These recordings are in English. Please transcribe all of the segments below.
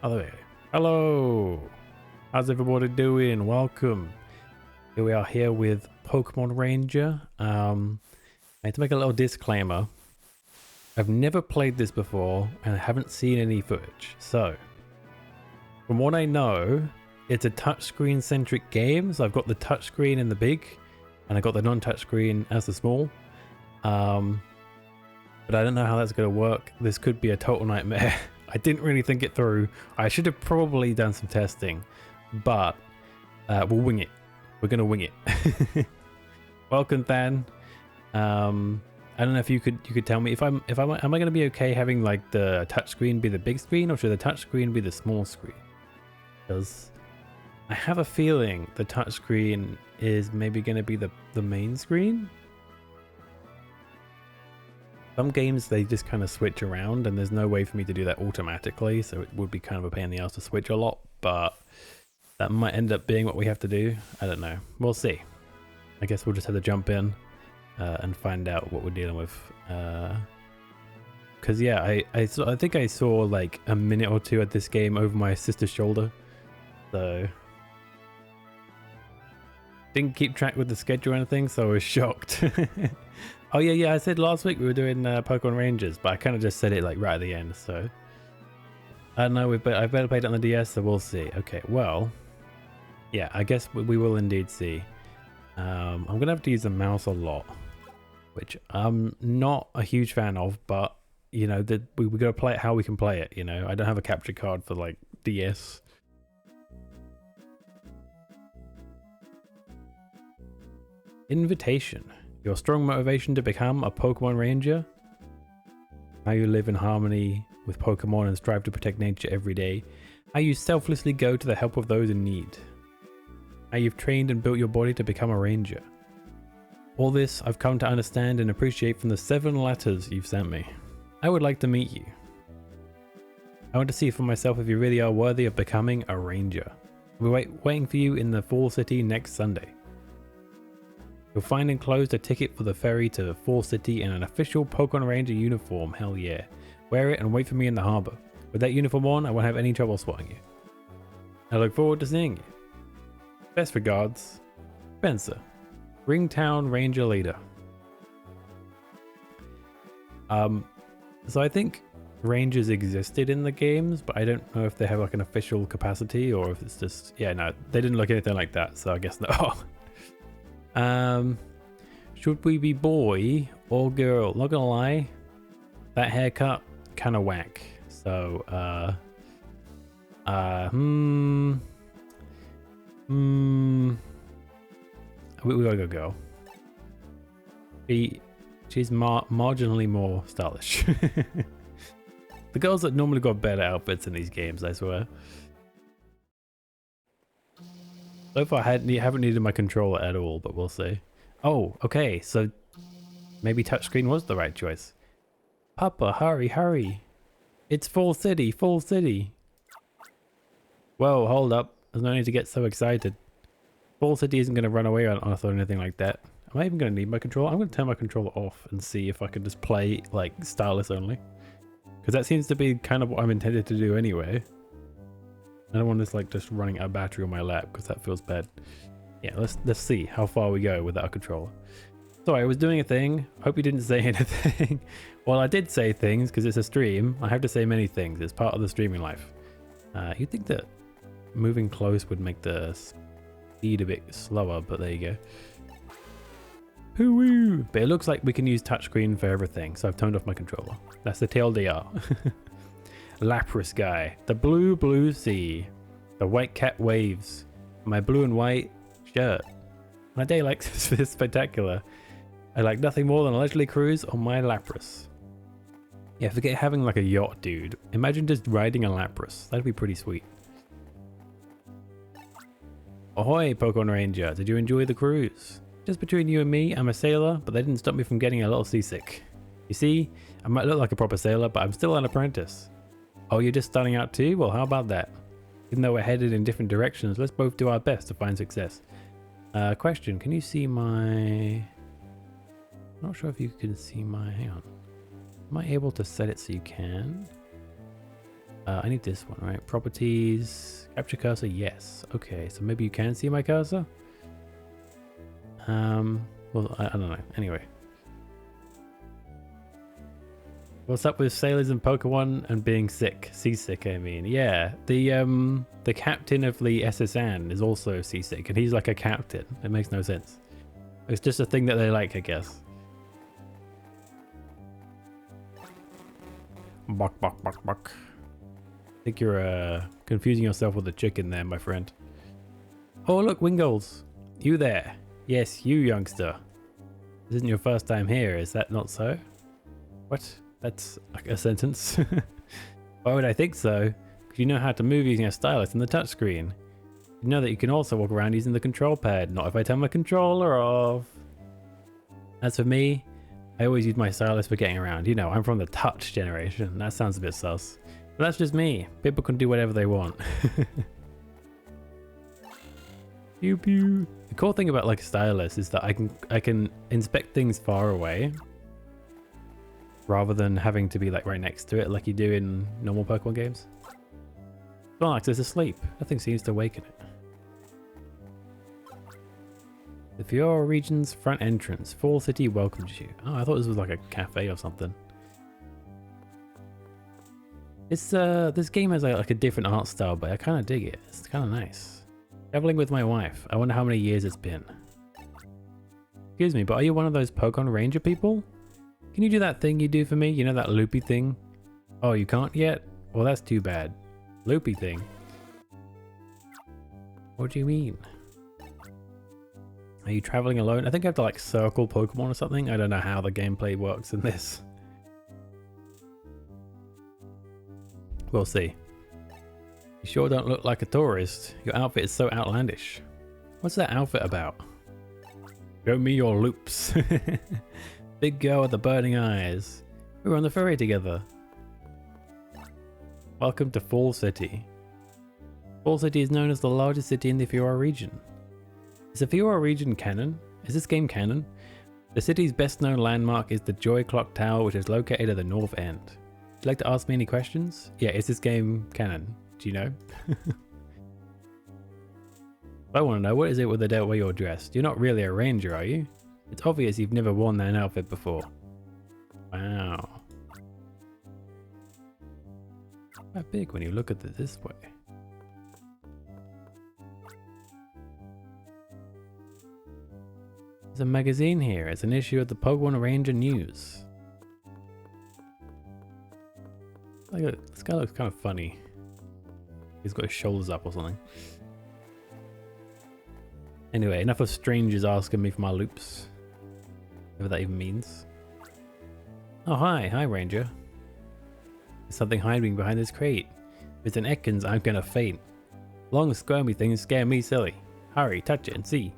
Oh, there we go. Hello! How's everybody doing? Welcome. Here we are here with Pokemon Ranger. I had to make a little disclaimer. I've never played this before and I haven't seen any footage. So, from what I know, it's a touchscreen centric game. So I've got the touchscreen in the big and I got the non-touchscreen as the small. But I don't know how that's going to work. This could be a total nightmare. I didn't really think it through. I should have probably done some testing, but we'll wing it. We're going to wing it. Welcome, Than. I don't know if you could tell me am I going to be okay having like the touchscreen be the big screen, or should the touchscreen be the small screen? Because I have a feeling the touchscreen is maybe going to be the main screen. Some games, they just kind of switch around and there's no way for me to do that automatically, so it would be kind of a pain in the ass to switch a lot, but that might end up being what we have to do. I don't know. We'll see. I guess we'll just have to jump in and find out what we're dealing with. Because yeah, I think I saw like a minute or two at this game over my sister's shoulder, so didn't keep track with the schedule or anything, so I was shocked. Oh yeah, I said last week we were doing Pokemon Rangers, but I kind of just said it like right at the end, so I don't know. I better play it on the DS, so we'll see. Okay, well, yeah, I guess we will indeed see. I'm gonna have to use the mouse a lot, which I'm not a huge fan of, but you know that we gotta play it how we can play it. You know, I don't have a capture card for like DS. Invitation. Your strong motivation to become a Pokemon Ranger? How you live in harmony with Pokemon and strive to protect nature every day. How you selflessly go to the help of those in need. How you've trained and built your body to become a Ranger. All this I've come to understand and appreciate from the 7 letters you've sent me. I would like to meet you. I want to see for myself if you really are worthy of becoming a Ranger. I'll be waiting for you in the Fall City next Sunday. You'll find enclosed a ticket for the ferry to Fall City and an official Pokemon Ranger uniform. Hell yeah. Wear it and wait for me in the harbour. With that uniform on, I won't have any trouble spotting you. I look forward to seeing you. Best regards, Spencer, Ringtown Ranger Leader. So I think Rangers existed in the games, but I don't know if they have like an official capacity or if it's just, yeah, no, they didn't look anything like that, so I guess no. Should we be boy or girl? Not gonna lie, that haircut kind of whack. So, we gotta go girl. She's marginally more stylish. The girls that normally got better outfits in these games, I swear. So far, I haven't needed my controller at all, but we'll see. Oh, okay, so maybe touchscreen was the right choice. Papa, hurry, hurry. It's Fall City, Fall City. Whoa, hold up. There's no need to get so excited. Fall City isn't going to run away on us or anything like that. Am I even going to need my controller? I'm going to turn my controller off and see if I can just play, like, stylus only. Because that seems to be kind of what I'm intended to do anyway. I don't want this like just running out of battery on my lap because that feels bad. Yeah, let's see how far we go without a controller. Sorry, I was doing a thing. Hope you didn't say anything. Well, I did say things because it's a stream. I have to say many things. It's part of the streaming life. You'd think that moving close would make the speed a bit slower, but there you go. Hoo-woo! But it looks like we can use touchscreen for everything, so I've turned off my controller. That's the TLDR. Lapras guy. The blue sea. The white cat waves. My blue and white shirt. On a day like this spectacular, I like nothing more than a leisurely cruise on my Lapras. Yeah, forget having like a yacht, dude. Imagine just riding a Lapras. That'd be pretty sweet. Ahoy, Pokemon Ranger. Did you enjoy the cruise? Just between you and me, I'm a sailor, but that didn't stop me from getting a little seasick. You see, I might look like a proper sailor, but I'm still an apprentice. Oh, you're just starting out too? Well, how about that? Even though we're headed in different directions, let's both do our best to find success. Question, can you see my... I'm not sure if you can see my... Hang on. Am I able to set it so you can? I need this one, right? Properties, capture cursor, yes. Okay, so maybe you can see my cursor? Well, I don't know. Anyway. What's up with sailors and Pokemon and being sick? Seasick, I mean. Yeah, the captain of the SS Anne is also seasick, and he's like a captain. It makes no sense. It's just a thing that they like, I guess. Buck, buck, buck, buck. I think you're confusing yourself with a chicken there, my friend. Oh, look, Wingolds. You there. Yes, you youngster. This isn't your first time here, is that not so? What? That's like a sentence. Why would I think so? Because you know how to move using a stylus and the touchscreen. You know that you can also walk around using the control pad, not if I turn my controller off. As for me, I always use my stylus for getting around. You know, I'm from the touch generation. That sounds a bit sus. But that's just me. People can do whatever they want. Pew pew. The cool thing about like a stylus is that I can inspect things far away rather than having to be like right next to it like you do in normal Pokemon games. Snorlax is asleep. Nothing seems to awaken it. The Fiora region's front entrance. Fall City welcomes you. Oh, I thought this was like a cafe or something. This game has like a different art style, but I kind of dig it. It's kind of nice. Traveling with my wife. I wonder how many years it's been. Excuse me, but are you one of those Pokemon Ranger people? Can you do that thing you do for me? You know, that loopy thing? Oh, you can't yet? Well, that's too bad. Loopy thing? What do you mean? Are you traveling alone? I think I have to like circle Pokemon or something. I don't know how the gameplay works in this. We'll see. You sure don't look like a tourist. Your outfit is so outlandish. What's that outfit about? Show me your loops. Big girl with the burning eyes. We were on the ferry together. Welcome to Fall City. Fall City is known as the largest city in the Fiora region. Is the Fiora region canon? Is this game canon? The city's best known landmark is the Joy Clock Tower, which is located at the north end. Would you like to ask me any questions? Yeah, is this game canon? Do you know? I want to know, what is it with the way you're dressed? You're not really a ranger, are you? It's obvious you've never worn that outfit before. Wow. Quite big when you look at it this way. There's a magazine here. It's an issue of the Pokemon Ranger News. This guy looks kind of funny. He's got his shoulders up or something. Anyway, enough of strangers asking me for my loops. Whatever that even means. Oh, hi. Hi, Ranger. There's something hiding behind this crate. If it's an Ekans, I'm gonna faint. Long squirmy things scare me silly. Hurry, touch it and see.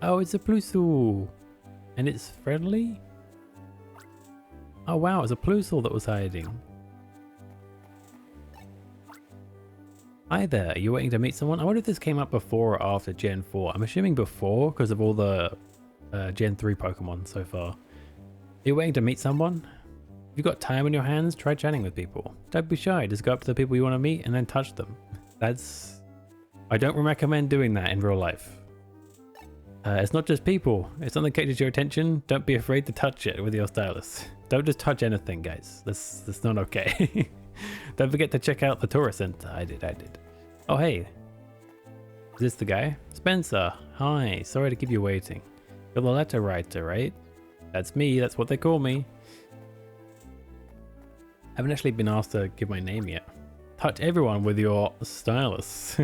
Oh, it's a Plusle. And it's friendly? Oh wow, it's a Plusle that was hiding. Hi there, are you waiting to meet someone? I wonder if this came up before or after Gen 4. I'm assuming before because of all the Gen 3 Pokemon so far. Are you waiting to meet someone? If you've got time on your hands, try chatting with people. Don't be shy, just go up to the people you want to meet and then touch them. I don't recommend doing that in real life. It's not just people. If something catches your attention, don't be afraid to touch it with your stylus. Don't just touch anything, guys. That's not okay. Don't forget to check out the tourist center. I did. Oh, hey. this the guy? Spencer, hi, sorry to keep you waiting. You're the letter writer, right? That's me, that's what they call me. I haven't actually been asked to give my name yet. Touch everyone with your stylus.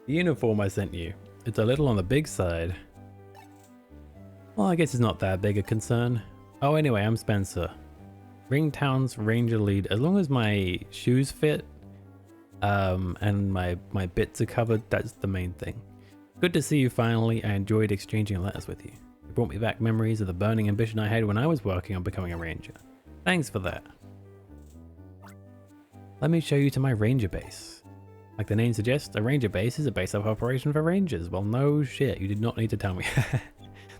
The uniform I sent you. It's a little on the big side. Well, I guess it's not that big a concern. Oh, anyway, I'm Spencer. Ringtown's ranger lead. As long as my shoes fit, and my bits are covered, that's the main thing. Good to see you finally. I enjoyed exchanging letters with you. It brought me back memories of the burning ambition I had when I was working on becoming a ranger. Thanks for that. Let me show you to my ranger base. Like the name suggests, a ranger base is a base of operation for rangers. Well, no shit, you did not need to tell me.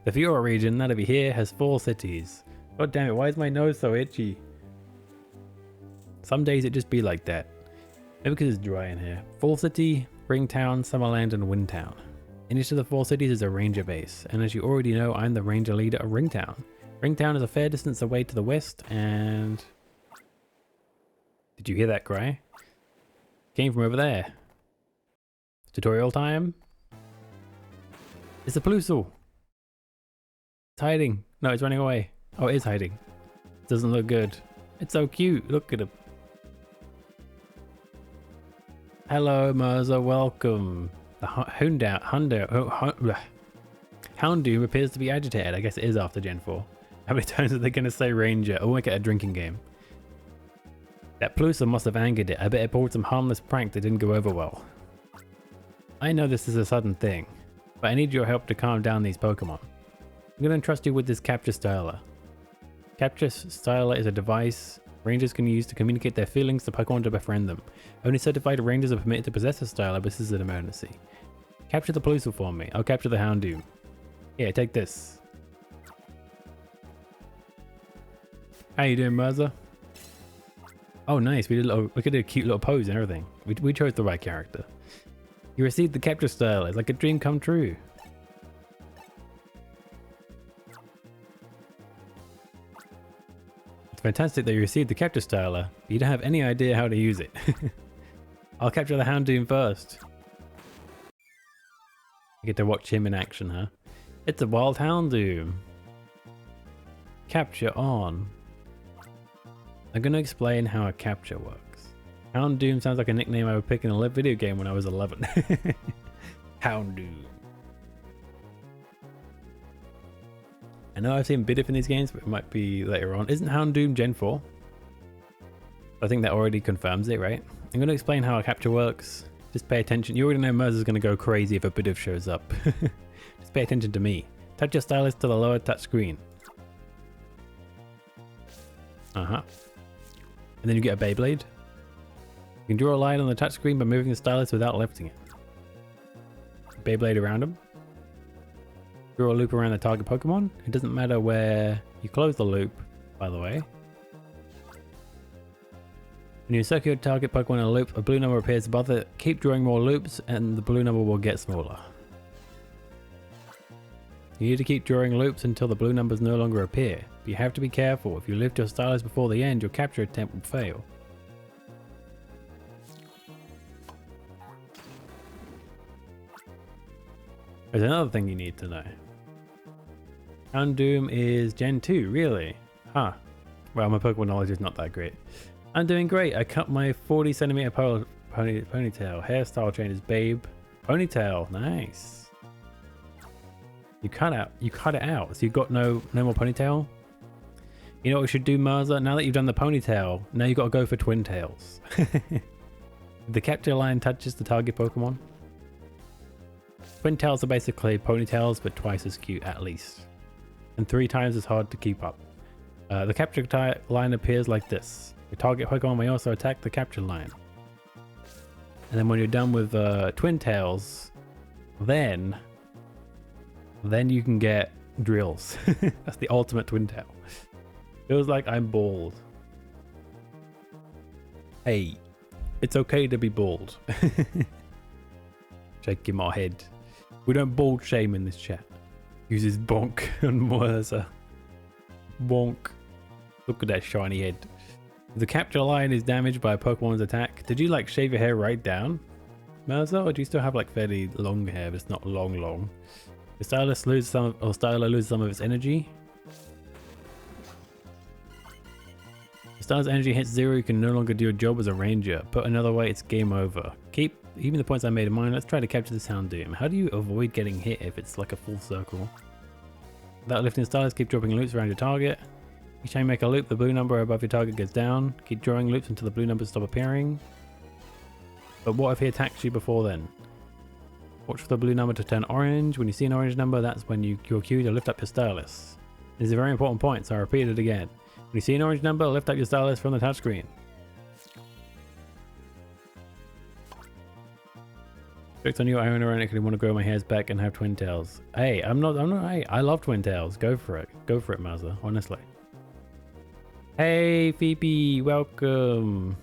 The Fiora region, that over here, has 4 cities. God damn it, why is my nose so itchy? Some days it just be like that. Maybe because it's dry in here. Fall City, Ringtown, Summerland, and Windtown. In each of the 4 cities is a ranger base, and as you already know, I'm the ranger leader of Ringtown. Ringtown is a fair distance away to the west, and... Did you hear that cry? Came from over there. Tutorial time? It's a Paloozle! It's hiding. No, it's running away. Oh, it is hiding. Doesn't look good. It's so cute. Look at him. Hello, Mirza. Welcome. The Houndoom appears to be agitated. I guess it is after Gen 4. How many times are they going to say Ranger? Oh, make it a drinking game. That Paloozle must have angered it. I bet it pulled some harmless prank that didn't go over well. I know this is a sudden thing, but I need your help to calm down these Pokemon. I'm going to entrust you with this Capture Styler. Capture Styler is a device rangers can use to communicate their feelings to Pokemon to befriend them. Only certified rangers are permitted to possess a Styler, but this is an emergency. Capture the Paloozle for me. I'll capture the Houndoom. Here, take this. How you doing, Mirza? Oh, nice. We did a little, look at a cute little pose and everything. We chose the right character. You received the Capture Styler. It's like a dream come true. Fantastic that you received the Capture Styler, but you don't have any idea how to use it. I'll capture the Houndoom first. You get to watch him in action, huh? It's a wild Houndoom. Capture on. I'm going to explain how a capture works. Houndoom sounds like a nickname I would pick in a video game when I was 11. Houndoom. I know I've seen Bidoof in these games, but it might be later on. Isn't Houndoom Gen 4? I think that already confirms it, right? I'm going to explain how a capture works. Just pay attention. You already know Mirza's going to go crazy if a Bidoof shows up. Just pay attention to me. Touch your stylus to the lower touch screen. And then you get a Beyblade. You can draw a line on the touch screen by moving the stylus without lifting it. Beyblade around him. Draw a loop around the target Pokemon. It doesn't matter where you close the loop, by the way. When you circle your target Pokemon in a loop, a blue number appears above it. Keep drawing more loops and the blue number will get smaller. You need to keep drawing loops until the blue numbers no longer appear. But you have to be careful. If you lift your stylus before the end, your capture attempt will fail. There's another thing you need to know. Houndoom is Gen 2, really? Huh. Well, my Pokemon knowledge is not that great. I'm doing great. I cut my 40 centimeter ponytail. Hairstyle change is Babe. Ponytail, nice. You cut it out. So you've got no more ponytail? You know what we should do, Mirza? Now that you've done the ponytail, now you've got to go for twin tails. The capture line touches the target Pokemon. Twin tails are basically ponytails, but twice as cute at least. And 3 times as hard to keep up. The capture line appears like this. Your target Pokemon may also attack the capture line. And then when you're done with twin tails, then you can get drills. That's the ultimate twin tail. Feels like I'm bald. Hey, it's okay to be bald. Shaking my head. We don't bald shame in this chat. Uses bonk and Mirza. Bonk. Look at that shiny head. If the capture line is damaged by a Pokemon's attack, did you like shave your hair right down, Merza, or do you still have like fairly long hair, but it's not long? The Stylus loses some, or Stylo loses some of its energy. If Stylus energy hits 0, you can no longer do your job as a ranger. Put another way, it's game over. Keep even the points I made in mind. Let's try to capture the Houndoom. How do you avoid getting hit if it's like a full circle? Without lifting Stylus, keep dropping loops around your target. Each time you make a loop, the blue number above your target goes down. Keep drawing loops until the blue numbers stop appearing. But what if he attacks you before then? Watch for the blue number to turn orange. When you see an orange number, that's when you're cued to lift up your Stylus. This is a very important point, so I repeat it again. When you see an orange number, lift up your Stylus from the touchscreen. Jokes on you, I ironically want to grow my hairs back and have twin tails. Hey, hey, I love twin tails. Go for it. Go for it, Mazza, honestly. Hey, Phoebe, welcome.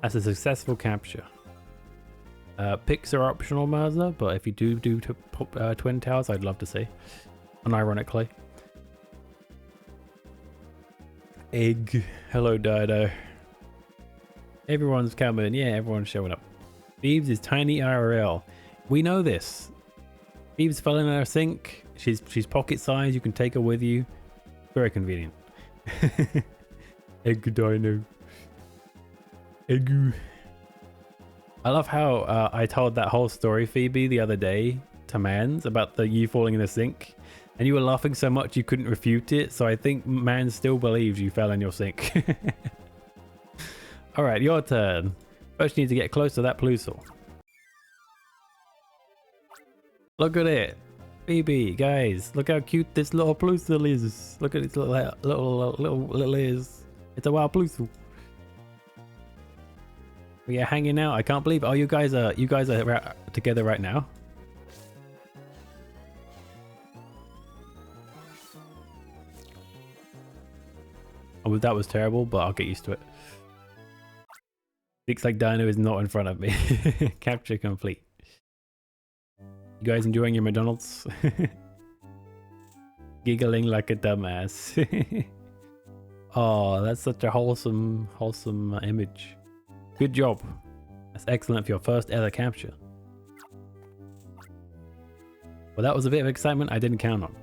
That's a successful capture. Picks are optional, Mazza, but if you do twin tails, I'd love to see. Unironically. Egg. Hello, Dido. Everyone's coming. Yeah, everyone's showing up. Phoebes is tiny IRL. We know this. Phoebes fell in our sink. She's pocket size. You can take her with you. Very convenient. Egg Dino. Egg. I love how I told that whole story, Phoebe, the other day to Mans about you falling in the sink. And you were laughing so much you couldn't refute it. So I think Mans still believes you fell in your sink. Alright, your turn. First you need to get close to that Plusle. Look at it. Phoebe, guys, look how cute this little Plusle is. Look at its little ears. It's a wild Plusle. We are hanging out. I can't believe it. Oh, you guys are together right now. Oh, that was terrible, but I'll get used to it. Looks like Dino is not in front of me. Capture complete. You guys enjoying your McDonald's? Giggling like a dumbass. Oh, that's such a wholesome image. Good job. That's excellent for your first ever capture. Well, that was a bit of excitement I didn't count on.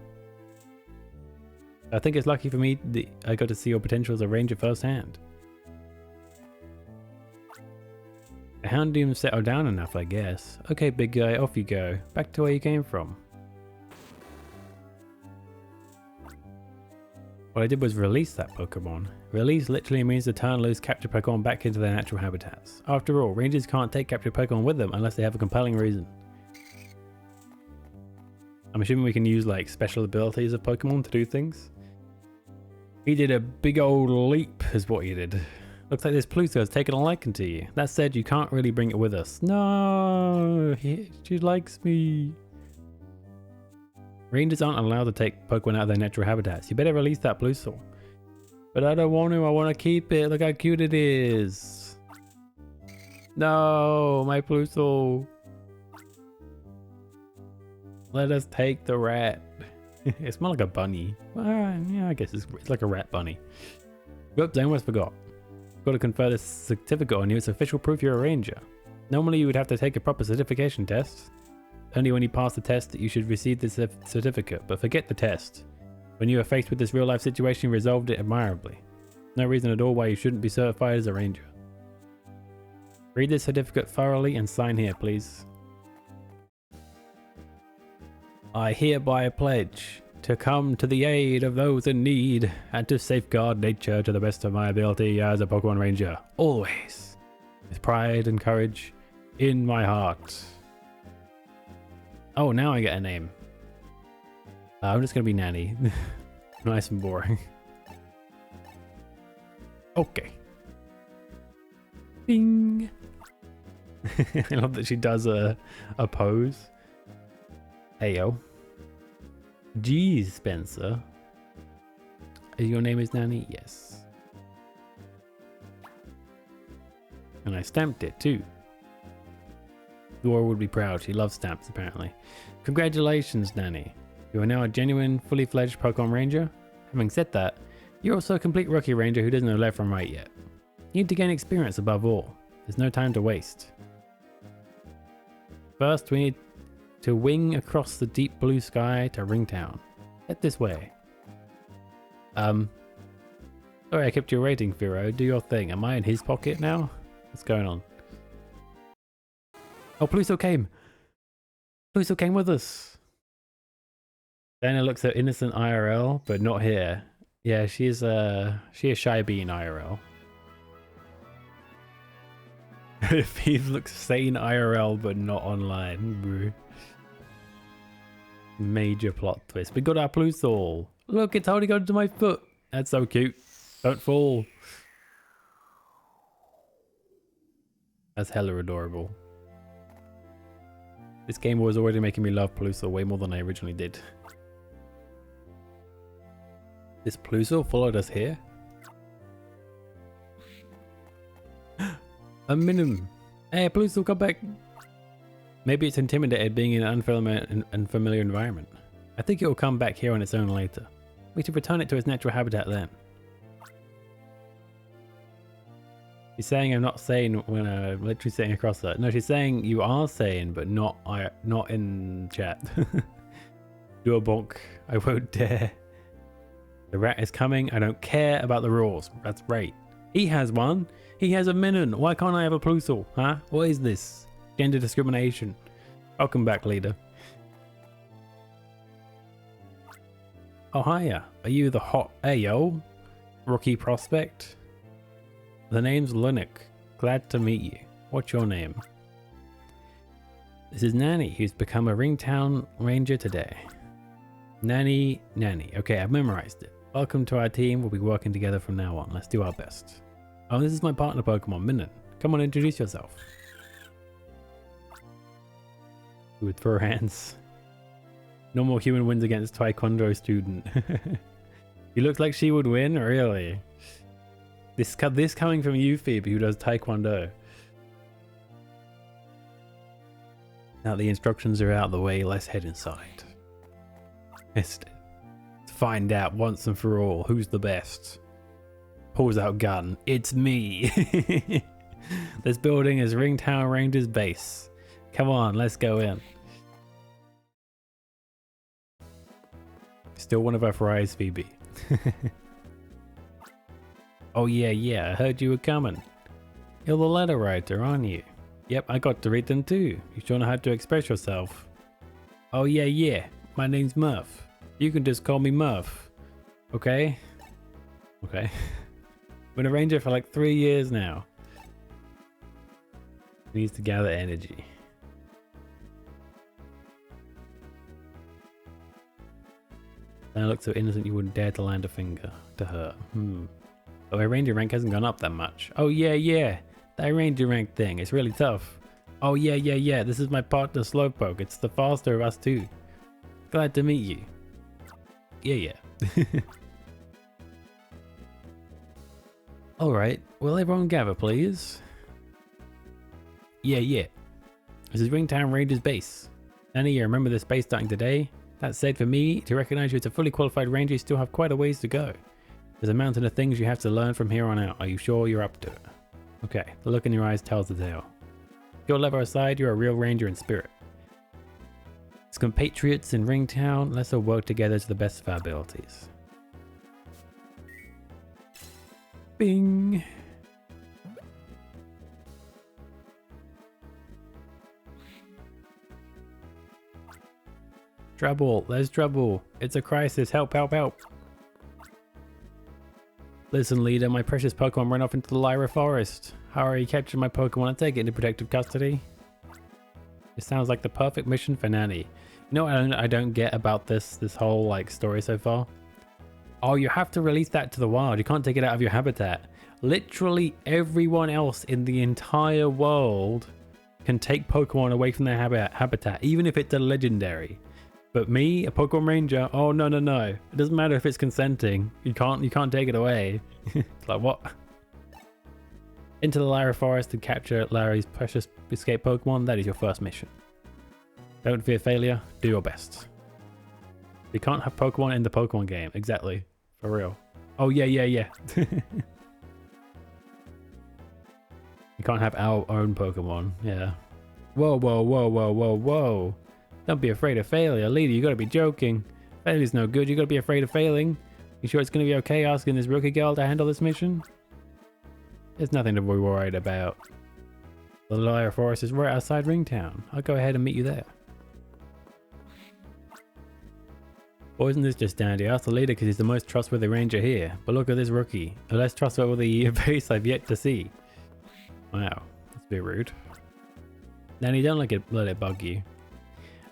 I think it's lucky for me that I got to see your potential as a ranger firsthand. The Houndoom settled down enough, I guess. Okay, big guy, off you go. Back to where you came from. What I did was release that Pokemon. Release literally means to turn loose captured Pokemon back into their natural habitats. After all, rangers can't take captured Pokemon with them unless they have a compelling reason. I'm assuming we can use like special abilities of Pokemon to do things. He did a big old leap is what he did. Looks like this Plusle has taken a liking to you. That said, you can't really bring it with us. No, she likes me. Rangers aren't allowed to take Pokemon out of their natural habitats. You better release that Plusle. But I don't want to. I want to keep it. Look how cute it is. No, my Plusle. Let us take the rat. It's more like a bunny. Yeah, I guess it's like a rat bunny. Oops, I almost forgot. Got to confer this certificate on you. It's official proof you're a ranger. Normally you would have to take a proper certification test. Only when you pass the test that you should receive this certificate, but forget the test. When you are faced with this real life situation, you resolved it admirably. No reason at all why you shouldn't be certified as a ranger. Read this certificate thoroughly and sign here, please. I hereby pledge to come to the aid of those in need and to safeguard nature to the best of my ability as a Pokemon Ranger. Always. With pride and courage in my heart. Oh, now I get a name. I'm just going to be Nanny. Nice and boring. Okay. Bing. I love that she does a pose. Heyo. Geez, Spencer. Your name is Nanny? Yes. And I stamped it too. Laura would be proud. She loves stamps apparently. Congratulations, Nanny. You are now a genuine, fully fledged Pokemon Ranger. Having said that, You're also a complete rookie ranger who doesn't know left from right yet. You need to gain experience above all. There's no time to waste. First, we need to wing across the deep blue sky to Ringtown. Head this way. Sorry I kept you waiting, Firo. Do your thing. Am I in his pocket now? What's going on? Oh, Pluto came! Pluto came with us! Dana looks so innocent IRL, but not here. Yeah, she is shy being IRL. He looks sane IRL, but not online, bro. Major plot twist. We got our Pluto. Look, it's holding onto my foot. That's so cute. Don't fall. That's hella adorable. This game was already making me love Pluto way more than I originally did. This Pluto followed us here? A minimum. Hey, Pluto, come back. Maybe it's intimidated being in an unfamiliar environment. I think it will come back here on its own later. We should return it to its natural habitat then. She's saying I'm not sane when I'm literally sitting across her. No, she's saying you are sane, but not in chat. Do a bonk. I won't dare. The rat is coming. I don't care about the rules. That's right. He has one. He has a minion. Why can't I have a Pluto? Huh? What is this? Gender discrimination. Welcome back, leader. Oh, hiya. Are you the hot Ayo? Rookie prospect? The name's Lunik. Glad to meet you. What's your name? This is Nanny, who's become a Ringtown Ranger today. Nanny. Okay, I've memorized it. Welcome to our team. We'll be working together from now on. Let's do our best. Oh, this is my partner Pokemon, Minun. Come on, introduce yourself. With throw hands. Normal human wins against Taekwondo student. He looks like she would win, really? This coming from you, Phoebe, who does Taekwondo. Now the instructions are out of the way, let's head inside. Missed it. Let's find out once and for all who's the best. Pulls out gun. It's me. This building is Ringtown Rangers base. Come on, let's go in. Still one of our fries, Phoebe. Oh yeah, I heard you were coming. You're the letter writer, aren't you? Yep, I got to read them too. You sure know how to express yourself. Oh yeah, my name's Murph. You can just call me Murph. Okay? Okay. Been a ranger for like 3 years now. Needs to gather energy. That looks so innocent you wouldn't dare to land a finger to her. But my ranger rank hasn't gone up that much. Oh yeah. That ranger rank thing, it's really tough. Oh yeah. This is my partner Slowpoke. It's the faster of us two. Glad to meet you. Yeah. Alright, will everyone gather please? Yeah. This is Ringtown Rangers base. Nanny, you remember this base starting today? That said, for me to recognize you as a fully qualified ranger, you still have quite a ways to go. There's a mountain of things you have to learn from here on out. Are you sure you're up to it? Okay, the look in your eyes tells the tale. Your lever aside, you're a real ranger in spirit. As compatriots in Ringtown, let's all work together to the best of our abilities. Bing! Trouble, there's trouble. It's a crisis. Help. Listen, leader, my precious Pokemon ran off into the Lyra forest. Hurry, capture my Pokemon and take it into protective custody. It sounds like the perfect mission for Nanny. You know what I don't get about this whole like story so far? Oh, you have to release that to the wild. You can't take it out of your habitat. Literally everyone else in the entire world can take Pokemon away from their habitat, even if it's a legendary. But me, a Pokemon Ranger, oh no. It doesn't matter if it's consenting. You can't take it away. It's like, what? Into the Lyra forest and capture Larry's precious escape Pokemon. That is your first mission. Don't fear failure. Do your best. You can't have Pokemon in the Pokemon game. Exactly. For real. Oh, yeah. You can't have our own Pokemon. Yeah. Whoa. Don't be afraid of failure. Leader, you gotta be joking. Failure's no good. You gotta be afraid of failing. You sure it's gonna be okay asking this rookie girl to handle this mission? There's nothing to be worried about. The Liar Forest is right outside Ringtown. I'll go ahead and meet you there. Or isn't this just dandy? Ask the leader because he's the most trustworthy ranger here. But look at this rookie. A less trustworthy face I've yet to see. Wow, that's a bit rude. Danny, don't let it bug you.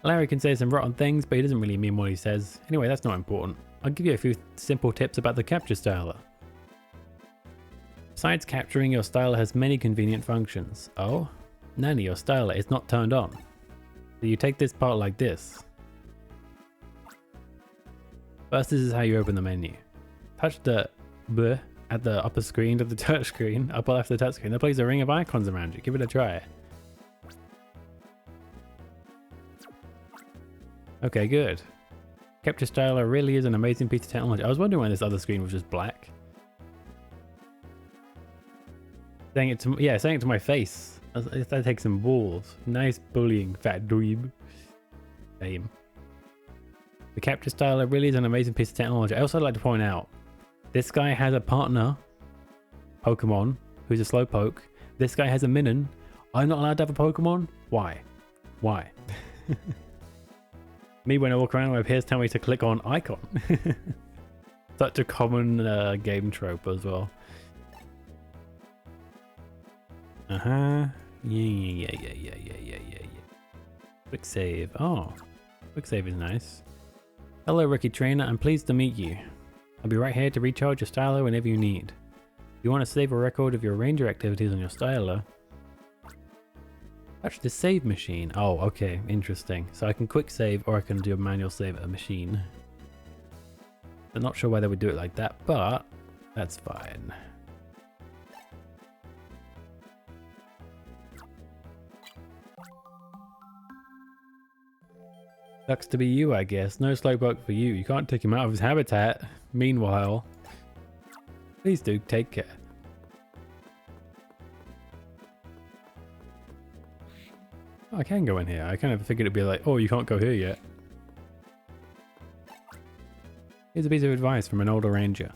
Larry can say some rotten things, but he doesn't really mean what he says. Anyway, that's not important. I'll give you a few simple tips about the capture styler. Besides capturing, your styler has many convenient functions. Oh? Nanny, your styler is not turned on. So you take this part like this. First, this is how you open the menu. Touch the B at the upper screen of the touch screen, upper left of the touch screen. That plays a ring of icons around you. Give it a try. Okay, good. Capture styler really is an amazing piece of technology. I was wondering why this other screen was just black. Saying it to my face. That takes some balls. Nice bullying, fat dweeb. Same. The capture styler really is an amazing piece of technology. I also like to point out, this guy has a partner, Pokemon, who's a Slowpoke. This guy has a Minun. I'm not allowed to have a Pokemon? Why? Why? Me, when I walk around, my peers tell me to click on icon. Such a common game trope as well. Yeah. Quick save. Oh, quick save is nice. Hello, Rookie Trainer. I'm pleased to meet you. I'll be right here to recharge your styler whenever you need. If you want to save a record of your ranger activities on your styler, touch the save machine. Oh, okay, interesting. So I can quick save or I can do a manual save at a machine. I'm not sure why they would do it like that, but that's fine. Sucks to be you, I guess. No Slowpoke for you. You can't take him out of his habitat. Meanwhile, please do take care. Oh, I can go in here. I kind of figured it'd be like, oh, you can't go here yet. Here's a piece of advice from an older ranger.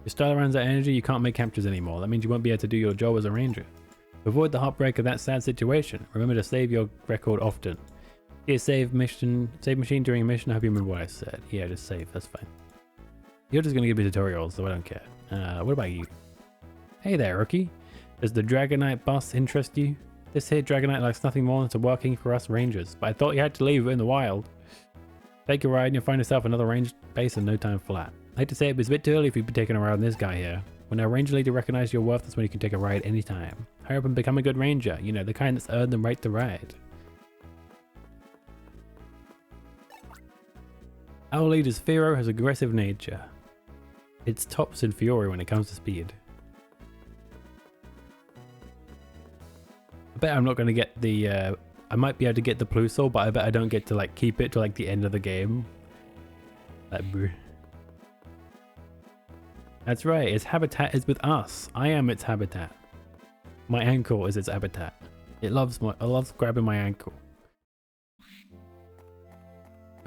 Your styler runs out of energy, you can't make captures anymore. That means you won't be able to do your job as a ranger. To avoid the heartbreak of that sad situation, remember to save your record often. Yeah, save machine during a mission. I hope you remember what I said. Yeah, just save. That's fine. You're just gonna give me tutorials, so I don't care. What about you? Hey there, rookie. Does the Dragonite bus interest you? This here Dragonite likes nothing more than working for us rangers, but I thought you had to leave in the wild. Take a ride and you'll find yourself another range base in no time flat. I hate to say it, but it's a bit too early if you'd be taking a ride on this guy here. When our ranger leader recognizes your worth, that's when you can take a ride anytime. Hurry up and become a good ranger. You know, the kind that's earned the right to ride. Our leader's Fearow has aggressive nature. It's tops in Fiore when it comes to speed. I bet I'm not going to get the... I might be able to get the Plusle, but I bet I don't get to like keep it to like the end of the game. That's right, its habitat is with us. I am its habitat. My ankle is its habitat. It loves grabbing my ankle.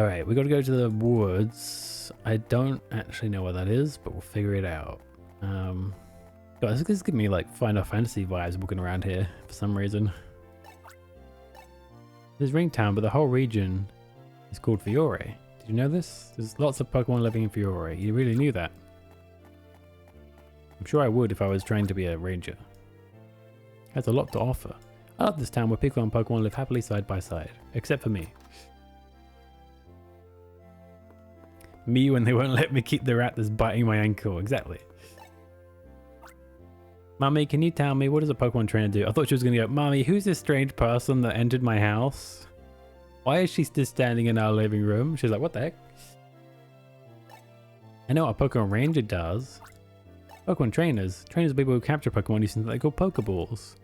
Alright, we gotta go to the woods. I don't actually know what that is, but we'll figure it out. Guys, this is giving me like Final Fantasy vibes walking around here for some reason. There's Ringtown, but the whole region is called Fiore. Did you know this? There's lots of Pokemon living in Fiore. You really knew that? I'm sure I would if I was trying to be a ranger. It has a lot to offer. I love this town where people and Pokemon live happily side by side. Except for me. Me when they won't let me keep the rat that's biting my ankle. Exactly. Mummy, can you tell me what does a Pokemon trainer do? I thought she was going to go, Mummy, who's this strange person that entered my house? Why is she still standing in our living room? She's like, what the heck? I know what a Pokemon Ranger does. Pokemon trainers. Trainers are people who capture Pokemon using something called Pokeballs.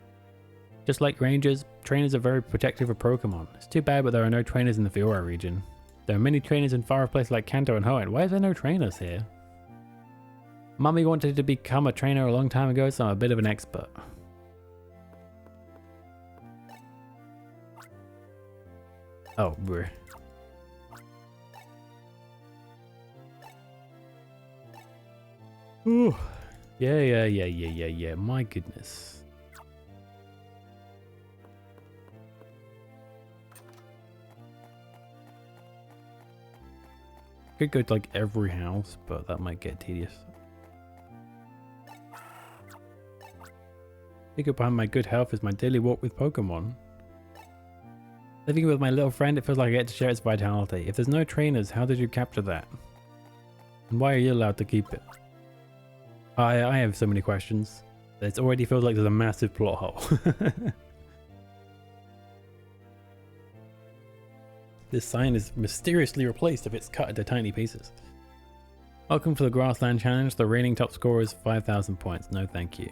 Just like Rangers, trainers are very protective of Pokemon. It's too bad, but there are no trainers in the Fiora region. There are many trainers in far-off places like Kanto and Hoenn. Why is there no trainers here? Mummy wanted to become a trainer a long time ago, so I'm a bit of an expert. Oh, bruh. Ooh. Yeah. My goodness. Could go to like every house, but that might get tedious. Secret behind my good health is my daily walk with Pokemon. Living with my little friend, it feels like I get to share its vitality. If there's no trainers, how did you capture that? And why are you allowed to keep it? I have so many questions. It already feels like there's a massive plot hole. This sign is mysteriously replaced if it's cut into tiny pieces. Welcome to the Grassland Challenge. The reigning top score is 5,000 points. No thank you.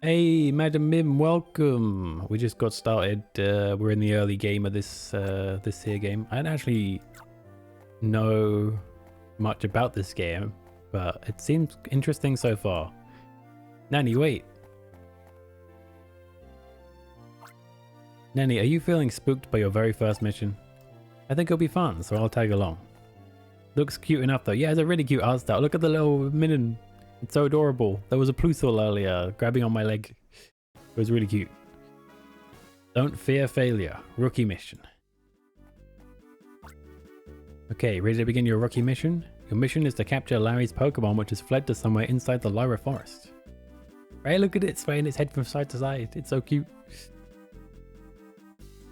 Hey, Madam Mim, welcome. We just got started. We're in the early game of this here game. I don't actually know much about this game, but it seems interesting so far. Nanny, wait. Nanny, are you feeling spooked by your very first mission? I think it'll be fun, so I'll tag along. Looks cute enough though. Yeah, it's a really cute art style. Look at the little minion. It's so adorable. There was a Plusle earlier grabbing on my leg. It was really cute. Don't fear failure. Rookie mission. Okay, ready to begin your rookie mission? Your mission is to capture Larry's Pokemon, which has fled to somewhere inside the Lyra Forest. Right, look at it swaying its head from side to side. It's so cute.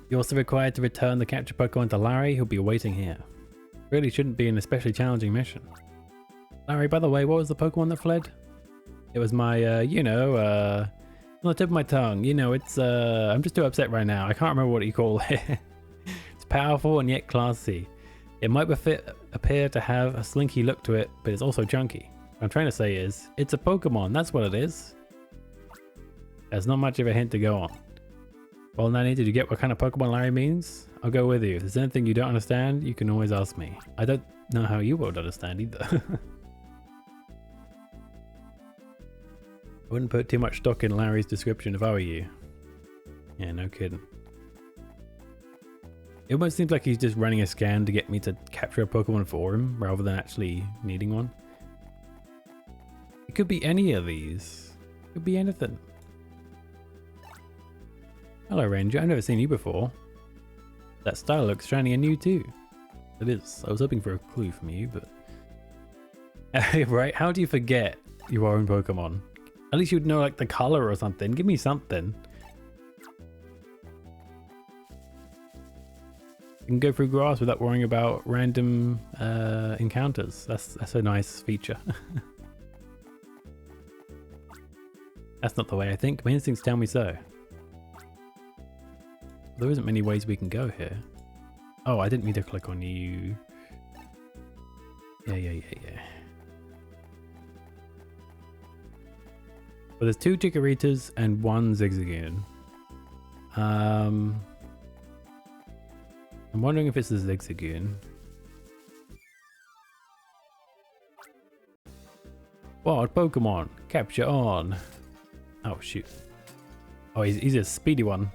You're also required to return the captured Pokemon to Larry, who'll be waiting here. Really shouldn't be an especially challenging mission. Larry, by the way, what was the Pokemon that fled? It was my, on the tip of my tongue. You know, it's, I'm just too upset right now. I can't remember what you call it. It's powerful and yet classy. It might appear to have a slinky look to it, but it's also chunky. What I'm trying to say is, it's a Pokemon. That's what it is. There's not much of a hint to go on. Well, Nanny, did you get what kind of Pokemon Larry means? I'll go with you. If there's anything you don't understand, you can always ask me. I don't know how you would understand either. I wouldn't put too much stock in Larry's description if I were you. Yeah, no kidding. It almost seems like he's just running a scan to get me to capture a Pokemon for him, rather than actually needing one. It could be any of these. It could be anything. Hello, Ranger. I've never seen you before. That style looks shiny and new too. It is. I was hoping for a clue from you, but... Right? How do you forget your own Pokemon? At least you'd know like the color or something. Give me something. You can go through grass without worrying about random encounters. That's a nice feature. That's not the way I think. My instincts tell me so. There isn't many ways we can go here. Oh, I didn't mean to click on you. Yeah. Well, there's 2 Chikorritas and 1 Zigzagoon. I'm wondering if it's a Zigzagoon. Wild Pokemon, capture on. Oh shoot. Oh, he's a speedy one.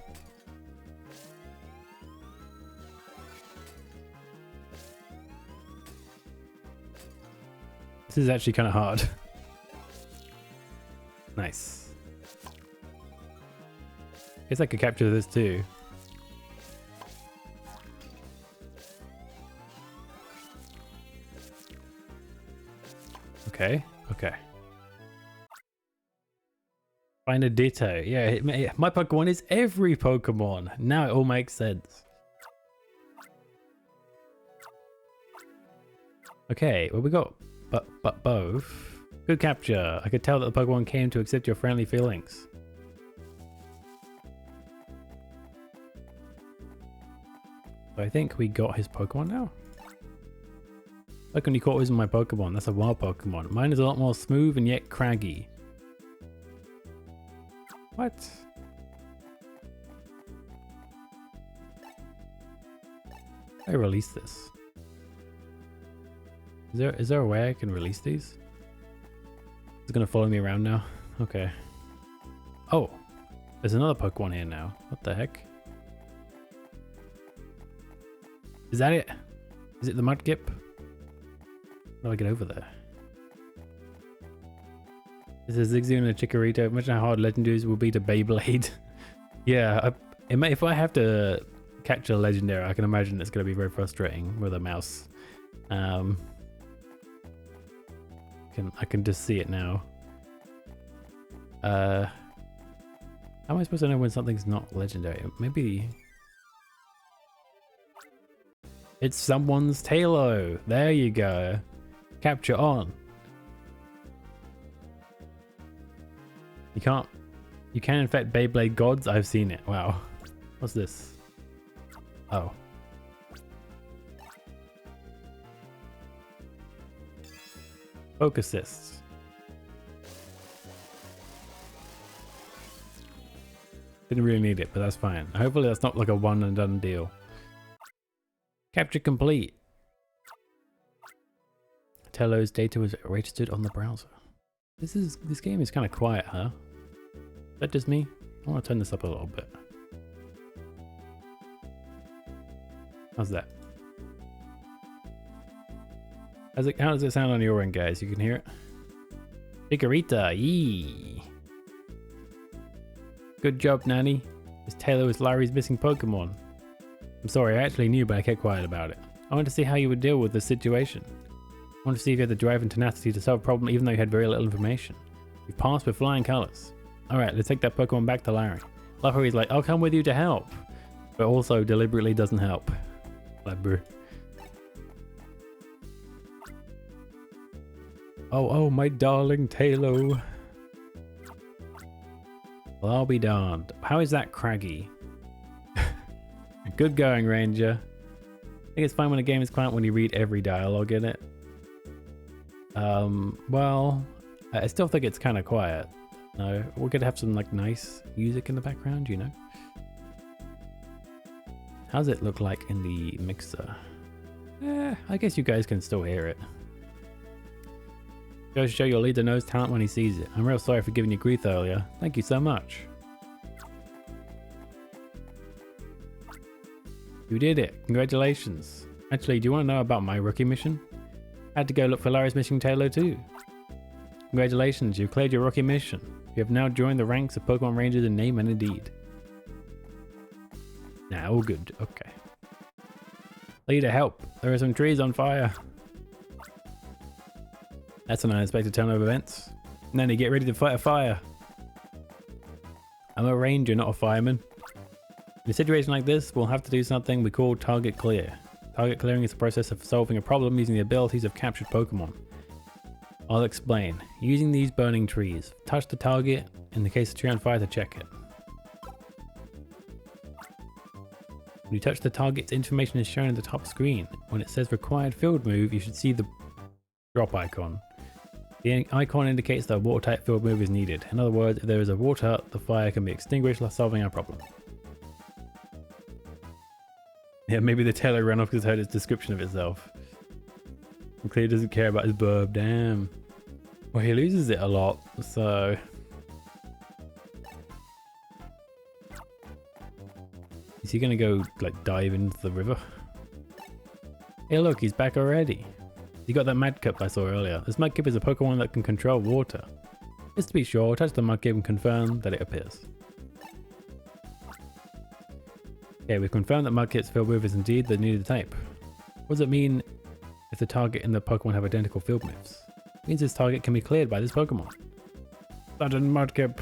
This is actually kind of hard. Nice. Guess I could capture this too. Okay. Find a Ditto. Yeah, my Pokemon is every Pokemon. Now it all makes sense. Okay, well we got but both. Good capture. I could tell that the Pokemon came to accept your friendly feelings. So I think we got his Pokemon now. Like when you caught using my Pokemon, that's a wild Pokemon. Mine is a lot more smooth and yet craggy. What? I release this. Is there a way I can release these? It's gonna follow me around now. Okay. Oh, there's another Pokemon here now. What the heck? Is that it? Is it the Mudkip? How do I get over there? This is Zigzagoon and a Chikorita. Imagine how hard legendaries will be to Beyblade. Yeah, if I have to catch a legendary, I can imagine it's going to be very frustrating with a mouse. I can just see it now. How am I supposed to know when something's not legendary? Maybe it's someone's Tailo. There you go. Capture on. You can infect Beyblade gods. I've seen it. Wow. What's this? Oh. Focus Assist. Didn't really need it, but that's fine. Hopefully that's not like a one and done deal. Capture complete. Tailo's data was registered on the browser. This game is kind of quiet, huh? Is that just me? I want to turn this up a little bit. How's that? How does it sound on your end, guys? You can hear it? Chikorita, yee! Good job, Nanny. This Tailo is Larry's missing Pokemon. I'm sorry, I actually knew, but I kept quiet about it. I wanted to see how you would deal with the situation. I wanted to see if you had the drive and tenacity to solve a problem even though you had very little information. You've passed with flying colors. Alright, let's take that Pokemon back to Larry. Love how he's like, I'll come with you to help. But also deliberately doesn't help. Like, bro. Oh, my darling Tailo. Well, I'll be darned. How is that craggy? Good going, Ranger. I think it's fine when a game is quiet when you read every dialogue in it. Well, I still think it's kind of quiet. No, we're gonna have some like nice music in the background, you know. How's it look like in the mixer? I guess you guys can still hear it. Goes to show your leader knows talent when he sees it. I'm real sorry for giving you grief earlier. Thank you so much. You did it. Congratulations. Actually, do you want to know about my rookie mission? I had to go look for Larry's missing Tailo too. Congratulations, you've cleared your rookie mission. You have now joined the ranks of Pokemon Rangers in name and in deed. Nah, all good. Okay. Leader, help. There are some trees on fire. That's an unexpected turn of events. Nanny, get ready to fight a fire. I'm a ranger, not a fireman. In a situation like this, we'll have to do something we call target clear. Target clearing is the process of solving a problem using the abilities of captured Pokemon. I'll explain. Using these burning trees, touch the target, in the case of tree on fire, to check it. When you touch the target's information is shown at the top screen. When it says required field move, you should see the drop icon. The icon indicates that a water type field move is needed. In other words, if there is a water, the fire can be extinguished, thus solving our problem. Yeah, maybe the Tailo ran off because it heard its description of itself. And clearly doesn't care about his burb, damn. Well, he loses it a lot, so... Is he gonna go, like, dive into the river? Hey look, he's back already. He got that Mudkip I saw earlier. This Mudkip is a Pokemon that can control water. Just to be sure, touch the Mudkip and confirm that it appears. Okay, we've confirmed that Mudkip's field move is indeed the needed type. What does it mean if the target and the Pokemon have identical field moves? It means this target can be cleared by this Pokemon. Sudden Mudkip.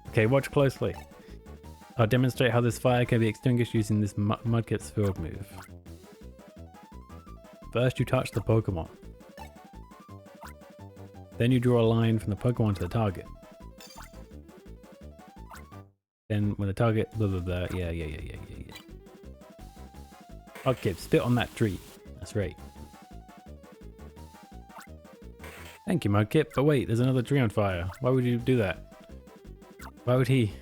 Okay, watch closely. I'll demonstrate how this fire can be extinguished using this Mudkip's field move. First you touch the Pokemon. Then you draw a line from the Pokemon to the target. Then when the target, blah blah blah, yeah. Okay, spit on that tree. That's right. Thank you, Mudkip. But wait, there's another tree on fire. Why would you do that? Why would he?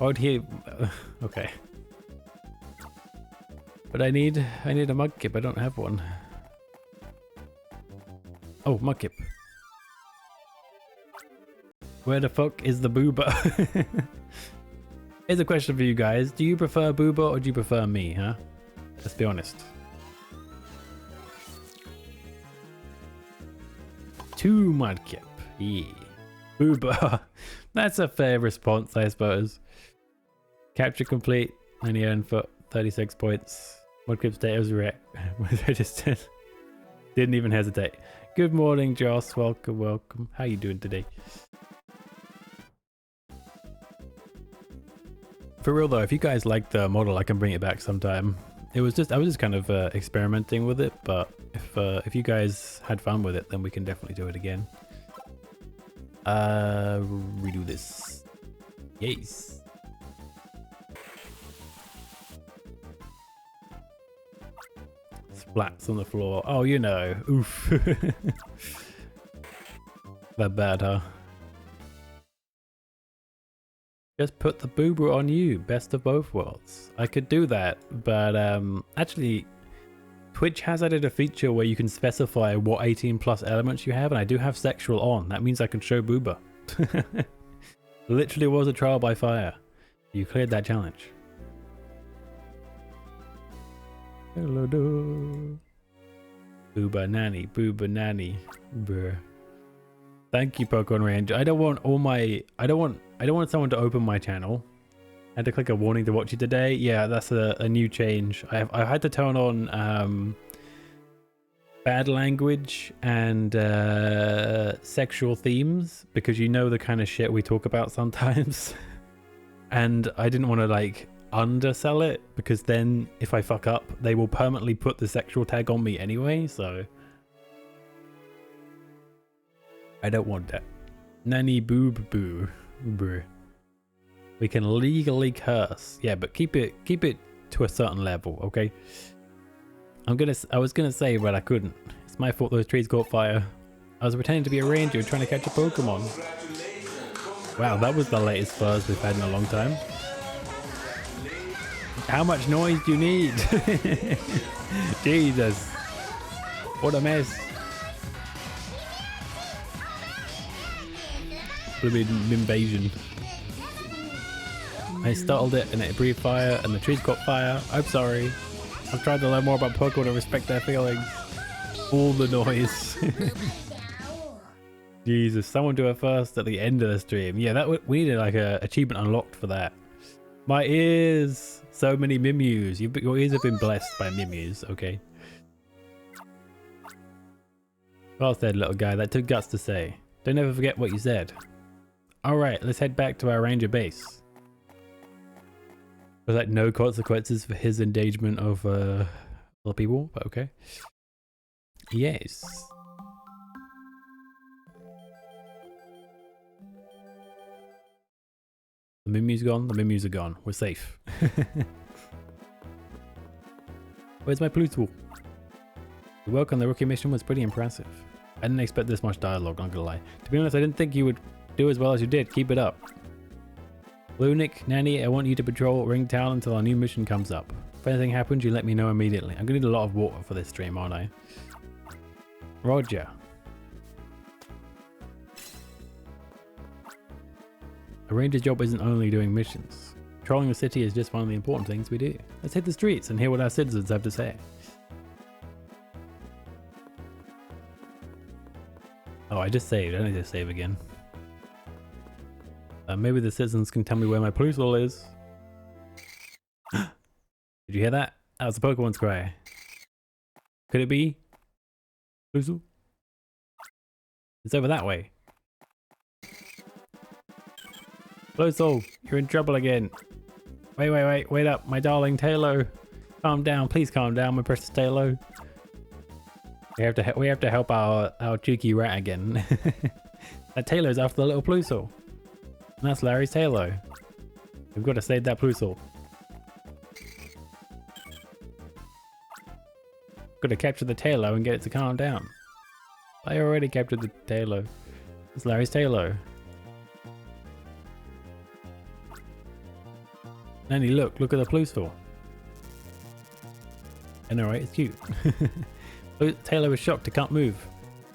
Okay. But I need a Mudkip. I don't have one. Oh, Mudkip. Where the fuck is the Booba? Here's a question for you guys. Do you prefer Booba or do you prefer me, huh? Let's be honest. 2 Mudkip. Yeah. Booba. That's a fair response, I suppose. Capture complete. And he earned for 36 points. Mudkip's data was wrecked. I just didn't even hesitate. Good morning, Joss. Welcome, welcome. How you doing today? For real though, if you guys like the model, I can bring it back sometime. I was just kind of experimenting with it, but if you guys had fun with it, then we can definitely do it again. Redo this. Yes. Splats on the floor. Oh, you know. Oof. That bad, huh? Just put the Booba on you. Best of both worlds. I could do that, but actually, Twitch has added a feature where you can specify what 18 plus elements you have, and I do have sexual on. That means I can show Booba. Literally was a trial by fire. You cleared that challenge. Hello, Booba nanny, bruh. Thank you, Pokemon Ranger. I don't want someone to open my channel. I had to click a warning to watch it today. Yeah, that's a new change. I had to turn on bad language and sexual themes because you know the kind of shit we talk about sometimes. And I didn't want to like undersell it because then if I fuck up, they will permanently put the sexual tag on me anyway, so I don't want that. Nanny boob boo. Bruh. We can legally curse. Yeah, but keep it to a certain level, okay? I was gonna say, but I couldn't. It's my fault those trees caught fire. I was pretending to be a ranger trying to catch a Pokemon. Wow, that was the latest fuzz we've had in a long time. How much noise do you need? Jesus. What a mess. Would have been invasion. I startled it and it breathed fire and the trees caught fire. I'm sorry. I've tried to learn more about Pokemon and respect their feelings. All the noise. Jesus, someone do it first at the end of the stream. Yeah, we needed like a achievement unlocked for that. My ears. So many Mimius. Your ears have been blessed by Mimius, okay? Well said, little guy. That took guts to say. Don't ever forget what you said. Alright, let's head back to our ranger base. Was like no consequences for his engagement of other people, but okay. Yes. The Mimiu's gone, the Mimius are gone. We're safe. Where's my Pluto? The work on the rookie mission was pretty impressive. I didn't expect this much dialogue, not gonna lie. To be honest, I didn't think you would do as well as you did. Keep it up. Lunik, Nanny, I want you to patrol Ring Town until our new mission comes up. If anything happens, you let me know immediately. I'm gonna need a lot of water for this stream, aren't I? Roger. A ranger's job isn't only doing missions. Patrolling the city is just one of the important things we do. Let's hit the streets and hear what our citizens have to say. Oh, I just saved. I need to save again. Maybe the citizens can tell me where my Plusle is. Did you hear that? That was a Pokemon's cry. Could it be? Plusle? It's over that way. Plusle, you're in trouble again. Wait up, my darling Tailo. Calm down, please calm down, my precious Tailo. We have to help our cheeky rat again. That Tailor's after the little Plusle. And that's Larry's Tailo. We've got to save that Plusle. Got to capture the Tailo and get it to calm down. I already captured the Tailo. It's Larry's Tailo. Nanny, look at the Plusle. I know, right? It's cute. Taylor is shocked. It can't move.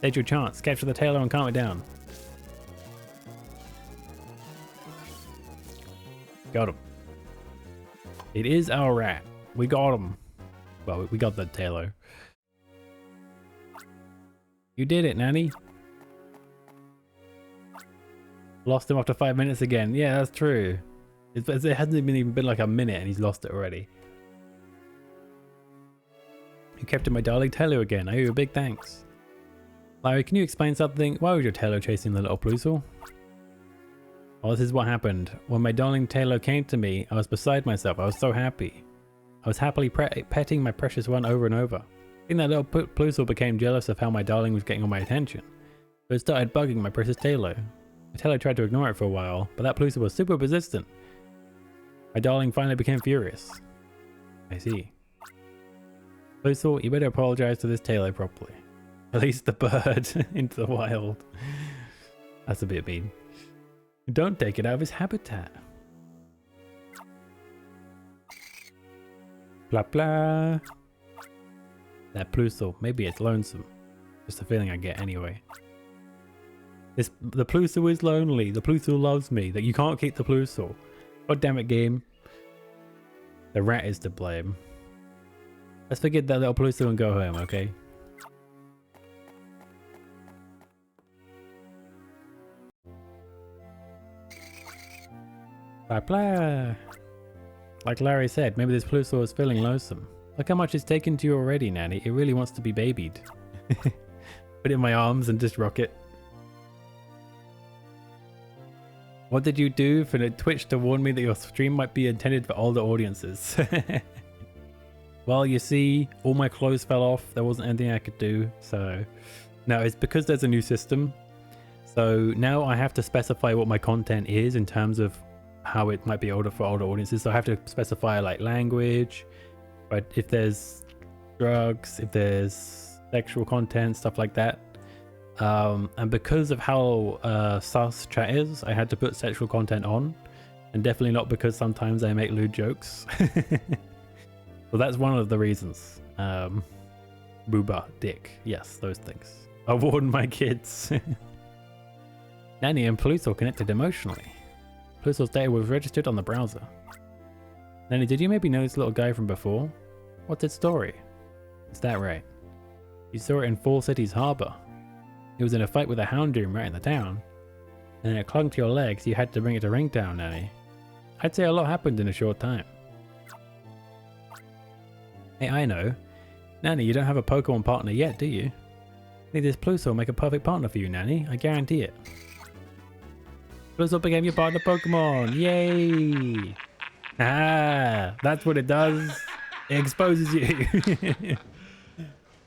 There's your chance. Capture the Taylor and calm it down. Got him. It is our rat. We got him. Well, we got the Taylor. You did it, Nanny. Lost him after 5 minutes again. Yeah, that's true. It hasn't even been like a minute and he's lost it already. You captured my darling Taylor again. I owe you a big thanks. Larry, can you explain something? Why was your Taylor chasing the little Plusle? Well, this is what happened. When my darling Taylor came to me, I was beside myself. I was so happy. I was happily petting my precious one over and over. I think that little Plusle became jealous of how my darling was getting all my attention. So it started bugging my precious Taylor. My Taylor tried to ignore it for a while, but that Plusle was super persistent. My darling finally became furious. I see. Plusle, you better apologize to this Taylor properly. Release the bird into the wild. That's a bit mean. Don't take it out of his habitat. Blah blah. That Plusle, maybe it's lonesome. Just a feeling I get anyway. The Plusle is lonely. The Plusle loves me. That you can't keep the Plusle. God damn it, game. The rat is to blame. Let's forget that little Plusle and go home, okay? Blah blah. Like Larry said, maybe this Plusle is feeling lonesome. Look how much it's taken to you already, Nanny. It really wants to be babied. Put it in my arms and just rock it. What did you do for the Twitch to warn me that your stream might be intended for older audiences? Well, you see, all my clothes fell off. There wasn't anything I could do. So, no, it's because there's a new system. So now I have to specify what my content is in terms of how it might be older for older audiences. So I have to specify like language, but if there's drugs, if there's sexual content, stuff like that. And because of how sus chat is, I had to put sexual content on, and definitely not because sometimes I make lewd jokes. Well, that's one of the reasons. Booba, dick, yes, those things. I warned my kids. Nanny and Plusle connected emotionally. Plusle's data was registered on the browser. Nanny, did you maybe know this little guy from before? What's its story? Is that right? You saw it in Fall City's harbor. He was in a fight with a Houndoom right in the town, and then it clung to your legs. You had to bring it to Ringtown, Nanny. I'd say a lot happened in a short time. Hey, I know. Nanny, you don't have a Pokemon partner yet, do you? I think this Plusle will make a perfect partner for you, Nanny. I guarantee it. Plusle became your partner Pokemon. Yay! Ah, that's what it does. It exposes you.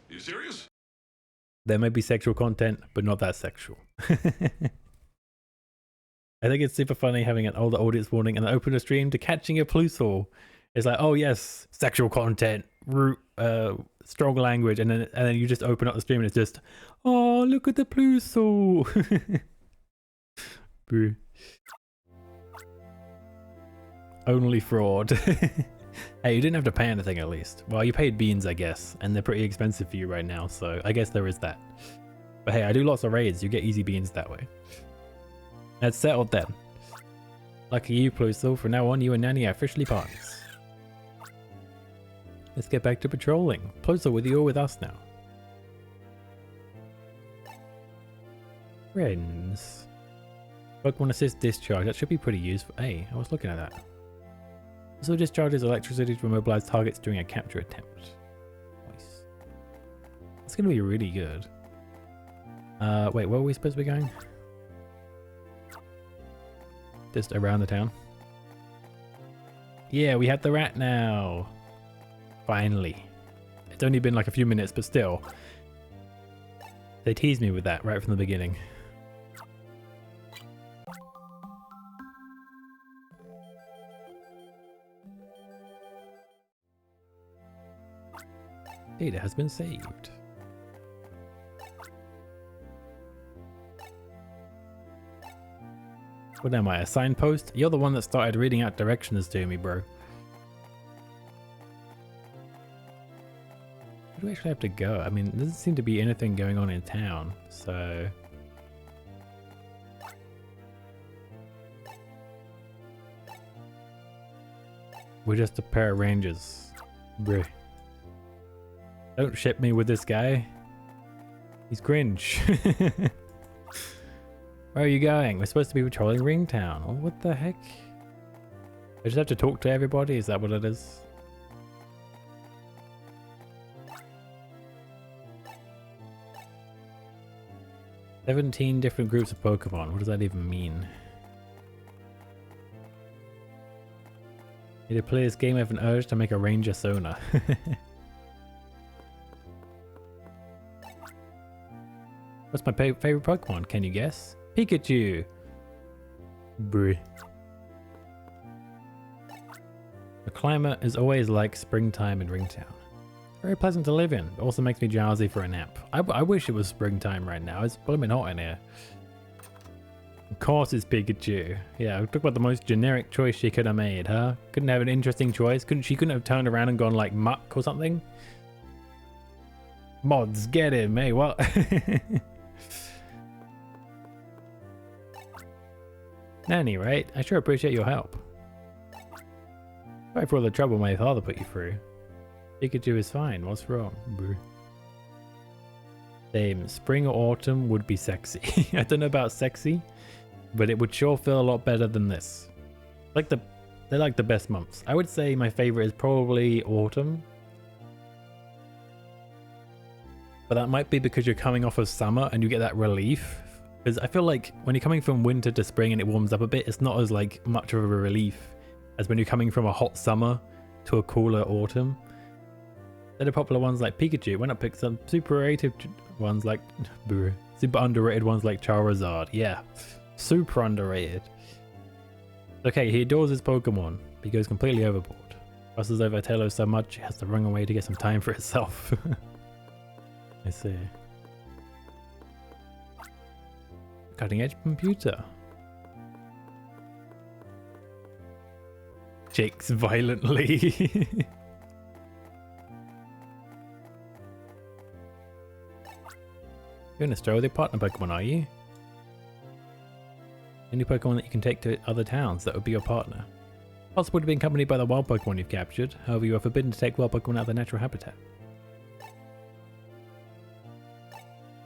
You serious? There may be sexual content, but not that sexual. I think it's super funny having an older audience warning and then open a stream to catching a Plusle. It's like, oh yes, sexual content, strong language, and then you just open up the stream and it's just, oh, look at the Plusle. Boo. Only fraud. Hey, you didn't have to pay anything at least. Well, you paid beans, I guess, and they're pretty expensive for you right now, so I guess there is that. But hey, I do lots of raids. You get easy beans that way. That's settled then. Lucky you, Plusle. From now on, you and Nanny are officially partners. Let's get back to patrolling. Plusle, with you or with us now? Friends. Pokemon Assist Discharge. That should be pretty useful. Hey, I was looking at that. This will discharges electricity to immobilize targets during a capture attempt. Nice. That's going to be really good. Wait, where are we supposed to be going? Just around the town. Yeah, we have the rat now. Finally. It's only been like a few minutes, but still. They teased me with that right from the beginning. Data has been saved. What am I, a signpost? You're the one that started reading out directions to me, bro. Where do we actually have to go? I mean, there doesn't seem to be anything going on in town, so... We're just a pair of rangers. Bruh. Don't ship me with this guy. He's cringe. Where are you going? We're supposed to be patrolling Ringtown. Oh, what the heck? I just have to talk to everybody? Is that what it is? "17 different groups of Pokemon." What does that even mean? Need to play this game, I have an urge to make a ranger Sona. What's my favorite Pokemon? Can you guess? Pikachu! Bruh. The climate is always like springtime in Ringtown. Very pleasant to live in. It also makes me drowsy for a nap. I wish it was springtime right now. It's blooming hot in here. Of course it's Pikachu. Yeah, talk about the most generic choice she could have made, huh? Couldn't have an interesting choice? She couldn't have turned around and gone like Muck or something? Mods, get him, hey, what? Nanny, right? I sure appreciate your help. Sorry for all the trouble my father put you through. Pikachu is fine, what's wrong? Brr. Same, spring or autumn would be sexy. I don't know about sexy, but it would sure feel a lot better than this. They're like the best months. I would say my favorite is probably autumn. But that might be because you're coming off of summer and you get that relief. Because I feel like when you're coming from winter to spring and it warms up a bit, it's not as like much of a relief as when you're coming from a hot summer to a cooler autumn. They're the popular ones like Pikachu. Why not pick some super rated ones like... super underrated ones like Charizard. Yeah, super underrated. Okay, he adores his Pokemon, but he goes completely overboard. Crosses over Talos so much, he has to run away to get some time for itself. I see. Cutting edge computer. Shakes violently. You're in a store with your partner Pokemon, are you? Any Pokemon that you can take to other towns that would be your partner. Possible to be accompanied by the wild Pokemon you've captured, however you are forbidden to take wild Pokemon out of their natural habitat.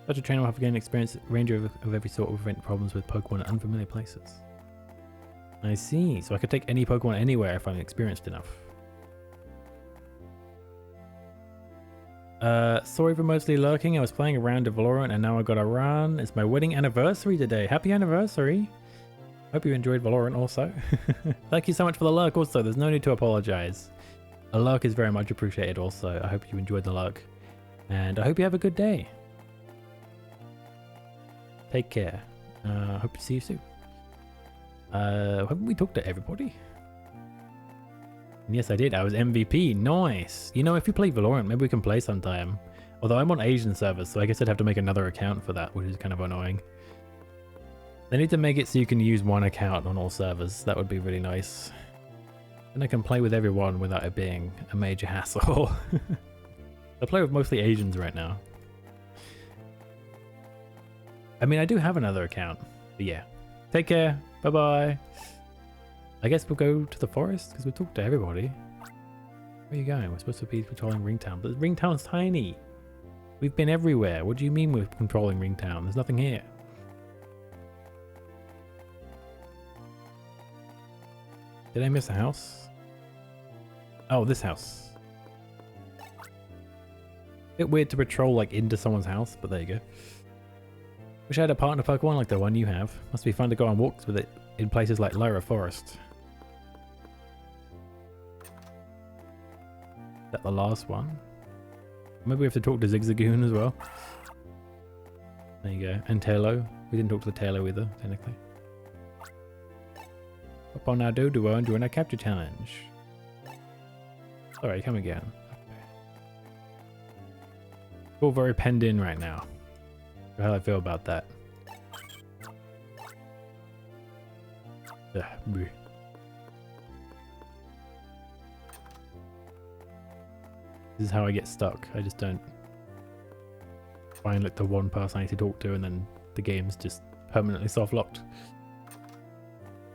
Such a trainer will have to gain experience ranger of every sort will prevent problems with Pokemon at unfamiliar places. I see, so I could take any Pokemon anywhere if I'm experienced enough. Sorry for mostly lurking. I was playing around to Valorant and now I gotta run. It's my wedding anniversary today. Happy anniversary. Hope you enjoyed Valorant also. Thank you so much for the lurk also. There's no need to apologize. A lurk is very much appreciated also. I hope you enjoyed the lurk. And I hope you have a good day. Take care. Hope to see you soon. Haven't we talked to everybody? Yes, I did. I was MVP. Nice. You know, if you play Valorant, maybe we can play sometime. Although I'm on Asian servers, so I guess I'd have to make another account for that, which is kind of annoying. They need to make it so you can use one account on all servers. That would be really nice. Then I can play with everyone without it being a major hassle. I play with mostly Asians right now. I mean, I do have another account, but yeah. Take care. Bye-bye. I guess we'll go to the forest because we talked to everybody. Where are you going? We're supposed to be patrolling Ringtown, but Ringtown's tiny. We've been everywhere. What do you mean we're controlling Ringtown? There's nothing here. Did I miss a house? Oh, this house. Bit weird to patrol like into someone's house, but there you go. Wish I had a partner Pokemon like the one you have. Must be fun to go on walks with it in places like Lyra Forest. Is that the last one? Maybe we have to talk to Zigzagoon as well. There you go. And Taillow. We didn't talk to the Taillow either, technically. Up on our Doduo and join our capture challenge. Sorry, come again. Okay. All very penned in right now. How do I feel about that? This is how I get stuck. I just don't find like the one person I need to talk to, and then the game's just permanently soft-locked.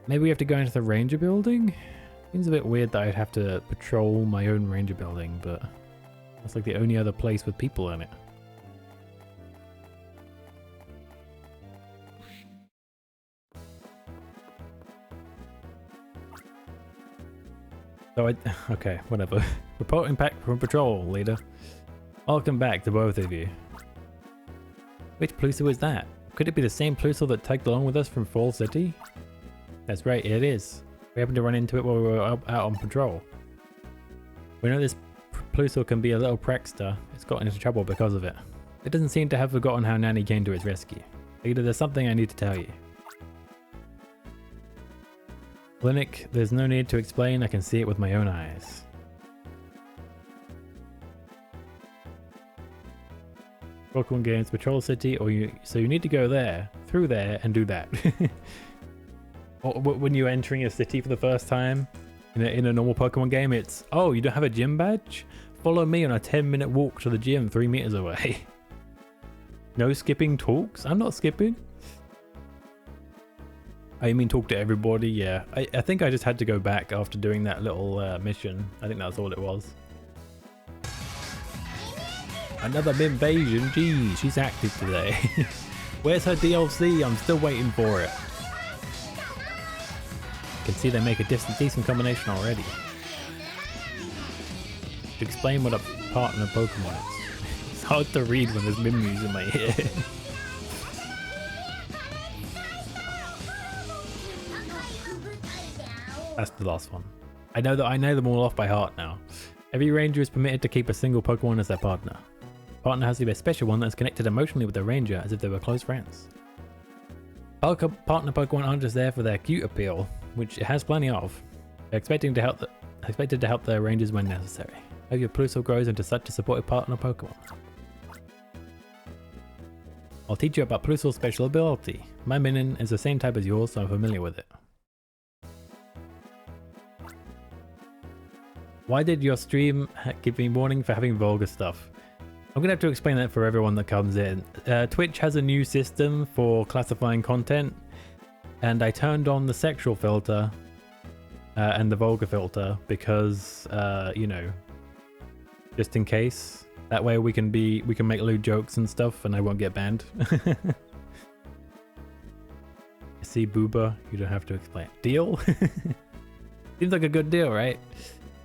Maybe we have to go into the ranger building? Seems a bit weird that I'd have to patrol my own ranger building, but that's like the only other place with people in it. So okay, whatever. Reporting back from patrol, leader. Welcome back to both of you. Which Pluto is that? Could it be the same Pluto that tagged along with us from Fall City? That's right, it is. We happened to run into it while we were out on patrol. We know this Pluto can be a little prankster. It's gotten into trouble because of it. It doesn't seem to have forgotten how Nanny came to its rescue. Leader, there's something I need to tell you. Linux, there's no need to explain, I can see it with my own eyes. Pokemon Games Patrol City, so you need to go there, through there, and do that. When you're entering a city for the first time in a normal Pokemon game, it's, oh, you don't have a gym badge? Follow me on a 10-minute walk to the gym 3 meters away. No skipping talks? I'm not skipping. I mean talk to everybody, yeah. I think I just had to go back after doing that little mission. I think that's all it was. Another invasion, geez, she's active today. Where's her DLC? I'm still waiting for it. You can see they make a decent combination already. To explain what a partner Pokemon is. It's hard to read when there's Mimius in my ear. That's the last one. I know them all off by heart now. Every ranger is permitted to keep a single Pokemon as their partner. Partner has to be a special one that's connected emotionally with the ranger as if they were close friends. Partner Pokemon aren't just there for their cute appeal, which it has plenty of. They're expected to help their rangers when necessary. Hope your Pluto grows into such a supportive partner Pokemon. I'll teach you about Pluto's special ability. My minion is the same type as yours, so I'm familiar with it. Why did your stream give me warning for having vulgar stuff? I'm gonna have to explain that for everyone that comes in. Twitch has a new system for classifying content, and I turned on the sexual filter and the vulgar filter because, you know, just in case. That way we can make lewd jokes and stuff, and I won't get banned. See, Booba, you don't have to explain. Deal? Seems like a good deal, right?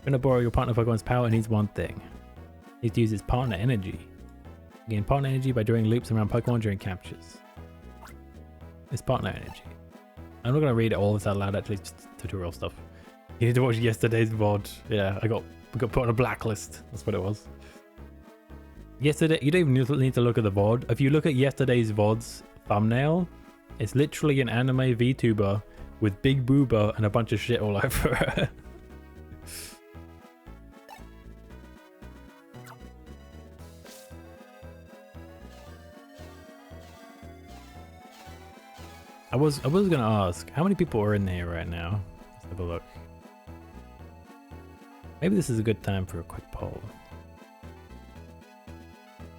Gonna borrow your partner Pokemon's power, it needs one thing. It needs to use its partner energy. Gain partner energy by doing loops around Pokemon during captures. It's partner energy. I'm not gonna read all this out loud, actually, it's just tutorial stuff. You need to watch yesterday's VOD. Yeah, we got put on a blacklist. That's what it was. Yesterday, you don't even need to look at the VOD. If you look at yesterday's VOD's thumbnail, it's literally an anime VTuber with Big Booba and a bunch of shit all over her. I was gonna ask, how many people are in here right now? Let's have a look. Maybe this is a good time for a quick poll.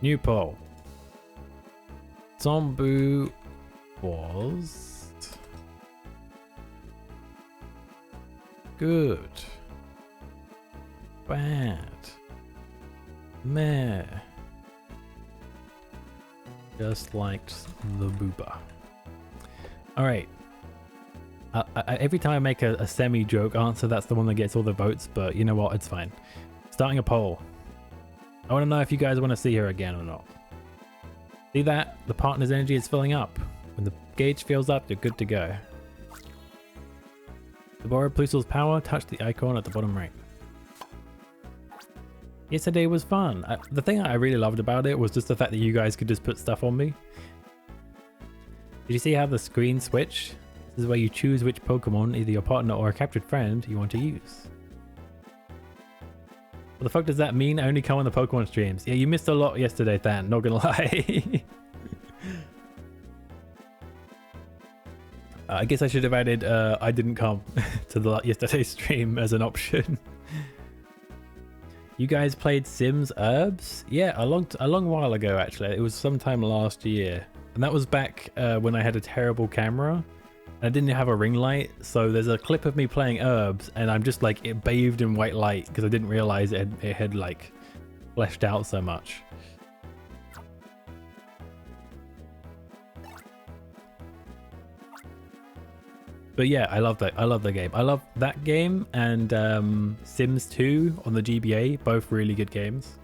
New poll. Zombu was good, bad, meh, just liked the booba. Alright, every time I make a semi-joke answer, that's the one that gets all the votes, but you know what, it's fine. Starting a poll. I want to know if you guys want to see her again or not. See that? The partner's energy is filling up. When the gauge fills up, you're good to go. To borrow Pluto's power, touch the icon at the bottom right. Yesterday was fun. The thing I really loved about it was just the fact that you guys could just put stuff on me. Did you see how the screen switched? This is where you choose which Pokemon, either your partner or a captured friend, you want to use. What the fuck does that mean? I only come on the Pokemon streams. Yeah, you missed a lot yesterday, Than, not gonna lie. I guess I should have added I didn't come to the yesterday's stream as an option. You guys played Sims Urbs? Yeah, a long while ago actually. It was sometime last year, and that was back when I had a terrible camera. I didn't have a ring light, so there's a clip of me playing Urbs, and I'm just like bathed in white light because I didn't realize it had like fleshed out so much. But yeah, I love that. I love the game. I love that game and Sims 2 on the GBA, both really good games.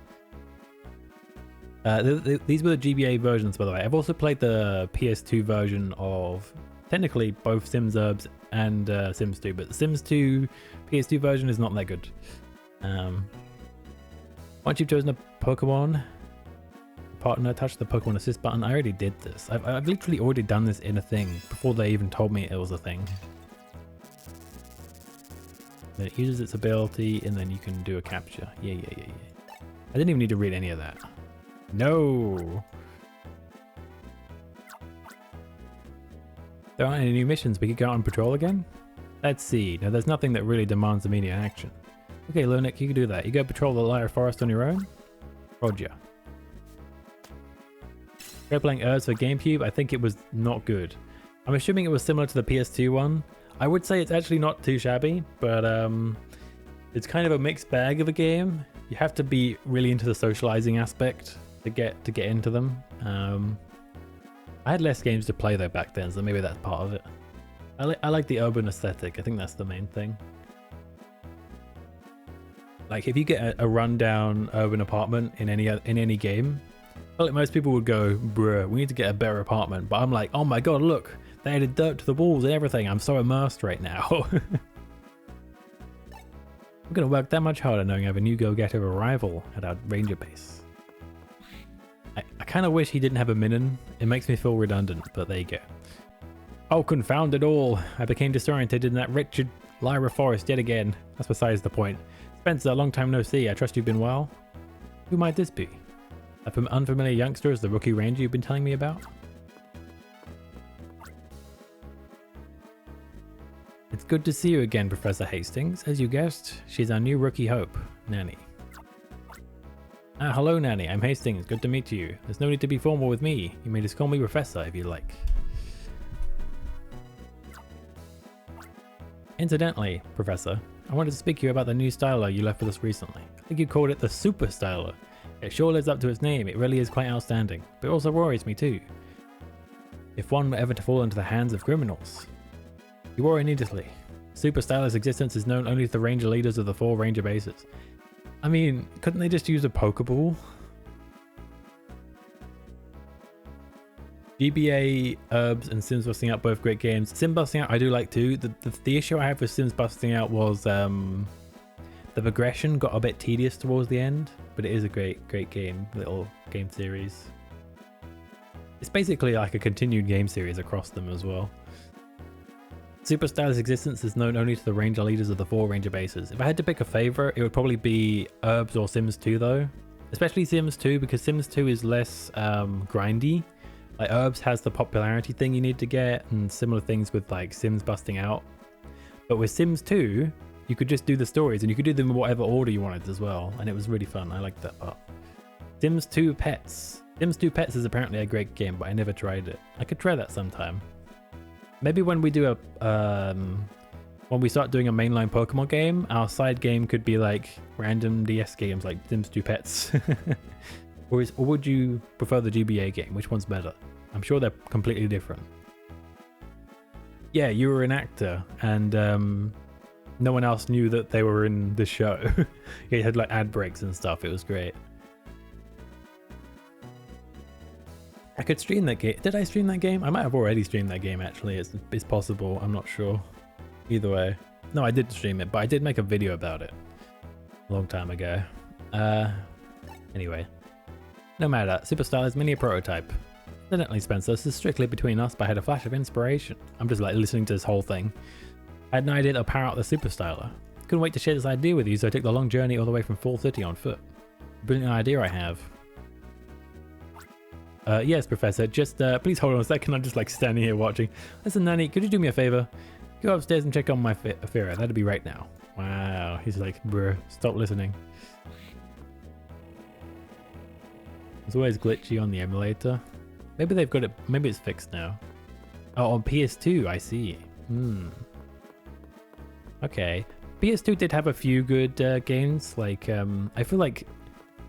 These were the GBA versions, by the way. I've also played the PS2 version of technically both Sims Urbs and Sims 2, but the Sims 2 PS2 version is not that good. Once you've chosen a Pokemon partner, touch the Pokemon Assist button. I already did this. I've literally already done this in a thing before they even told me it was a thing. Then it uses its ability and then you can do a capture. Yeah. I didn't even need to read any of that. No! There aren't any new missions. We could go out on patrol again? Let's see. Now there's nothing that really demands immediate action. Okay, Lunik, you can do that. You go patrol the Lyra Forest on your own? Roger. Try playing Urbs for GameCube. I think it was not good. I'm assuming it was similar to the PS2 one. I would say it's actually not too shabby, but it's kind of a mixed bag of a game. You have to be really into the socializing aspect to get into them. I had less games to play though back then, so maybe that's part of it. I like the urban aesthetic. I think that's the main thing. Like if you get a rundown urban apartment in any game, well, like most people would go, bruh, we need to get a better apartment. But I'm like, oh my god, look, they added dirt to the walls and everything. I'm so immersed right now. I'm gonna work that much harder knowing I have a new go-getter arrival at our ranger base. I kind of wish he didn't have a minion. It makes me feel redundant, but there you go. Oh, confound it all. I became disoriented in that wretched Lyra Forest yet again. That's besides the point. Spencer, long time no see. I trust you've been well. Who might this be? An unfamiliar youngster is the rookie ranger you've been telling me about? It's good to see you again, Professor Hastings. As you guessed, she's our new rookie hope, Nanny. Ah, hello Nanny, I'm Hastings. Good to meet you. There's no need to be formal with me. You may just call me Professor if you like. Incidentally, Professor, I wanted to speak to you about the new styler you left with us recently. I think you called it the Super Styler. It sure lives up to its name. It really is quite outstanding, but it also worries me too. If one were ever to fall into the hands of criminals. You worry needlessly. Super Styler's existence is known only to the ranger leaders of the 4 ranger bases. I mean, couldn't they just use a Pokeball? GBA, Urbs, and Sims Busting Out, both great games. Sim Busting Out I do like too. The issue I have with Sims Busting Out was the progression got a bit tedious towards the end, but it is a great game, little game series. It's basically like a continued game series across them as well. Super Styler's existence is known only to the ranger leaders of the 4 ranger bases. If I had to pick a favorite, it would probably be Urbs or Sims 2 though. Especially Sims 2 because Sims 2 is less grindy. Like Urbs has the popularity thing you need to get and similar things with like Sims Busting Out. But with Sims 2, you could just do the stories and you could do them in whatever order you wanted as well. And it was really fun. I liked that part. Sims 2 Pets. Sims 2 Pets is apparently a great game, but I never tried it. I could try that sometime. Maybe when we do when we start doing a mainline Pokemon game, our side game could be like random DS games like Sims 2 Pets. or would you prefer the GBA game? Which one's better? I'm sure they're completely different. Yeah, you were an actor and no one else knew that they were in the show. It had like ad breaks and stuff. It was great. I could stream that game. Did I stream that game? I might have already streamed that game actually. It's possible. I'm not sure. Either way. No, I did stream it, but I did make a video about it a long time ago. Anyway. No matter. Super Styler is merely a prototype. Incidentally, Spencer, this is strictly between us, but I had a flash of inspiration. I'm just like listening to this whole thing. I had an idea to power out the Super Styler. Couldn't wait to share this idea with you, so I took the long journey all the way from Fall City on foot. Brilliant idea I have. Yes, Professor, just please hold on a second. I'm just like standing here watching. Listen, Nanny, could you do me a favor? Go upstairs and check on my Fira. That'd be right now. Wow, he's like, bruh, stop listening. It's always glitchy on the emulator. Maybe they've got it, maybe it's fixed now. Oh, on PS2, I see. Okay. PS2 did have a few good games. Like, I feel like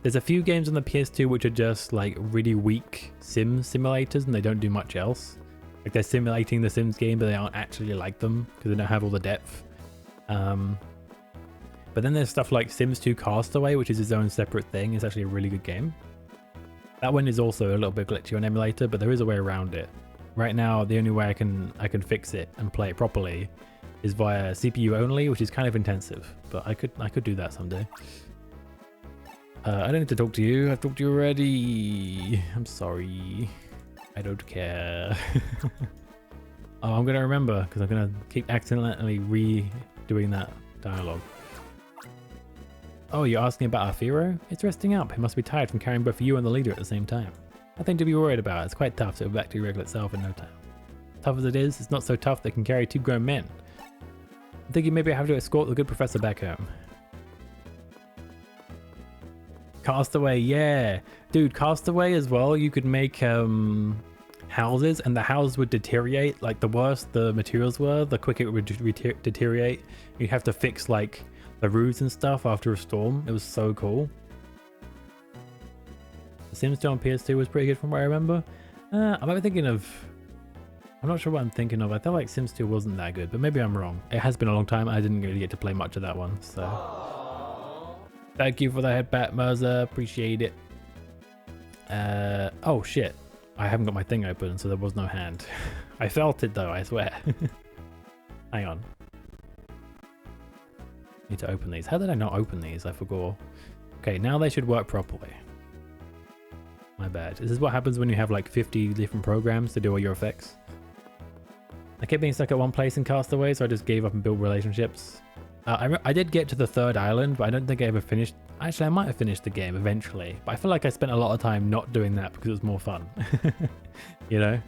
there's a few games on the PS2 which are just like really weak sim simulators and they don't do much else. Like they're simulating the Sims game, but they aren't actually like them because they don't have all the depth. But then there's stuff like Sims 2 Castaway, which is its own separate thing. It's actually a really good game. That one is also a little bit glitchy on emulator, but there is a way around it. Right now, the only way I can fix it and play it properly is via CPU only, which is kind of intensive. But I could do that someday. I don't need to talk to you. I've talked to you already. I'm sorry. I don't care. Oh, I'm gonna remember because I'm gonna keep accidentally redoing that dialogue. Oh, you're asking about Alfiro? It's resting up. It must be tired from carrying both you and the leader at the same time. Nothing to be worried about. It's quite tough, so it'll be back to your regular self in no time. Tough as it is, it's not so tough that it can carry 2 grown men. I'm thinking maybe I have to escort the good professor back home. Castaway, yeah. Dude, Castaway as well, you could make houses and the houses would deteriorate. Like the worse the materials were, the quicker it would deteriorate. You'd have to fix like the roofs and stuff after a storm. It was so cool. The Sims 2 on PS2 was pretty good from what I remember. I might be thinking of... I'm not sure what I'm thinking of. I feel like Sims 2 wasn't that good, but maybe I'm wrong. It has been a long time. I didn't really get to play much of that one, so... Thank you for the headbat, Mirza. Appreciate it. Oh, shit. I haven't got my thing open, so there was no hand. I felt it, though, I swear. Hang on. Need to open these. How did I not open these? I forgot. Okay, now they should work properly. My bad. This is what happens when you have like 50 different programs to do all your effects. I kept being stuck at one place in Castaway, so I just gave up and built relationships. I did get to the 3rd island, but I don't think I ever finished. Actually, I might have finished the game eventually, but I feel like I spent a lot of time not doing that because it was more fun. You know?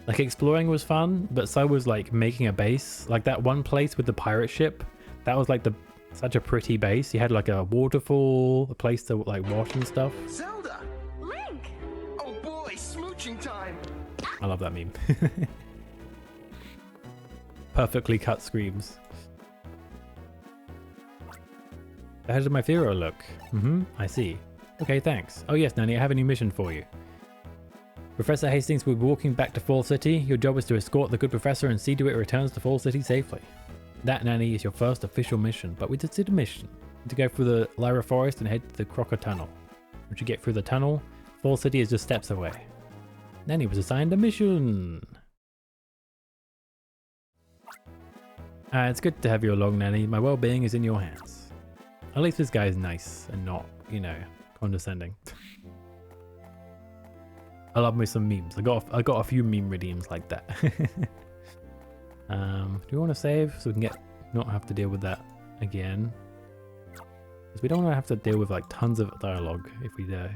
Like exploring was fun, but so was like making a base. Like that one place with the pirate ship. That was like such a pretty base. You had like a waterfall, a place to like wash and stuff. Zelda! Link! Oh boy, smooching time! I love that meme. Perfectly cut screams. How did my Firo look? I see. Okay, thanks. Oh yes, Nanny, I have a new mission for you. Professor Hastings will be walking back to Fall City. Your job is to escort the good professor and see to it returns to Fall City safely. That, Nanny, is your first official mission, but we just did a mission. To go through the Lyra Forest and head to the Crocker Tunnel. Once you get through the tunnel, Fall City is just steps away. Nanny was assigned a mission. It's good to have you along, Nanny. My well-being is in your hands. At least this guy is nice and not, you know, condescending. I love me some memes. I got a few meme redeems like that. Do we want to save so we can not have to deal with that again? Because we don't want to have to deal with like tons of dialogue if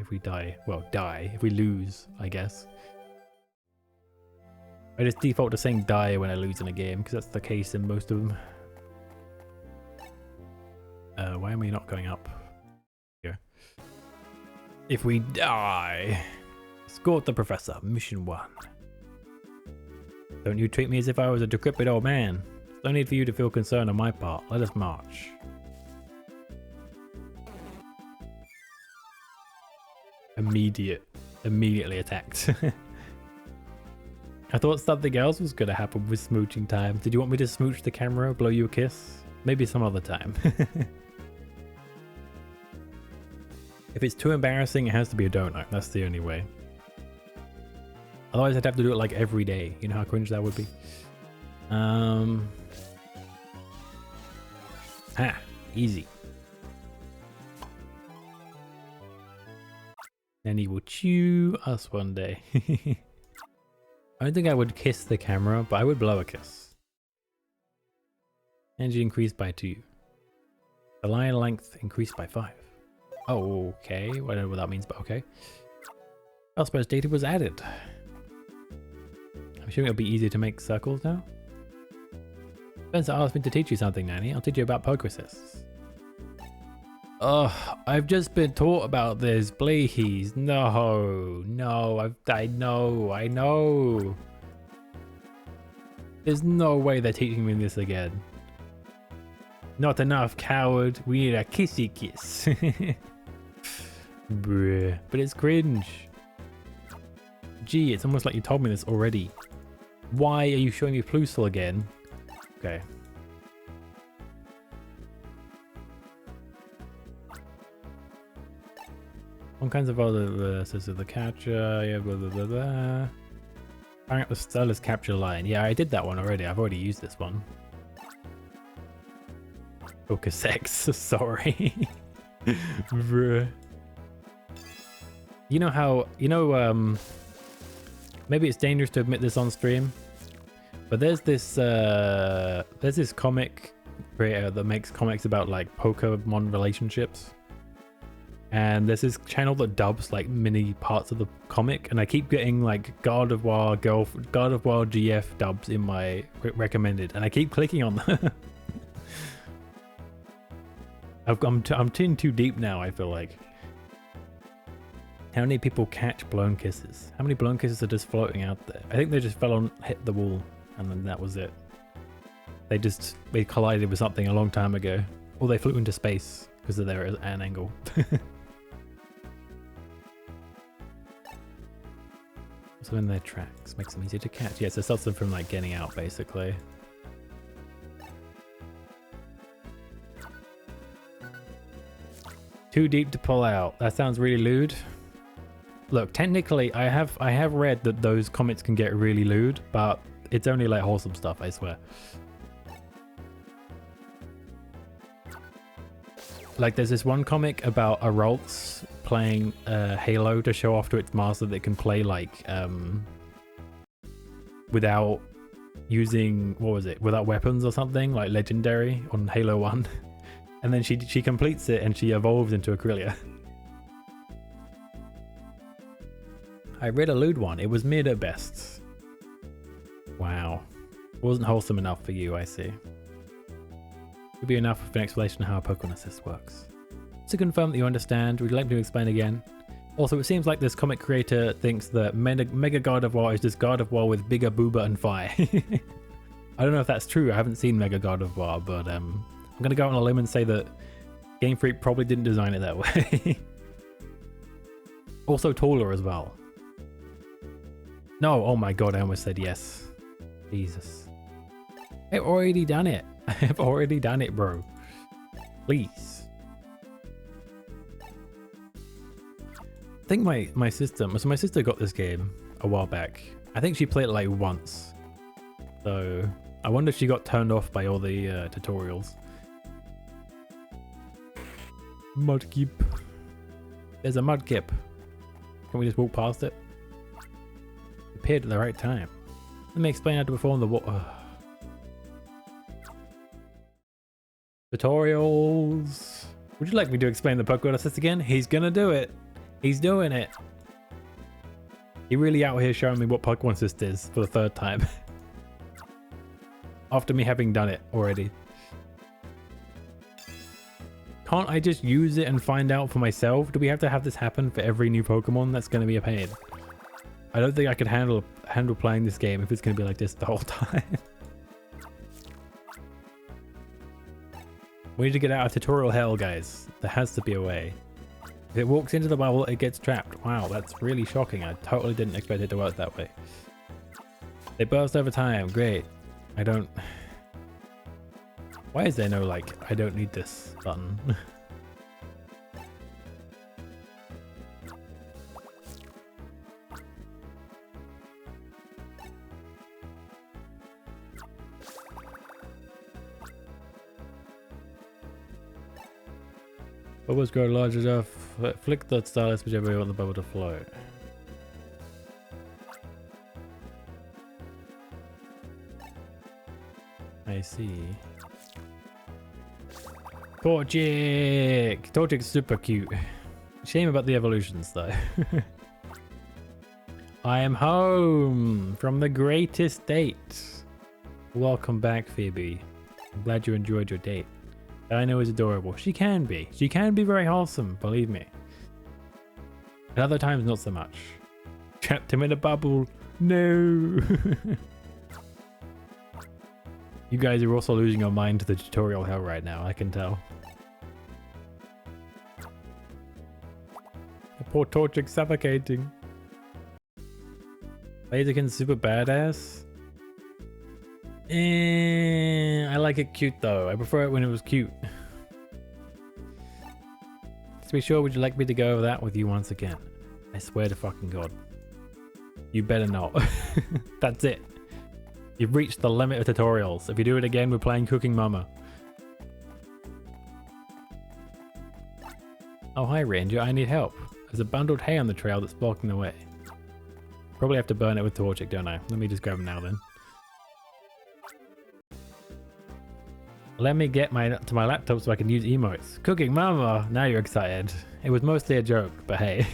we die. Well, if we lose, I guess. I just default to saying die when I lose in a game because that's the case in most of them. Why am I not going up? Here. If we die, escort the professor. Mission 1. Don't you treat me as if I was a decrepit old man. No need for you to feel concerned on my part. Let us march. Immediately attacked. I thought something else was going to happen with smooching time. Did you want me to smooch the camera, blow you a kiss? Maybe some other time. If it's too embarrassing, it has to be a donut. That's the only way. Otherwise, I'd have to do it like every day. You know how cringe that would be? Easy. Then he will chew us one day. I don't think I would kiss the camera, but I would blow a kiss. Energy increased by 2. The line length increased by 5. Oh, okay. I don't know what that means, but okay. Elspeth's data was added. I'm assuming it'll be easier to make circles now. Spencer asked me to teach you something, Nanny. I'll teach you about poke assists. I've just been taught about this, please. No, I know. There's no way they're teaching me this again. Not enough, coward. We need a kissy kiss. Bruh. But it's cringe. Gee, it's almost like you told me this already. Why are you showing me Plusel again? Okay. All kinds of other says of the catcher, yeah, blah blah blah blah. Bang up the Stella's capture line. Yeah, I did that one already. I've already used this one. Focus X, sorry. Bruh. You know how, maybe it's dangerous to admit this on stream, but there's this comic creator that makes comics about like Pokemon relationships. And there's this channel that dubs like mini parts of the comic, and I keep getting like God of War GF dubs in my recommended, and I keep clicking on them. I'm in too deep now, I feel like. How many people catch blown kisses? How many blown kisses are just floating out there? I think they just hit the wall, and then that was it. They collided with something a long time ago, or they flew into space because of their an angle. Also in their tracks makes them easier to catch. Yes, it stops them from like getting out, basically. Too deep to pull out. That sounds really lewd. Look, technically, I have read that those comics can get really lewd, but it's only like wholesome stuff, I swear. Like, there's this one comic about a Ralts playing Halo to show off to its master that it can play like without using, what was it, without weapons or something, like legendary on Halo 1. And then she completes it and she evolves into a Corellia. I read a lewd one. It was mid at best. Wow. Wasn't wholesome enough for you, I see. Would be enough of an explanation of how a Pokemon Assist works. To confirm that you understand, would you like me to explain again? Also, it seems like this comic creator thinks that Mega God of War is just God of War with bigger booba and fire. I don't know if that's true. I haven't seen Mega God of War, but I'm going to go on a limb and say that Game Freak probably didn't design it that way. Also taller as well. No, oh my god, I almost said yes. Jesus. I've already done it. I've already done it, bro. Please. I think my sister got this game a while back. I think she played it like once. So I wonder if she got turned off by all the tutorials. Mudkip. There's a Mudkip. Can we just walk past it? Appeared at the right time. Let me explain how to perform the water. Tutorials. Would you like me to explain the Pokemon Assist again? He's gonna do it. He's doing it. He really out here showing me what Pokemon Assist is for the third time. After me having done it already. Can't I just use it and find out for myself? Do we have to have this happen for every new Pokemon? That's going to be a pain. I don't think I could handle playing this game if it's going to be like this the whole time. We need to get out of tutorial hell, guys. There has to be a way. If it walks into the bubble, it gets trapped. Wow, that's really shocking. I totally didn't expect it to work that way. They burst over time. Great. I don't... Why is there no, like, I don't need this button? Bubbles grow large enough. Flick the stylus whichever way you want the bubble to float. I see. Torchic! Torchic's super cute. Shame about the evolutions though. I am home from the greatest date. Welcome back, Phoebe. I'm glad you enjoyed your date. Dino is adorable. She can be. She can be very wholesome, believe me. At other times, not so much. Trapped him in a bubble. No. You guys are also losing your mind to the tutorial hell right now, I can tell. The poor Torchic suffocating. Blaziken's super badass. I like it cute though. I prefer it when it was cute. To be sure, would you like me to go over that with you once again? I swear to fucking God. You better not. That's it. You've reached the limit of tutorials. If you do it again, we're playing Cooking Mama. Oh, hi Ranger, I need help. There's a bundled hay on the trail that's blocking the way. Probably have to burn it with Torchic, don't I? Let me just grab him now then. Let me get to my laptop so I can use emotes. Cooking Mama! Now you're excited. It was mostly a joke, but hey,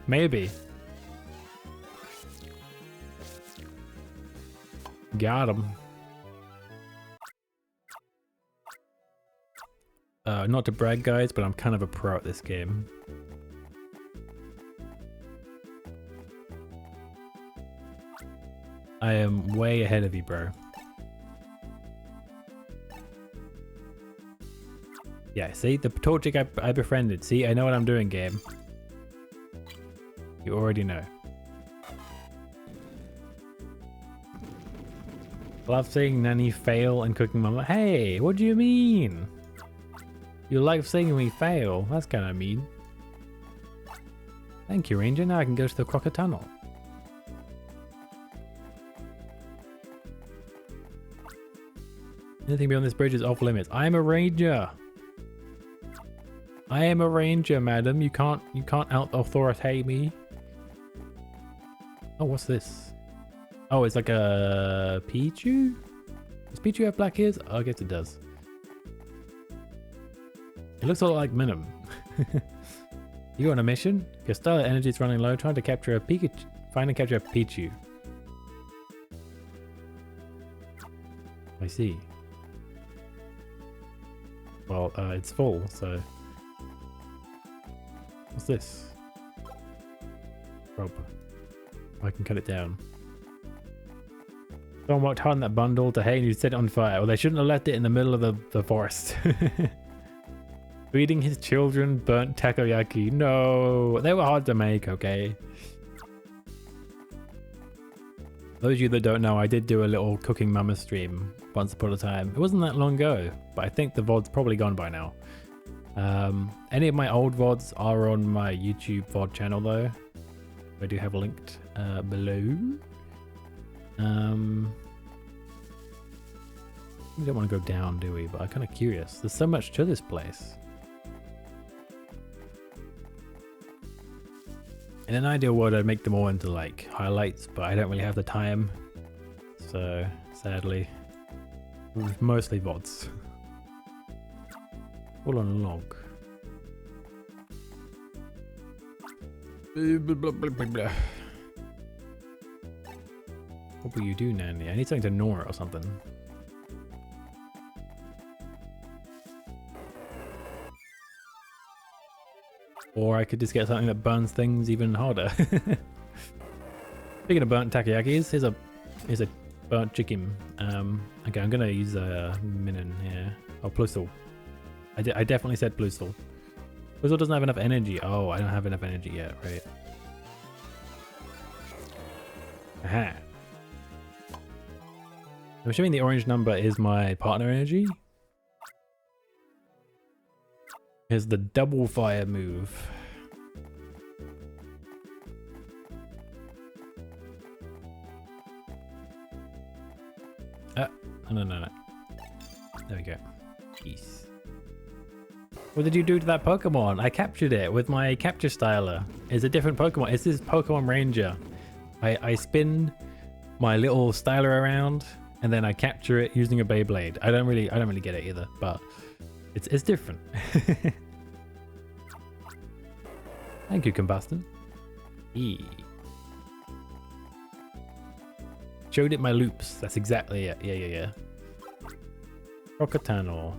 maybe. Got him. Not to brag, guys, but I'm kind of a pro at this game. I am way ahead of you, bro. Yeah, see? The Torchic I befriended. See? I know what I'm doing, game. You already know. Love seeing Nanny fail and Cooking Mama. Hey, what do you mean? You like seeing me fail? That's kind of mean. Thank you, Ranger. Now I can go to the Crocker Tunnel. Anything beyond this bridge is off limits. I am a ranger. I am a ranger, madam. You can't out-authoritate me. Oh, what's this? Oh, it's like a Pichu? Does Pichu have black ears? Oh, I guess it does. It looks a lot like Minim. You on a mission? Your stellar energy is running low. Trying to capture a Pikachu. Find and capture a Pichu. I see. Well, it's full, so... What's this? Rope. I can cut it down. Someone worked hard on that bundle to hay and you set it on fire. Well, they shouldn't have left it in the middle of the forest. Feeding his children burnt takoyaki. No, they were hard to make, okay? Those of you that don't know, I did do a little Cooking Mama stream once upon a time. It wasn't that long ago, but I think the VOD's probably gone by now. Any of my old VODs are on my YouTube VOD channel though. I do have linked below. We don't want to go down, do we? But I'm kind of curious. There's so much to this place. In an ideal world, I'd make them all into like highlights, but I don't really have the time. So sadly, mostly VODs. All on a log. What will you do, Nanny? I need something to gnaw it or something. Or I could just get something that burns things even harder. Speaking of burnt takoyakis, here's a burnt chicken. Okay, I'm gonna use a Minin here. Oh, Plusle. I definitely said Plusle. Plusle doesn't have enough energy. Oh, I don't have enough energy yet, right? Aha. I'm assuming the orange number is my partner energy. Here's the double fire move. No. There we go. Peace. What did you do to that Pokemon? I captured it with my capture styler. It's a different Pokemon. It's this Pokemon Ranger. I spin my little styler around and then I capture it using a Beyblade. I don't really get it either, but it's different. Thank you, Combustion. Showed it my loops. That's exactly it. Yeah. Crocker Tunnel.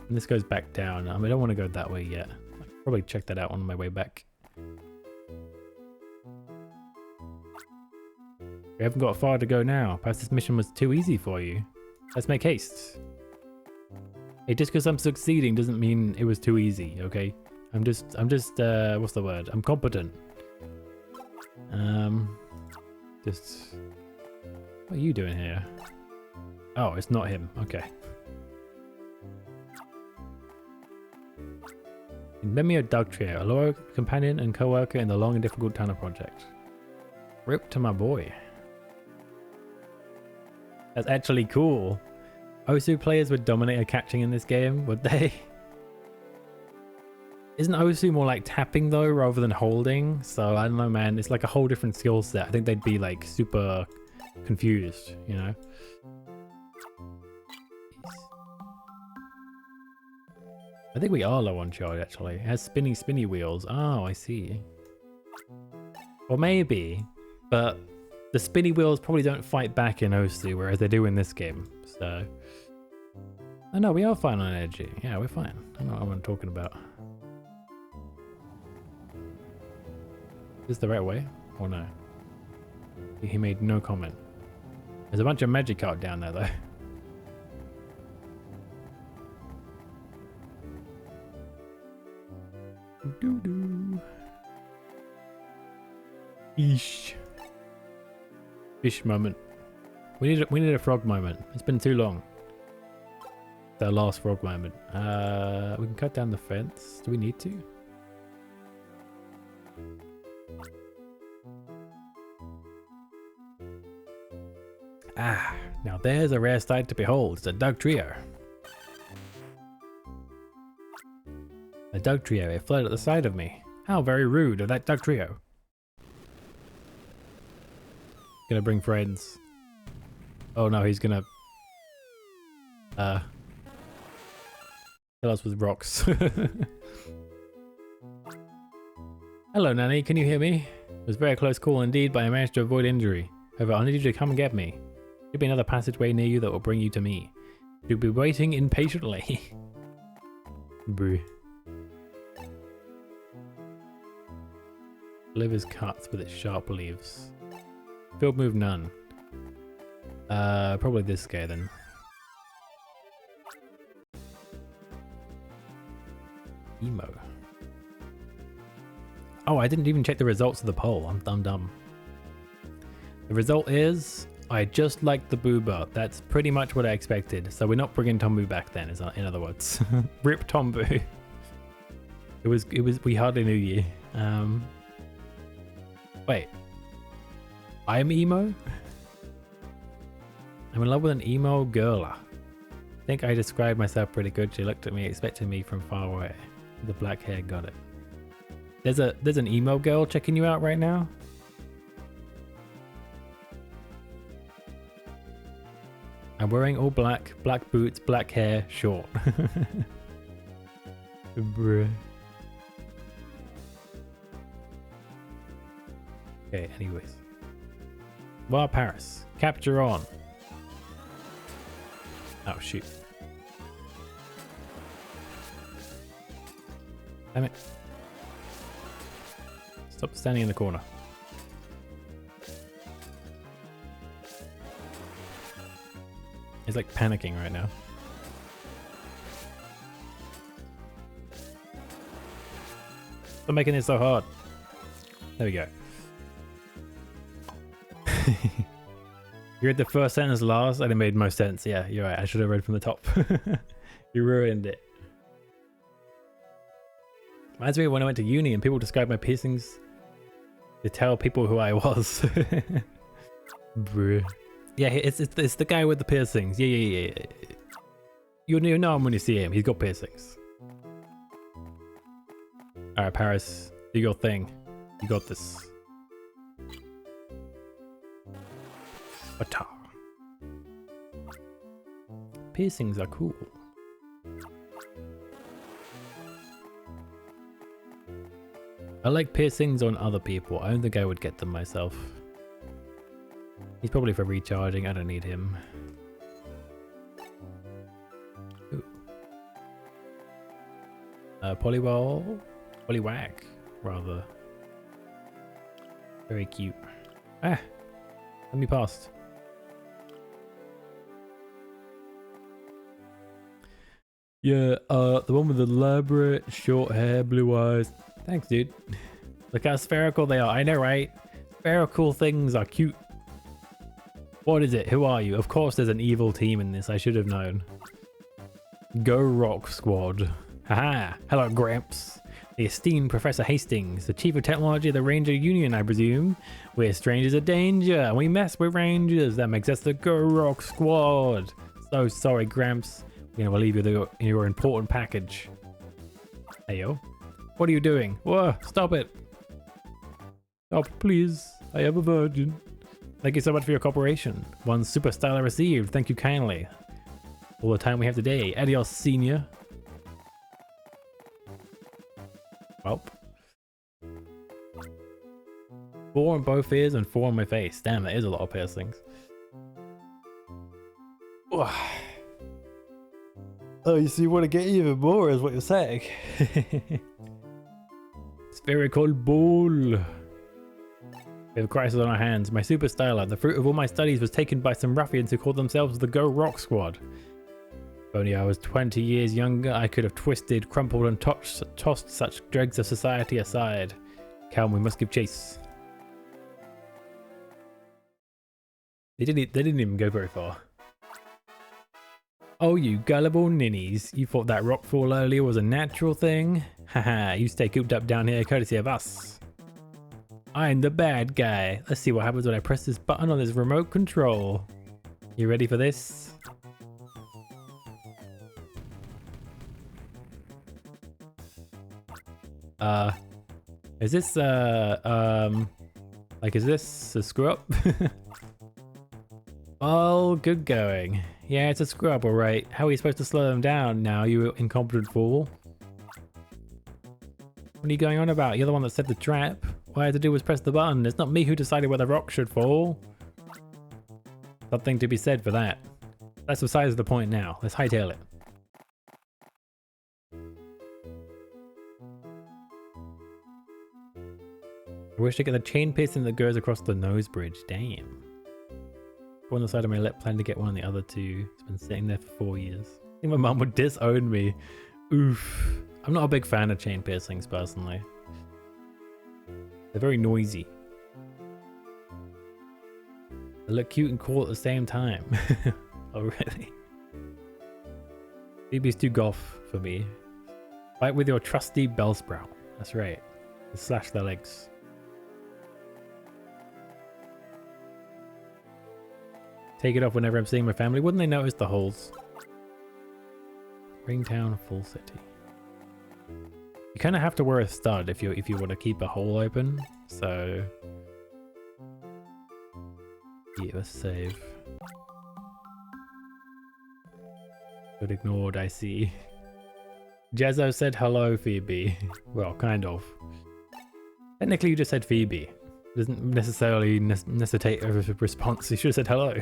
And this goes back down. I don't want to go that way yet. I'll probably check that out on my way back. We haven't got far to go now. Perhaps this mission was too easy for you. Let's make haste. Hey, just because I'm succeeding doesn't mean it was too easy, okay? I'm just, what's the word? I'm competent. What are you doing here? Oh, it's not him. Okay. Memio Dugtrio, a loyal companion and co-worker in the long and difficult tunnel project. Rip to my boy. That's actually cool. Osu players would dominate a catching in this game, would they? Isn't Osu more like tapping though, rather than holding? So I don't know, man. It's like a whole different skill set. I think they'd be like super confused, you know? I think we are low on charge actually. It has spinny wheels. Oh, I see. Or maybe, but the spinny wheels probably don't fight back in Osu, whereas they do in this game. So, oh no, we are fine on energy. Yeah, we're fine. I know what I'm talking about. Is this the right way or no? He made no comment. There's a bunch of Magikarp down there though. Doo-doo. Eesh. Fish moment. We need a frog moment. It's been too long. The last frog moment. We can cut down the fence. Do we need to? Ah, now there's a rare sight to behold. It's a Dugtrio. A Dugtrio. It fled at the sight of me. How very rude of that Dugtrio. Gonna bring friends. Oh no, he's gonna kill us with rocks. Hello Nanny, can you hear me? It was a very close call indeed, but I managed to avoid injury. However, I need you to come and get me. There'll be another passageway near you that will bring you to me. You'll be waiting impatiently. Bruh. Livers cuts with its sharp leaves. Field move none. Probably this guy then. Emo. Oh, I didn't even check the results of the poll. I'm dumb. The result is I just like the Booba. That's pretty much what I expected. So we're not bringing Tombu back then, in other words. Rip Tombu. It was we hardly knew you. Wait. I'm emo? I'm in love with an emo girl. I think I described myself pretty good. She looked at me, expecting me from far away. The black hair got it. There's an emo girl checking you out right now? I'm wearing all black, black boots, black hair, short. Bruh. Okay, anyways. Well, Paris. Capture on. Oh, shoot. Damn it. Stop standing in the corner. He's like panicking right now. Stop making it so hard. There we go. You read the first sentence last and it made most sense. Yeah, you're right. I should have read from the top. You ruined it. Reminds me of when I went to uni and people described my piercings to tell people who I was. Bruh. Yeah, it's the guy with the piercings. Yeah. You know him when you see him. He's got piercings. Alright, Paris. Do your thing. You got this. Ata. Piercings are cool. I like piercings on other people. I don't think I would get them myself. He's probably for recharging. I don't need him. Ooh. Poliwag, rather. Very cute. Ah, let me past. Yeah, the one with the elaborate short hair, blue eyes. Thanks, dude. Look how spherical they are. I know, right? Spherical things are cute. What is it? Who are you? Of course there's an evil team in this. I should have known. Go Rock Squad. Haha. Hello, Gramps. The esteemed Professor Hastings, the Chief of Technology of the Ranger Union, I presume. We're strangers of danger, and we mess with Rangers. That makes us the Go Rock Squad. So sorry, Gramps. We're gonna leave you your important package. Hey, yo. What are you doing? Whoa, stop it. Stop, please. I am a virgin. Thank you so much for your cooperation. One super style received. Thank you kindly. All the time we have today. Adios, Senior. Well. 4 on both ears and 4 on my face. Damn, that is a lot of piercings. Oh, you see, you want to get even more, is what you're saying. Spherical ball. We have a crisis on our hands. My super styler, the fruit of all my studies, was taken by some ruffians who called themselves the Go Rock Squad. If only I was 20 years younger, I could have twisted, crumpled, and tossed such dregs of society aside. Come, we must give chase. They didn't even go very far. Oh, you gullible ninnies. You thought that rockfall earlier was a natural thing? Haha, you stay cooped up down here courtesy of us. I'm the bad guy. Let's see what happens when I press this button on this remote control. You ready for this? Is this, like, is this a screw up? Oh, good going. Yeah, it's a screw up, alright. How are you supposed to slow them down now, you incompetent fool? What are you going on about? You're the one that set the trap. All I had to do was press the button. It's not me who decided where the rock should fall. Something to be said for that. That's besides the point now. Let's hightail it. I wish to get the chain piercing that goes across the nose bridge. Damn. One on the side of my lip, plan to get one on the other two. It's been sitting there for 4 years. I think my mum would disown me. Oof. I'm not a big fan of chain piercings, personally. They're very noisy. They look cute and cool at the same time. Oh, really? Phoebe's too goth for me. Fight with your trusty Bellsprout. That's right. Slash their legs. Take it off whenever I'm seeing my family. Wouldn't they notice the holes? Ringtown, full city. You kind of have to wear a stud if you want to keep a hole open. So, yeah, let's save. Good ignored, I see. Jazzo said hello, Phoebe. Well, kind of. Technically, you just said Phoebe. Doesn't necessarily necessitate a response. You should have said hello.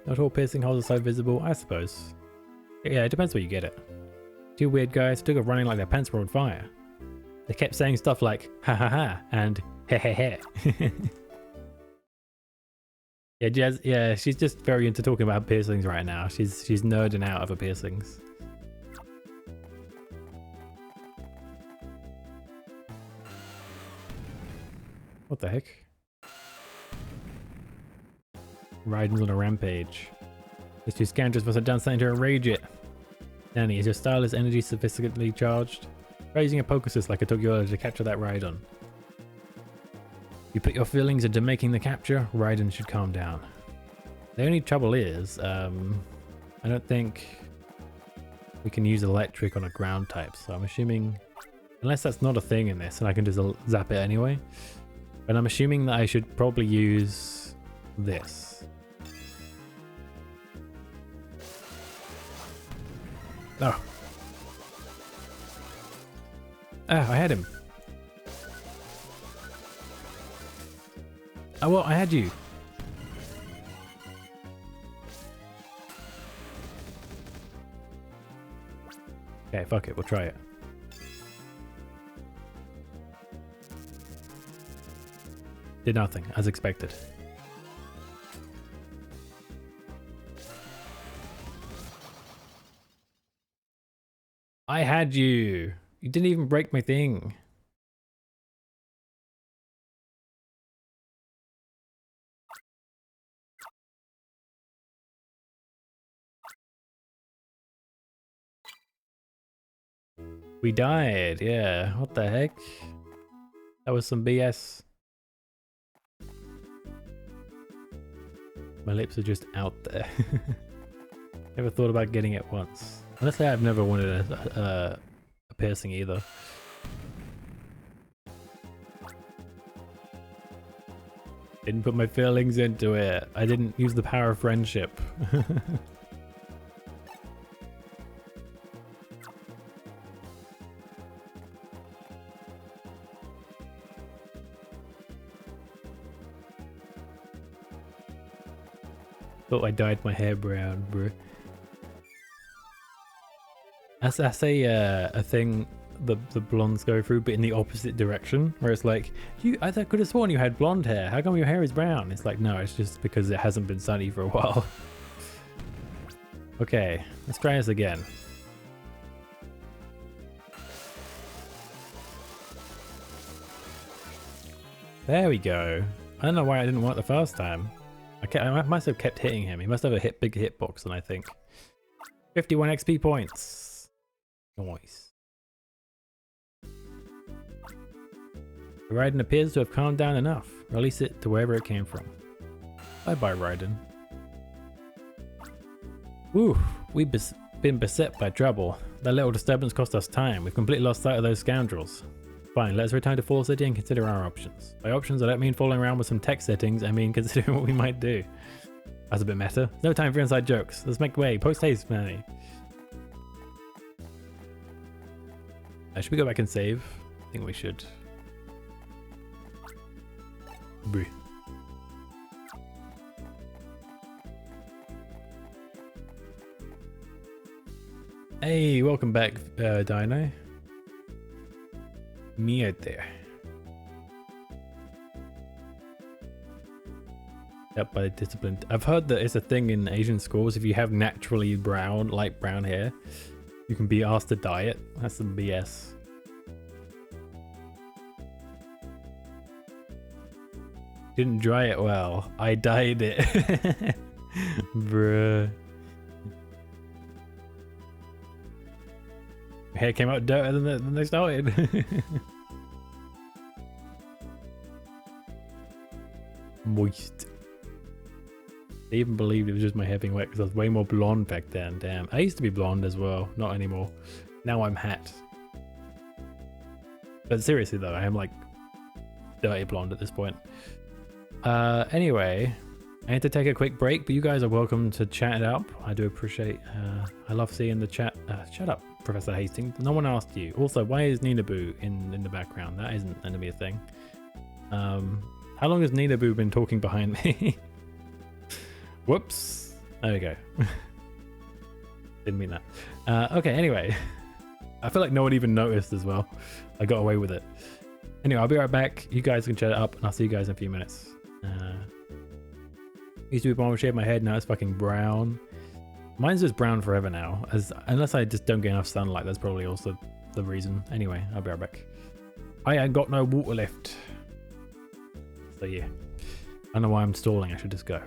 Not all piercing holes are so visible, I suppose. Yeah, it depends where you get it. Two weird guys took off running like their pants were on fire. They kept saying stuff like ha ha ha and he he he. Yeah, Jazz. Yeah, she's just very into talking about piercings right now. She's nerding out over piercings. What the heck? Raiden's on a rampage. These two scoundrels must have done something to enrage it. Danny, is your stylus energy sophisticately charged? Try using a Pokesis like I told you earlier to capture that Raidon. You put your feelings into making the capture, Raiden should calm down. The only trouble is, I don't think we can use electric on a ground type, so I'm assuming, unless that's not a thing in this and I can just zap it anyway, but I'm assuming that I should probably use this. Oh. Oh, I had him. Oh, well, I had you. Okay, fuck it, we'll try it. Did nothing, as expected. I had you. You didn't even break my thing. We died, yeah. What the heck? That was some BS. My lips are just out there. Never thought about getting it once. Honestly, I've never wanted a piercing either. Didn't put my feelings into it. I didn't use the power of friendship. Thought I dyed my hair brown, bro. That's a thing the blondes go through, but in the opposite direction, where it's like, I could have sworn you had blonde hair. How come your hair is brown? It's like, no, it's just because it hasn't been sunny for a while. Okay, let's try this again. There we go. I don't know why I didn't work the first time. I must have kept hitting him. He must have a big hitbox, and I think 51 XP points. Nice. Raiden appears to have calmed down enough. Release it to wherever it came from. Bye bye, Raiden. Ooh, we've been beset by trouble. That little disturbance cost us time. We've completely lost sight of those scoundrels. Fine, let's return to Fall City and consider our options. By options, I don't mean fooling around with some tech settings, I mean considering what we might do. That's a bit meta. No time for inside jokes. Let's make way. Post haste, Manny. Should we go back and save? I think we should. Bruh. Hey, welcome back, Dino. Me out there. Yep, by discipline. I've heard that it's a thing in Asian schools. If you have naturally brown, light brown hair, you can be asked to dye it. That's some BS. Didn't dry it well. I dyed it. Bruh. Hair came out dirtier than they started. Moist. I even believed it was just my hair being wet because I was way more blonde back then. Damn. I used to be blonde as well. Not anymore. Now I'm hat. But seriously though, I am like dirty blonde at this point. Anyway, I had to take a quick break, but you guys are welcome to chat it up. I do appreciate, I love seeing the chat. Shut up, Professor Hastings. No one asked you. Also, why is Ninaboo in the background? That isn't going to be a thing. How long has Ninaboo been talking behind me? Whoops. There we go. Didn't mean that. Okay, anyway. I feel like no one even noticed as well. I got away with it. Anyway, I'll be right back. You guys can chat it up, and I'll see you guys in a few minutes. Used to be blonde with shaved my head, now it's fucking brown. Mine's just brown forever now, unless I just don't get enough sunlight. That's probably also the reason. Anyway, I'll be right back. I ain't got no water left. So yeah. I don't know why I'm stalling, I should just go.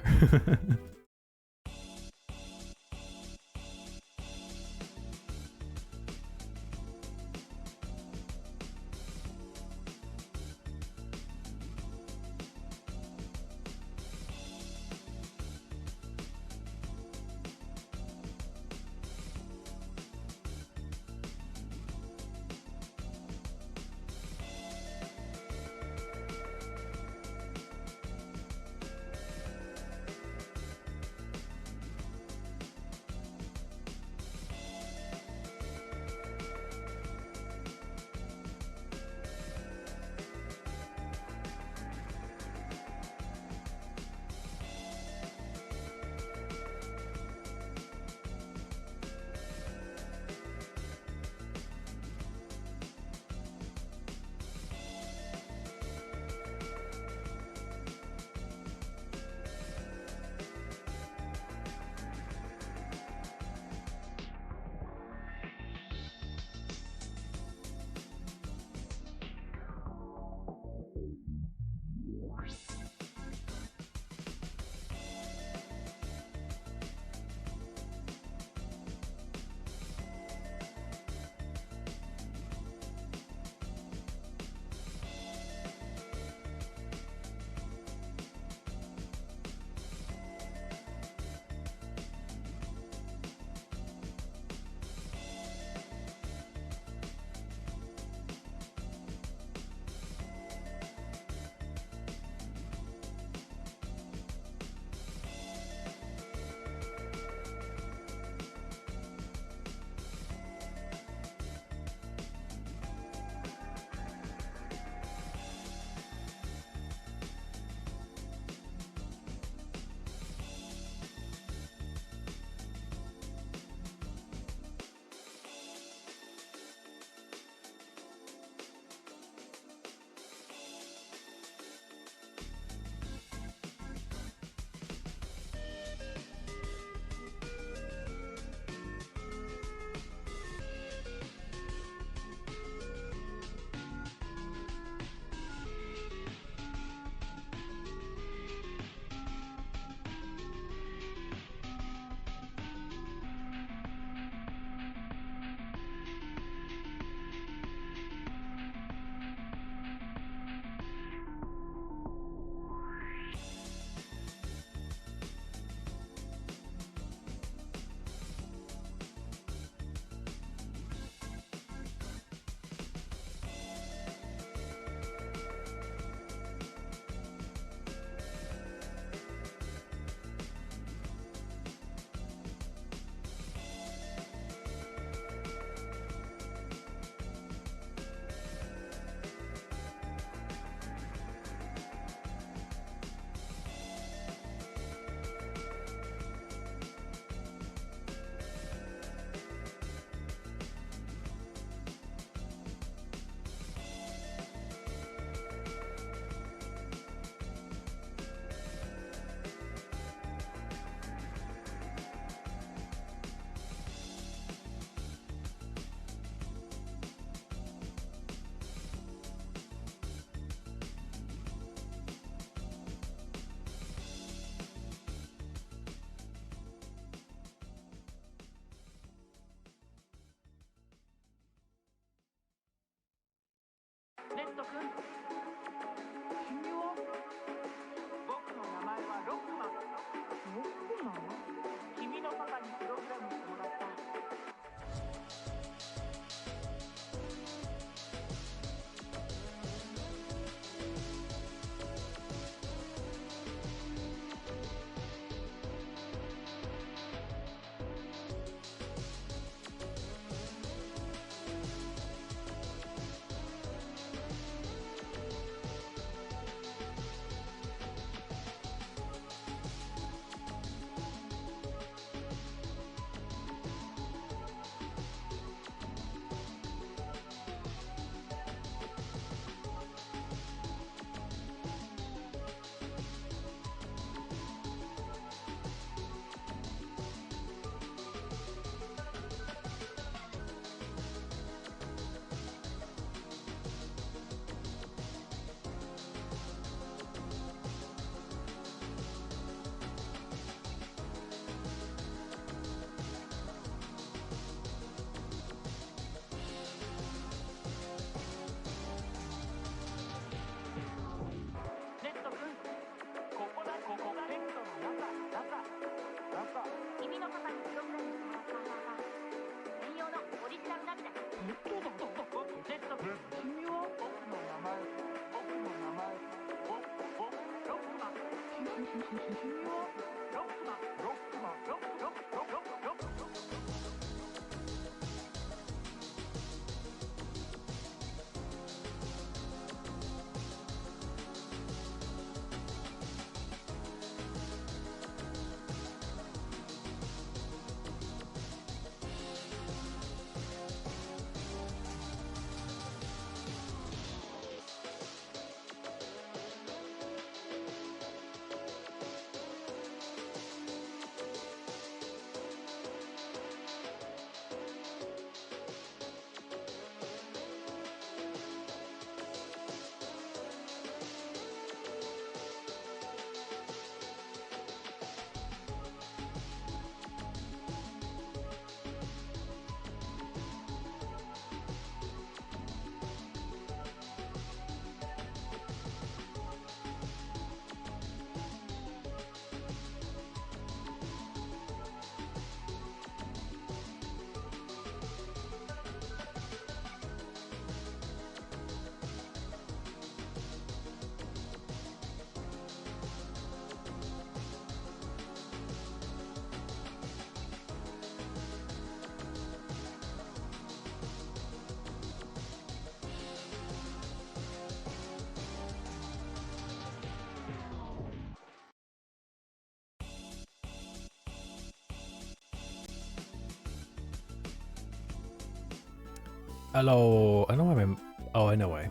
Hello, I know I'm. Oh, I know why.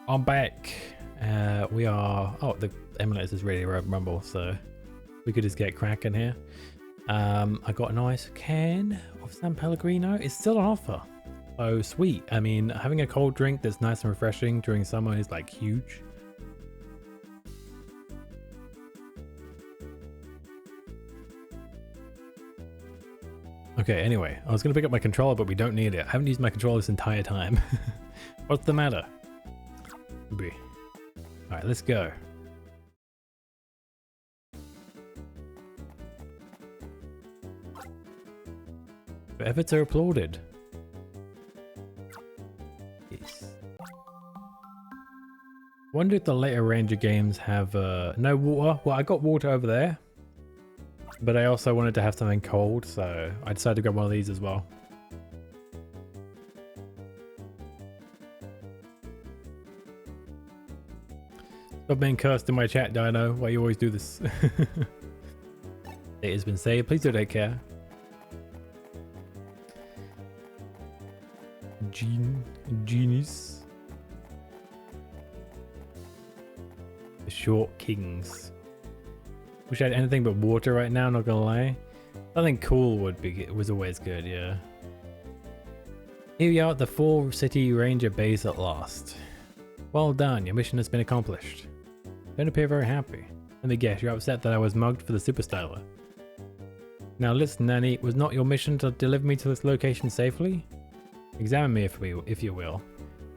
I'm back. We are. Oh, the emulators is ready to rumble, so we could just get cracking here. I got a nice can of San Pellegrino. It's still on offer. Oh, sweet. I mean, having a cold drink that's nice and refreshing during summer is like huge. Okay, anyway, I was going to pick up my controller, but we don't need it. I haven't used my controller this entire time. What's the matter? Alright, let's go. Your efforts are applauded. Yes. Wonder if the later Ranger games have no water. Well, I got water over there. But I also wanted to have something cold, so I decided to grab one of these as well. Stop being cursed in my chat, Dino. Why you always do this? It has been saved. Please do take care. Genius. The Short Kings. Wish I had anything but water right now, not gonna lie. Something cool was always good, yeah. Here we are at the 4-City Ranger base at last. Well done, your mission has been accomplished. Don't appear very happy. Let me guess, you're upset that I was mugged for the Super Styler. Now listen, Nanny, was not your mission to deliver me to this location safely? Examine me if you will.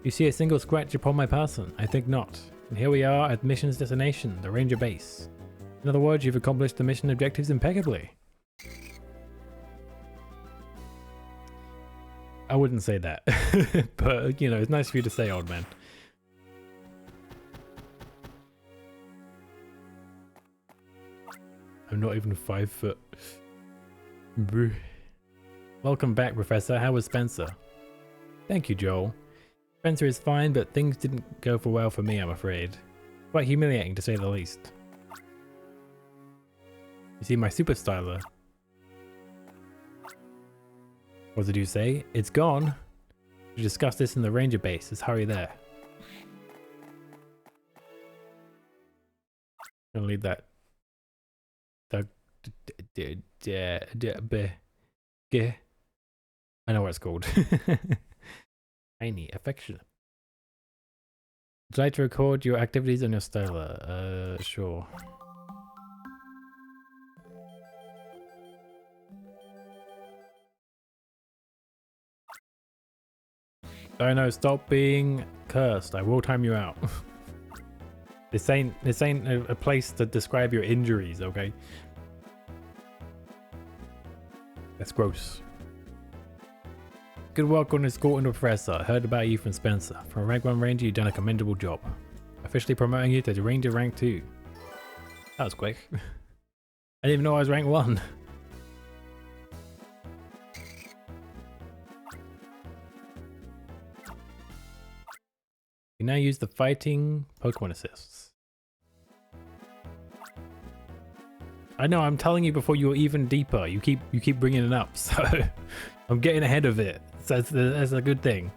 You see a single scratch upon my person? I think not. And here we are at mission's destination, the Ranger base. In other words, you've accomplished the mission objectives impeccably. I wouldn't say that, but you know, it's nice for you to say, old man. I'm not even 5 foot. Welcome back, Professor. How was Spencer? Thank you, Joel. Spencer is fine, but things didn't go for well for me, I'm afraid. Quite humiliating, to say the least. You see my Super Styler. What did you say? It's gone. We discussed this in the Ranger base. Let's hurry there. Gonna leave that. I know what it's called. Tiny, affectionate. Would you like to record your activities on your Styler? Sure. Dino, stop being cursed. I will time you out. This ain't a place to describe your injuries, okay? That's gross. Good work on escorting the Professor. I heard about you from Spencer. From Rank 1 Ranger, you've done a commendable job. Officially promoting you to the Ranger Rank 2. That was quick. I didn't even know I was rank 1. You now use the fighting Pokemon assists. I know, I'm telling you before you're even deeper. You keep bringing it up, so I'm getting ahead of it. So that's a good thing.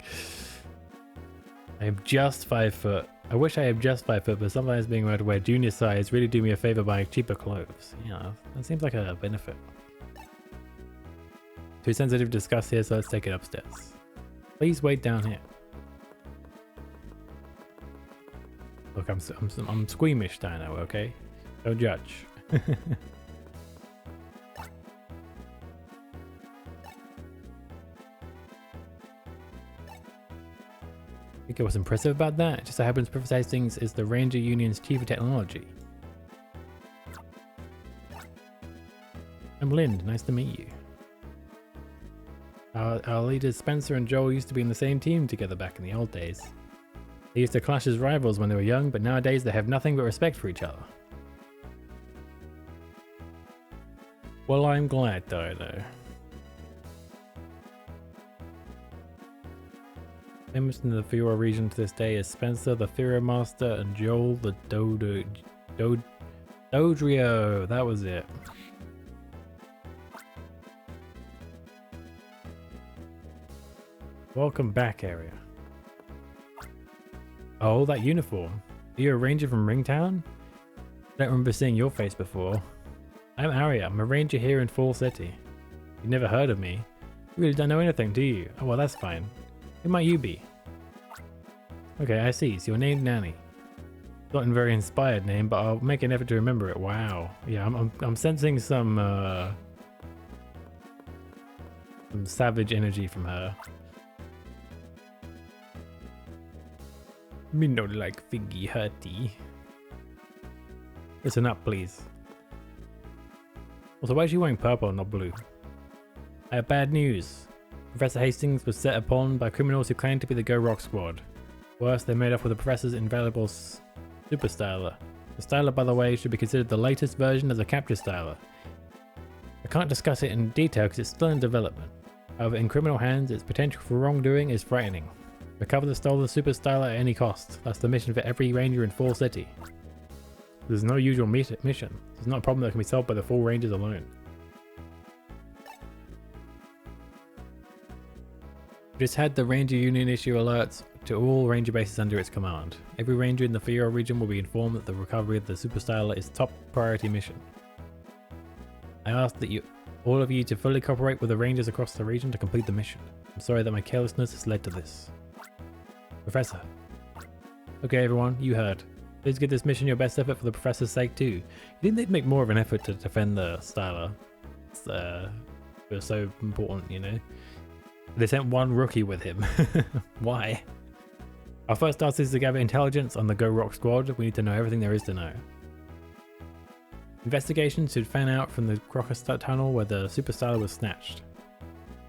I am just 5 foot. I wish I am just 5 foot, but sometimes being able to wear junior size really do me a favor buying cheaper clothes. Yeah, that seems like a benefit. Too sensitive to discuss here, so let's take it upstairs. Please wait down here. Look, I'm squeamish, Dino, okay? Don't judge. I think what's impressive about that, it just so happens Professor Hastings is the Ranger Union's Chief of Technology. I'm Lind, nice to meet you. Our leaders Spencer and Joel used to be in the same team together back in the old days. They used to clash as rivals when they were young, but nowadays they have nothing but respect for each other. Well, I'm glad, Dino. Famous in the Fira region to this day is Spencer the Fira Master and Joel the Dodrio. That was it. Welcome back, area. Oh, that uniform. Are you a ranger from Ringtown? I don't remember seeing your face before. I'm Aria. I'm a ranger here in Fall City. You've never heard of me. You really don't know anything, do you? Oh, well, that's fine. Who might you be? Okay, I see. So you're named Nanny. Not a very inspired name, but I'll make an effort to remember it. Wow. Yeah, I'm sensing some savage energy from her. Me no like Figgy Hurty. Listen up, please. Also, why is she wearing purple and not blue? I have bad news. Professor Hastings was set upon by criminals who claimed to be the Go Rock Squad. Worse, they made off with the Professor's invaluable Super Styler. The Styler, by the way, should be considered the latest version of the Capture Styler. I can't discuss it in detail because it's still in development. However, in criminal hands, its potential for wrongdoing is frightening. Recover the stolen Super Styler at any cost. That's the mission for every ranger in Fall City. There's no usual mission. It's not a problem that can be solved by the Fall Rangers alone. We just had the Ranger Union issue alerts to all ranger bases under its command. Every ranger in the Fira region will be informed that the recovery of the Super Styler is top priority mission. I ask that all of you to fully cooperate with the rangers across the region to complete the mission. I'm sorry that my carelessness has led to this. Professor. Okay everyone, you heard. Please give this mission your best effort for the Professor's sake too. You think they'd make more of an effort to defend the Styler? It was so important, you know. They sent one rookie with him. Why? Our first task is to gather intelligence on the Go Rock Squad. We need to know everything there is to know. Investigations should fan out from the Crocodile Tunnel where the Super Styler was snatched.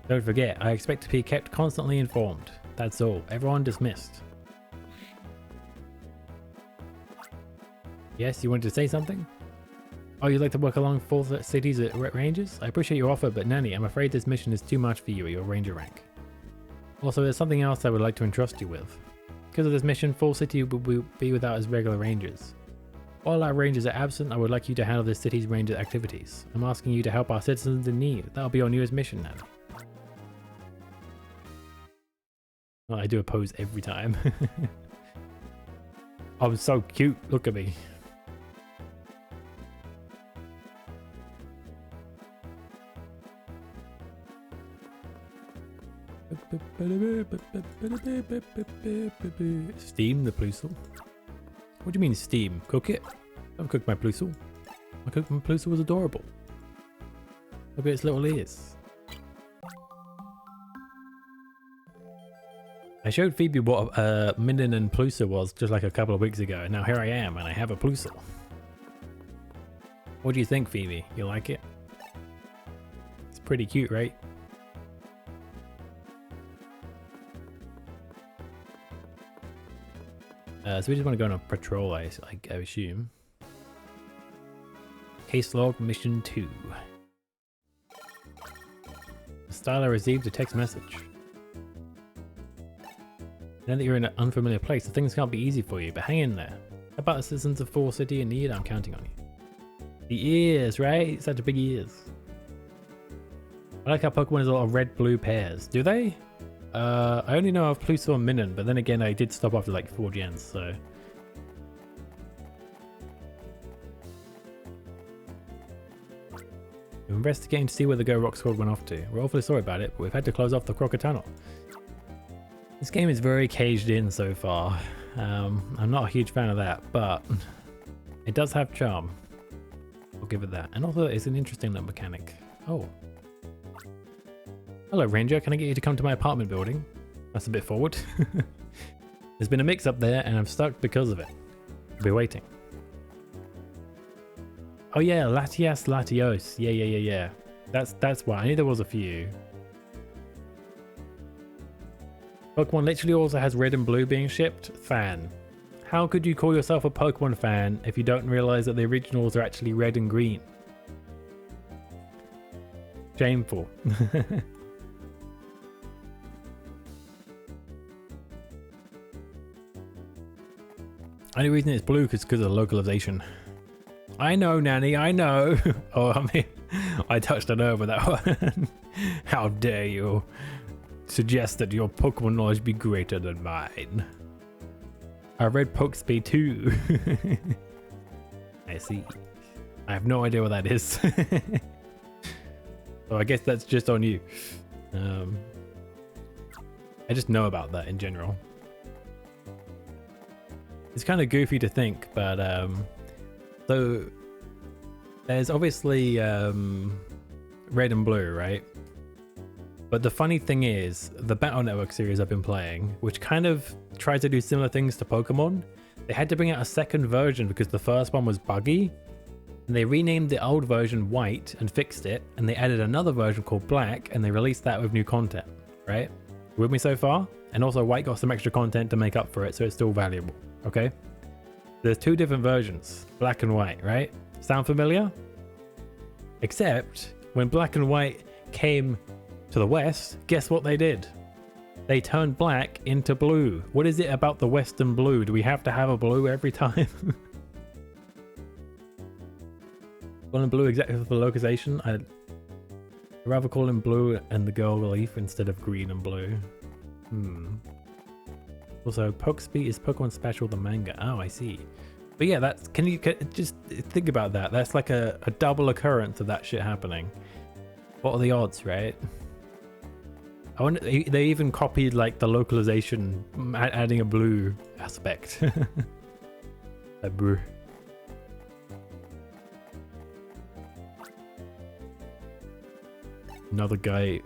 Don't forget, I expect to be kept constantly informed. That's all. Everyone dismissed. Yes, you wanted to say something? Oh, you'd like to work along Fall City's Rangers? I appreciate your offer, but Nanny, I'm afraid this mission is too much for you at your Ranger rank. Also, there's something else I would like to entrust you with. Because of this mission, Fall City will be without its regular Rangers. While our Rangers are absent, I would like you to handle this city's Ranger activities. I'm asking you to help our citizens in need. That'll be your newest mission, Nanny. Well, I do a pose every time. I'm so cute, look at me. Steam the Plusle? What do you mean steam? Cook it? I've cooked my Plusle. My Plusle was adorable. Look at its little ears. I showed Phoebe what Minden and Plusle was just like a couple of weeks ago, and now here I am and I have a Plusle. What do you think, Phoebe? You like it? It's pretty cute, right? So we just want to go on a patrol, I assume. Case log mission 2. Styler received a text message. Now that you're in an unfamiliar place, the things can't be easy for you, but hang in there. About the citizens of Fall City in need, I'm counting on you. The ears, right? Such big ears. I like how Pokemon has a lot of red-blue pairs. Do they? I only know of Plusor and Minun, but then again, I did stop after like 4 gens, so... We're investigating to see where the Go Rock Squad went off to. We're awfully sorry about it, but we've had to close off the Crocker Tunnel. This game is very caged in so far. I'm not a huge fan of that, but it does have charm. I'll give it that. And also, it's an interesting little mechanic. Oh. Hello, Ranger. Can I get you to come to my apartment building? That's a bit forward. There's been a mix-up there, and I'm stuck because of it. I'll be waiting. Oh yeah, Latias Latios. Yeah. That's why. I knew there was a few. Pokemon literally also has red and blue being shipped. Fan. How could you call yourself a Pokemon fan if you don't realize that the originals are actually red and green? Shameful. Only reason it's blue is because of localization. I know, Nanny, I know. Oh, I mean, I touched on over that one. How dare you suggest that your Pokemon knowledge be greater than mine. I read Pokespeed too. I see. I have no idea what that is. So I guess that's just on you. I just know about that in general. It's kind of goofy to think, but so there's obviously red and blue, right? But the funny thing is, the Battle Network series I've been playing, which kind of tries to do similar things to Pokemon, they had to bring out a second version because the first one was buggy. And they renamed the old version White and fixed it, and they added another version called Black, and they released that with new content, right? With me so far? And also White got some extra content to make up for it, so it's still valuable, okay? There's 2 different versions, Black and White, right? Sound familiar? Except when Black and White came to the West, guess what they did? They turned black into blue. What is it about the Western blue? Do we have to have a blue every time? Call him blue exactly for the localization. I'd rather call him blue and the girl leaf instead of green and blue. Also, Pokespeed is Pokemon Special the manga. Oh, I see. But yeah, that's can you just think about that? That's like a double occurrence of that shit happening. What are the odds, right? I wonder, they even copied like the localization, adding a blue aspect. A blue. Another guy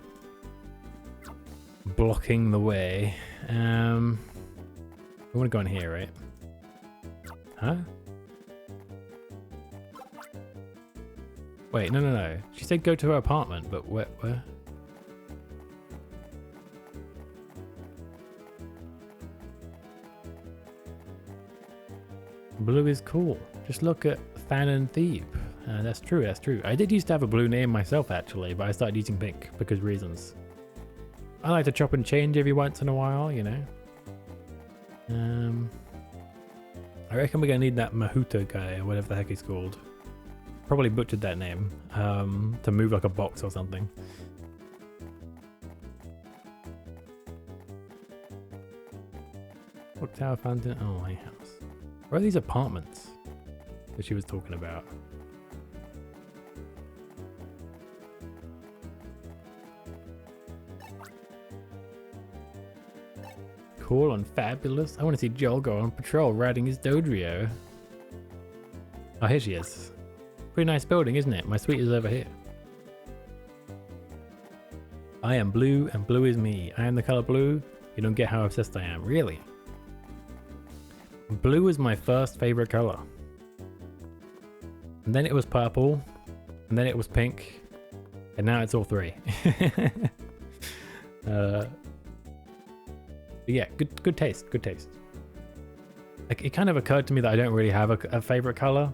blocking the way. I want to go in here, right? Huh? Wait, no. She said go to her apartment, but where? Blue is cool. Just look at Fan and Thief. That's true. I did used to have a blue name myself, actually, but I started using pink because reasons. I like to chop and change every once in a while, you know. I reckon we're gonna need that Mahuta guy, or whatever the heck he's called. Probably butchered that name. To move like a box or something. Clock Tower Fountain. Oh, my house. Where are these apartments that she was talking about? Cool and fabulous. I want to see Joel go on patrol riding his Dodrio. Oh, here she is. Pretty nice building, isn't it? My suite is over here. I am blue and blue is me. I am the color blue. You don't get how obsessed I am. Really? Blue was my first favorite color. And then it was purple. And then it was pink. And now it's all 3. Yeah, good taste. Like, it kind of occurred to me that I don't really have a favorite color.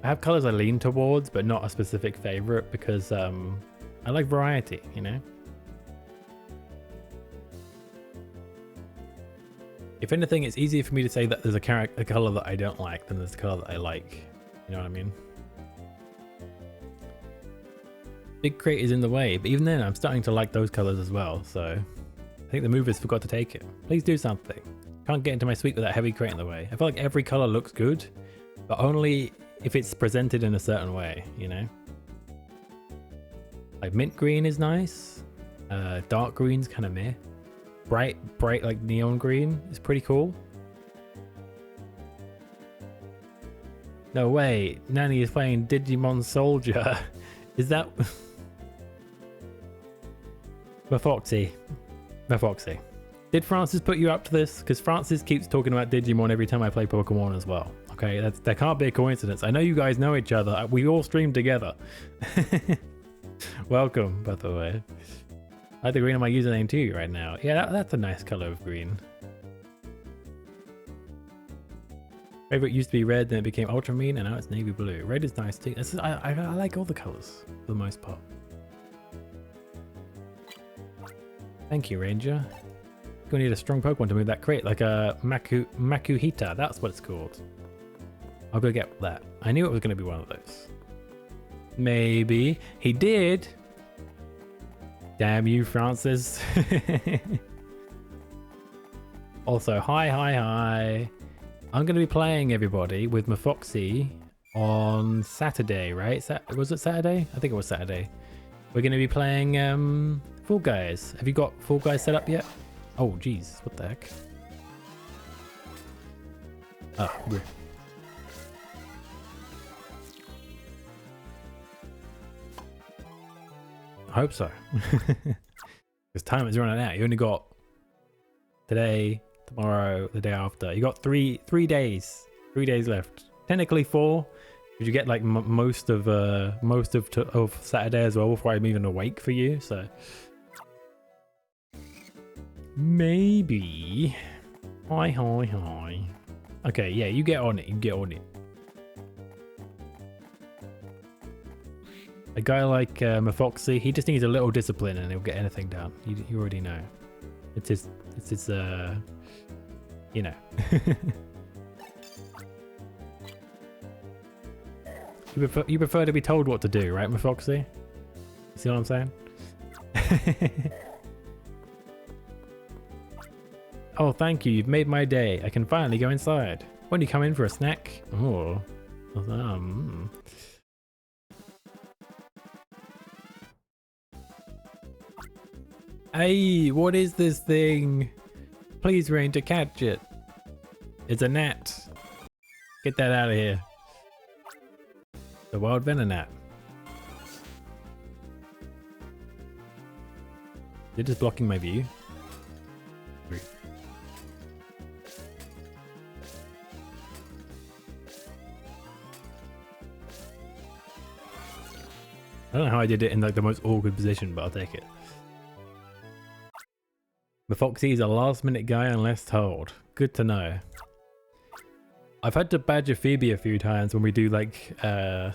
I have colors I lean towards, but not a specific favorite because I like variety, you know? If anything, it's easier for me to say that there's a color that I don't like than there's a color that I like. You know what I mean? Big crate is in the way, but even then I'm starting to like those colors as well, so I think the movers forgot to take it. Please do something. Can't get into my suite with that heavy crate in the way. I feel like every color looks good, but only if it's presented in a certain way, you know? Like mint green is nice. Dark green's kind of meh. Bright like neon green is pretty cool. No way, Nanny is playing Digimon Soldier. Is that... Mafoxy. Did Francis put you up to this? Because Francis keeps talking about Digimon every time I play Pokemon as well. Okay, that can't be a coincidence. I know you guys know each other. We all stream together. Welcome, by the way. I like the green on my username too right now. Yeah, that's a nice color of green. Favorite used to be red, then it became ultramarine, and now it's navy blue. Red is nice too. I like all the colors for the most part. Thank you, Ranger. Gonna need a strong Pokemon to move that crate, like a Makuhita. That's what it's called. I'll go get that. I knew it was gonna be one of those. Maybe he did. Damn you, Francis. Also, hi. I'm going to be playing, everybody, with Mafoxy on Saturday, right? Was it Saturday? I think it was Saturday. We're going to be playing Fall Guys. Have you got Fall Guys set up yet? Oh, jeez. What the heck? Oh, weird. I hope so. Because time is running out. You only got today, tomorrow, the day after. You got three days. 3 days left. Technically 4. Did you get like most of Saturday as well before I'm even awake for you? So maybe. Hi. Okay, yeah, you get on it. A guy like Mafoxy, he just needs a little discipline and he'll get anything done. You already know. It's his you know. You prefer to be told what to do, right, Mafoxy? See what I'm saying? Oh, thank you. You've made my day. I can finally go inside. When you come in for a snack? Oh. Hey, what is this thing? Please, Ranger, catch it. It's a gnat. Get that out of here. The wild Venonat. They're just blocking my view. I don't know how I did it in like the most awkward position, but I'll take it. Mafoxy is a last minute guy unless told. Good to know. I've had to badger Phoebe a few times when we do like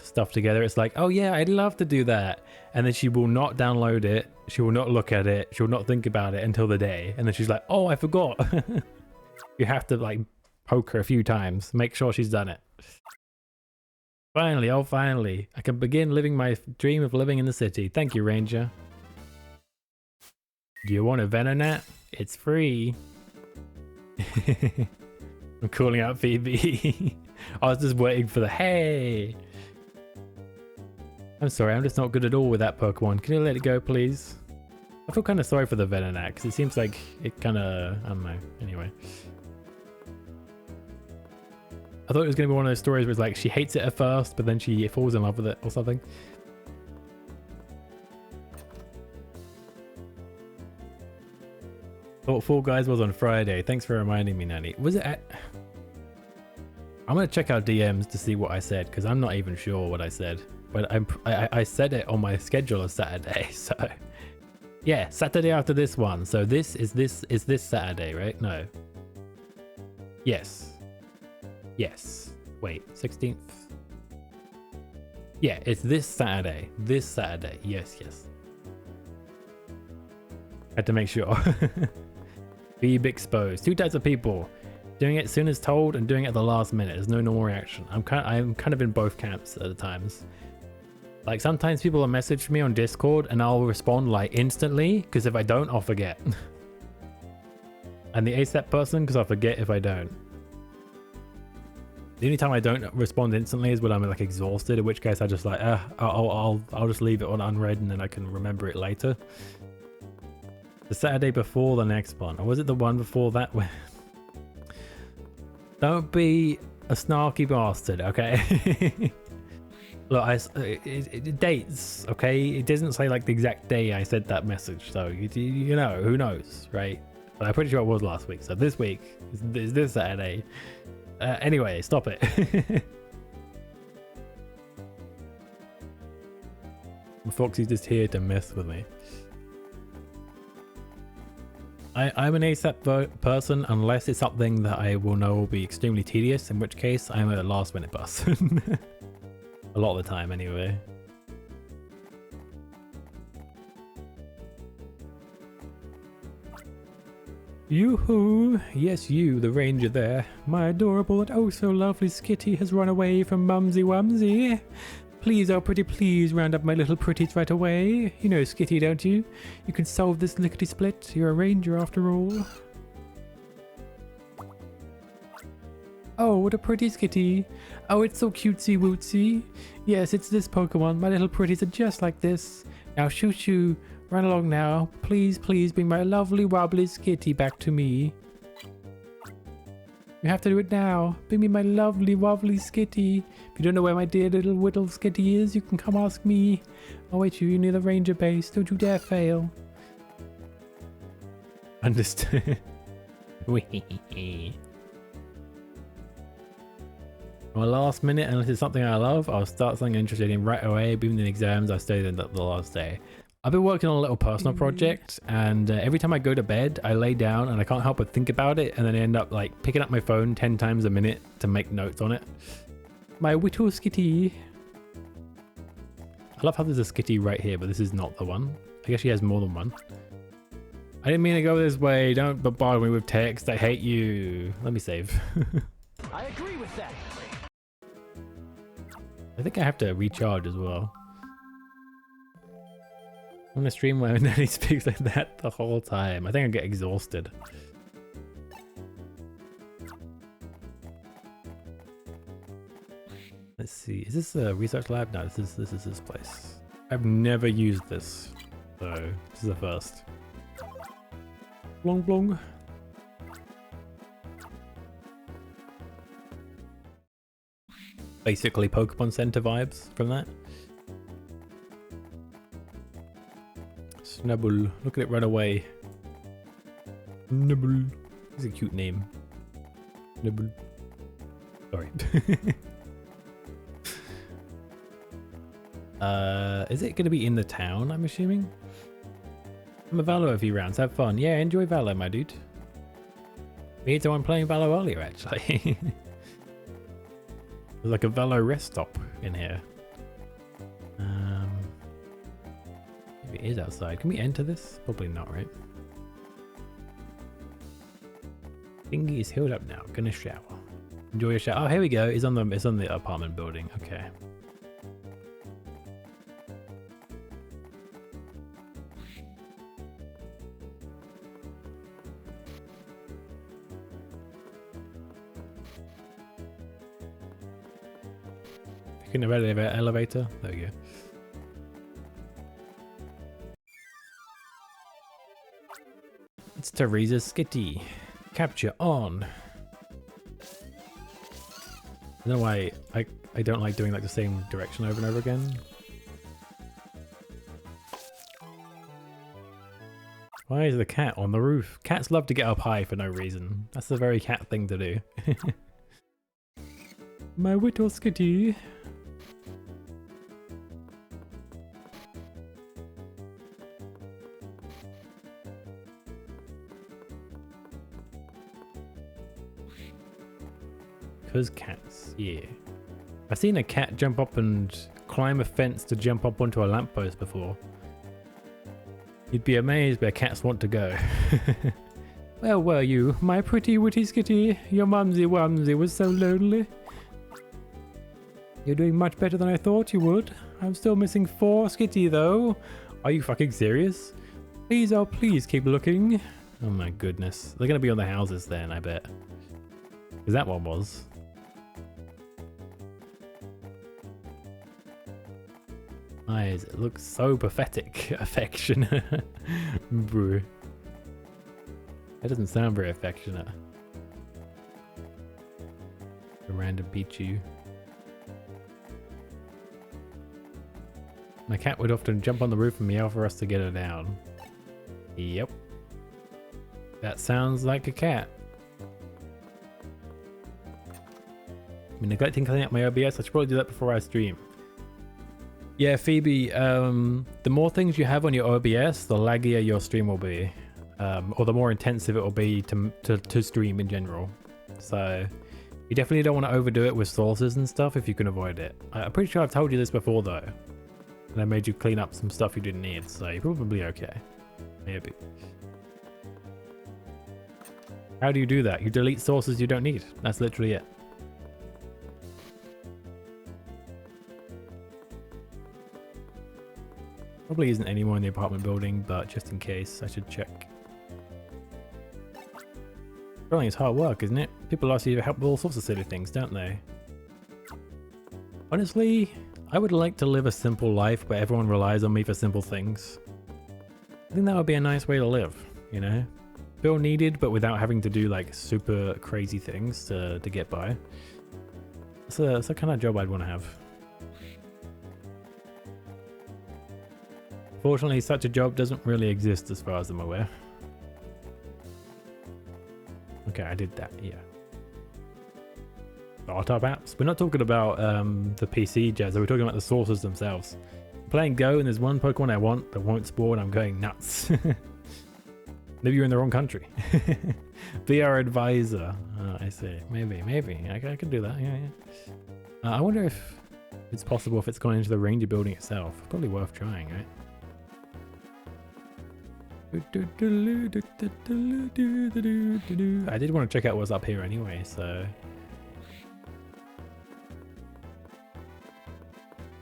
stuff together. It's like, oh yeah, I'd love to do that. And then she will not download it. She will not look at it. She'll not think about it until the day. And then she's like, oh, I forgot. You have to like poke her a few times. Make sure she's done it. Finally, oh finally. I can begin living my dream of living in the city. Thank you, Ranger. Do you want a Venonat? It's free. I'm calling out Phoebe. I was just waiting for the hey. I'm sorry, I'm just not good at all with that Pokemon. Can you let it go, please? I feel kind of sorry for the Venonat because it seems like it kind of, I don't know. Anyway. I thought it was going to be one of those stories where it's like she hates it at first, but then she falls in love with it or something. Thought Fall Guys was on Friday. Thanks for reminding me, Nanny. Was it at... I'm going to check our DMs to see what I said, because I'm not even sure what I said. But I said it on my schedule of Saturday, so... Yeah, Saturday after this one. So this is this Saturday, right? No. Yes. Yes. Wait, 16th? Yeah, it's this Saturday. This Saturday. Yes, yes. Had to make sure. Beeb exposed. 2 types of people. Doing it as soon as told and doing it at the last minute. There's no normal reaction. I'm kind of in both camps at the times. Like sometimes people will message me on Discord and I'll respond like instantly, because if I don't, I'll forget. And the ASAP person, because I'll forget if I don't. The only time I don't respond instantly is when I'm like exhausted, in which case I just like, I'll just leave it on unread and then I can remember it later. The Saturday before the next one, or was it the one before that? Don't be a snarky bastard, okay? Look, it dates, okay? It doesn't say like the exact day I said that message, so you know, who knows, right? But I'm pretty sure it was last week, so this week is this Saturday. Anyway, stop it. Foxy's just here to mess with me. I'm an ASAP person unless it's something that I will know will be extremely tedious, in which case I'm a last minute person. A lot of the time anyway. Yoo-hoo! Yes, you, the ranger there. My adorable and oh so lovely Skitty has run away from Mumsy Wumsy. Please, oh pretty, please round up my little pretties right away. You know Skitty, don't you? You can solve this lickety-split. You're a ranger after all. Oh, what a pretty Skitty. Oh, it's so cutesy-wootsy. Yes, it's this Pokemon. My little pretties are just like this. Now, shoo-shoo. Run along now. Please, please bring my lovely wobbly Skitty back to me. You have to do it now. Bring me my lovely wobbly Skitty. If you don't know where my dear little whittle Skitty is, you can come ask me. I'll wait you near the ranger base. Don't you dare fail. Understood. My last minute, unless it's something I love, I'll start something interested in right away. Even in exams, I stay there the last day. I've been working on a little personal project, and every time I go to bed, I lay down and I can't help but think about it, and then I end up like picking up my phone 10 times a minute to make notes on it. My whittle Skitty. I love how there's a Skitty right here, but this is not the one. I guess she has more than one. I didn't mean to go this way. Don't bombard me with text. I hate you. Let me save. I agree with that. I think I have to recharge as well. I'm gonna stream where Nelly speaks like that the whole time. I think I get exhausted. Let's see. Is this a research lab? No, this is this place. I've never used this, so this is the first. Blong blong. Basically Pokemon Center vibes from that. Snubble. Look at it run away. Snubble. It's a cute name. Snubble. Sorry. Is it going to be in the town, I'm assuming? I'm a Valor a few rounds. Have fun. Yeah, enjoy Valor, my dude. We had someone playing Valor earlier, actually. There's like a Valor rest stop in here. Maybe it is outside. Can we enter this? Probably not, right? Thingy is healed up now. Gonna shower. Enjoy your shower. Oh, here we go. It's on the apartment building. Okay. Taking the elevator. There we go. It's Teresa's Skitty. Capture on. I don't know why I don't like doing like the same direction over and over again. Why is the cat on the roof? Cats love to get up high for no reason. That's a very cat thing to do. My little Skitty. Because cats, yeah. I've seen a cat jump up and climb a fence to jump up onto a lamppost before. You'd be amazed where cats want to go. Where were you, my pretty witty skitty? Your mumsy wumsy was so lonely. You're doing much better than I thought you would. I'm still missing 4 skitty though. Are you fucking serious? Please, oh please keep looking. Oh my goodness. They're gonna be on the houses then, I bet. Because that one was. Eyes, it looks so pathetic. Affectionate. Brew. That doesn't sound very affectionate. A random Pichu. My cat would often jump on the roof and meow for us to get her down. Yep. That sounds like a cat. I'm neglecting cleaning up my OBS. I should probably do that before I stream. Yeah, Phoebe, the more things you have on your OBS, the laggier your stream will be. Or the more intensive it will be to stream in general. So you definitely don't want to overdo it with sources and stuff if you can avoid it. I'm pretty sure I've told you this before though. And I made you clean up some stuff you didn't need, so you're probably okay. Maybe. How do you do that? You delete sources you don't need. That's literally it. Probably isn't anyone in the apartment building, but just in case, I should check. Drawing is hard work, isn't it? People ask you to help with all sorts of silly things, don't they? Honestly, I would like to live a simple life where everyone relies on me for simple things. I think that would be a nice way to live, you know? Feel needed, but without having to do like super crazy things to get by. It's the kind of job I'd want to have. Fortunately, such a job doesn't really exist as far as I'm aware. Okay, I did that, yeah. Startup apps? We're not talking about the PC jazz, we're talking about the sources themselves. I'm playing Go and there's one Pokemon I want that won't spawn, I'm going nuts. Maybe you're in the wrong country. VR advisor. Oh, I see. Maybe. I could do that, yeah. I wonder if it's possible if it's gone into the ranger building itself. Probably worth trying, right? I did want to check out what's up here anyway, so...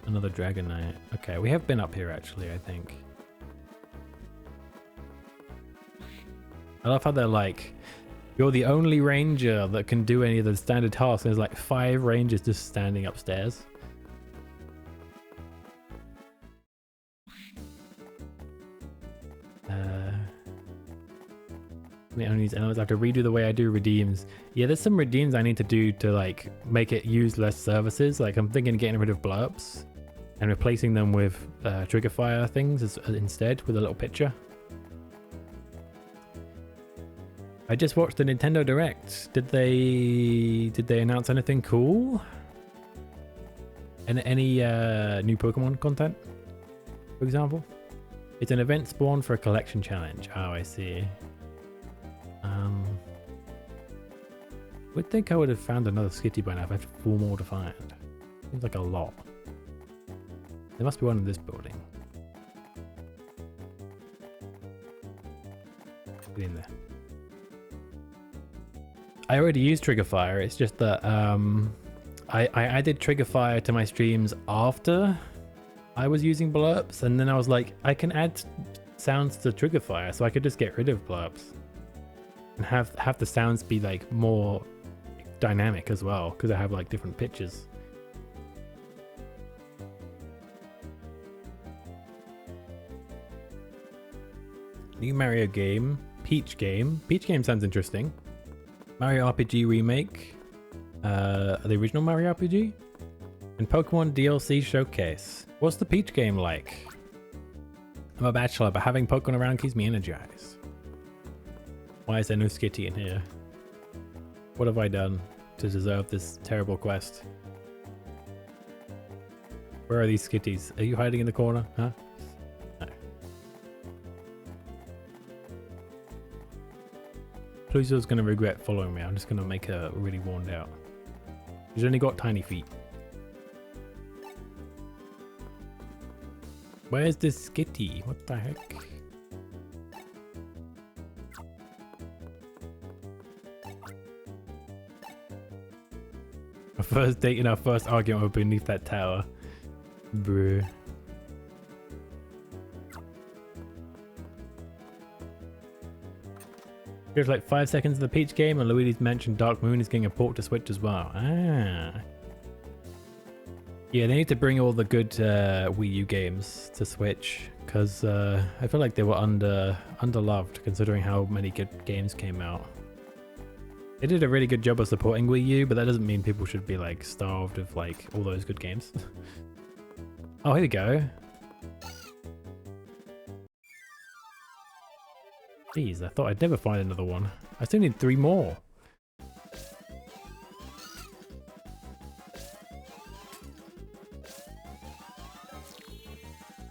Another Dragonite. Okay, we have been up here actually, I think. I love how they're like, you're the only ranger that can do any of the standard tasks. There's like 5 rangers just standing upstairs. The only elements I have to redo the way I do redeems. Yeah, there's some redeems I need to do to like make it use less services. Like I'm thinking of getting rid of blurps and replacing them with trigger fire things instead with a little picture. I just watched the Nintendo Direct. Did they announce anything cool? And any new Pokemon content, for example? It's an event spawn for a collection challenge. Oh, I see. Would think I would have found another Skitty by now if I had 4 more to find. Seems like a lot. There must be one in this building. Get in there. I already used Trigger Fire. It's just that I added Trigger Fire to my streams after I was using blurps, and then I was like, I can add sounds to Trigger Fire, so I could just get rid of blurps and have the sounds be like more dynamic as well, because I have like different pitches. New Mario game, Peach game. Peach game sounds interesting. Mario RPG remake, the original Mario RPG, and Pokemon DLC showcase. What's the Peach game like? I'm a bachelor, but having Pokemon around keeps me energized. Why is there no Skitty in here? What have I done to deserve this terrible quest? Where are these Skitties? Are you hiding in the corner? Huh? No. Pluto's gonna regret following me. I'm just gonna make her really worn out. She's only got tiny feet. Where's this Skitty? What the heck? Our first date and our first argument were beneath that tower. Bruh. There's like 5 seconds of the Peach game, and Luigi's mentioned Dark Moon is getting a port to Switch as well. Ah. Yeah, they need to bring all the good Wii U games to Switch, because I feel like they were underloved considering how many good games came out. They did a really good job of supporting Wii U, but that doesn't mean people should be like starved of like all those good games. Oh, here we go. Jeez, I thought I'd never find another one. I still need 3 more.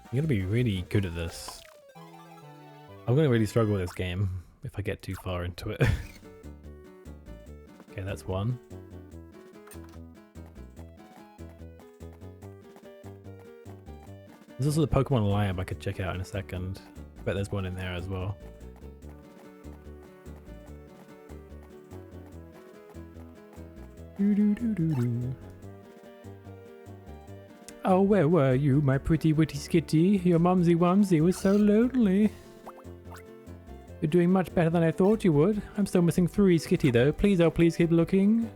I'm gonna be really good at this. I'm gonna really struggle with this game if I get too far into it. Okay, that's one. There's also the Pokemon Lab I could check out in a second. I bet there's one in there as well. Oh, where were you, my pretty witty Skitty? Your mumsy wumsy was so lonely. You're doing much better than I thought you would. I'm still missing 3 Skitty though. Please, oh please keep looking.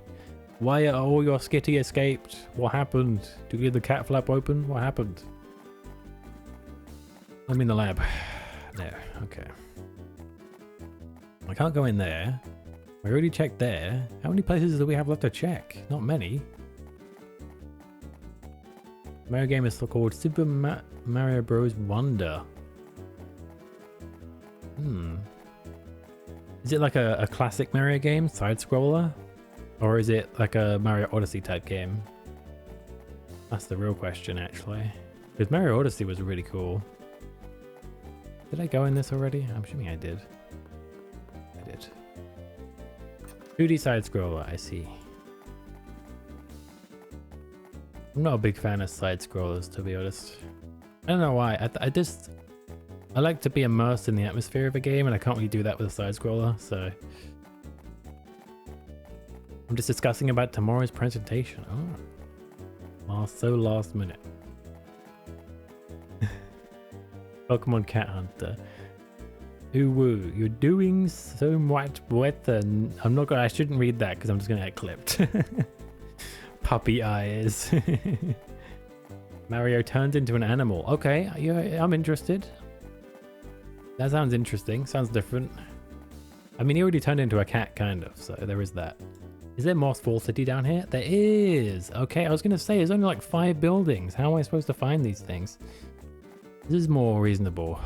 Why are all your Skitty escaped? What happened? Did you leave the cat flap open? What happened? I'm in the lab. There, okay. I can't go in there. I already checked there. How many places do we have left to check? Not many. Mario game is called Super Mario Bros. Wonder. Is it like a classic Mario game, side-scroller? Or is it like a Mario Odyssey type game? That's the real question, actually. Because Mario Odyssey was really cool. Did I go in this already? I'm assuming I did. I did. 2D side-scroller, I see. I'm not a big fan of side-scrollers, to be honest. I don't know why. I like to be immersed in the atmosphere of a game, and I can't really do that with a side-scroller, so... I'm just discussing about tomorrow's presentation. Oh. So last minute. Pokemon Cat Hunter. Ooh, you're doing so much better. I shouldn't read that because I'm just gonna get clipped. Puppy eyes. Mario turns into an animal. Okay, yeah, I'm interested. That sounds interesting. Sounds different. I mean, he already turned into a cat, kind of, so there is that. Is there Moss Fall City down here? There is! Okay, I was gonna say, there's only like 5 buildings. How am I supposed to find these things? This is more reasonable.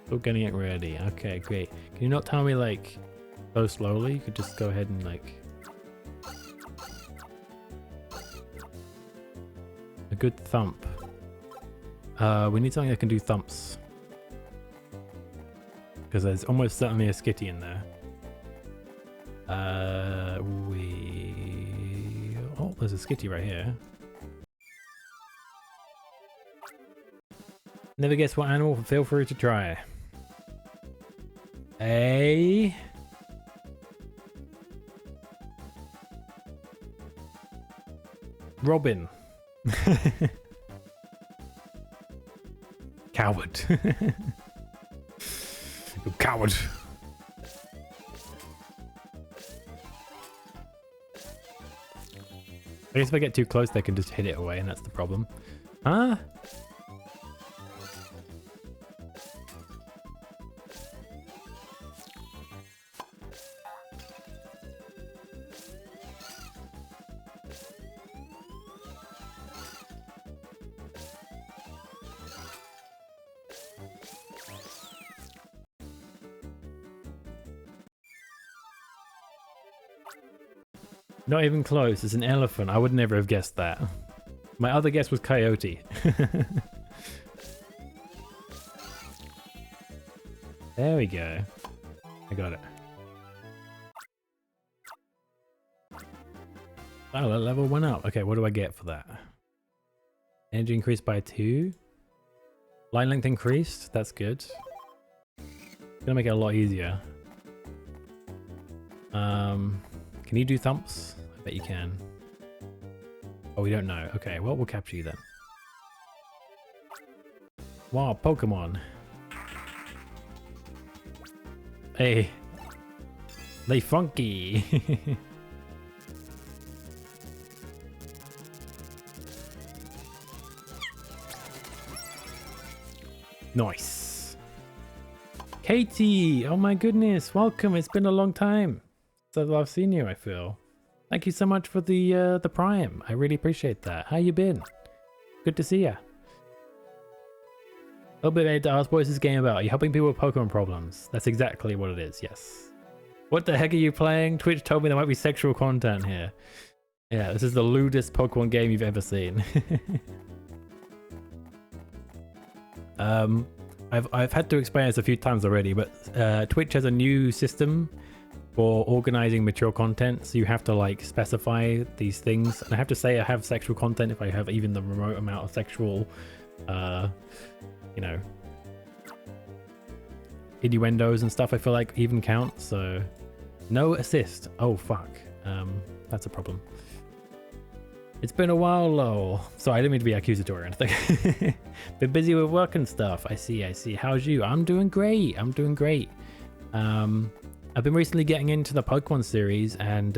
Still getting it ready. Okay, great. Can you not tell me, like, so slowly? You could just go ahead and, like... A good thump. We need something that can do thumps. Because there's almost certainly a Skitty in there. Oh, there's a Skitty right here. Never guess what animal, feel free to try. A... Robin. Coward. You coward. I guess if I get too close, they can just hit it away, and that's the problem. Huh? Not even close. It's an elephant. I would never have guessed that. My other guess was coyote. There we go. I got it. Oh, that level went up. Okay, what do I get for that? Energy increased by 2. Line length increased. That's good. Gonna make it a lot easier. Can you do thumps? I bet you can. Oh, we don't know. Okay, well, we'll capture you then. Wow, Pokemon. Hey. They funky. Nice. Katie, oh my goodness, welcome. It's been a long time since I've seen you, I feel. Thank you so much for the Prime. I really appreciate that. How you been? Good to see ya. A little bit made to ask, what is this game about? Are you helping people with Pokemon problems? That's exactly what it is, yes. What the heck are you playing? Twitch told me there might be sexual content here. Yeah, this is the lewdest Pokemon game you've ever seen. I've had to explain this a few times already, but Twitch has a new system for organizing mature content, so you have to like specify these things. And I have to say I have sexual content if I have even the remote amount of sexual, you know, innuendos and stuff. I feel like even count. So no assist. Oh fuck, that's a problem. It's been a while, lol. Sorry, I didn't mean to be accusatory or anything. Been busy with work and stuff. I see. How's you? I'm doing great. I've been recently getting into the Pokemon series, and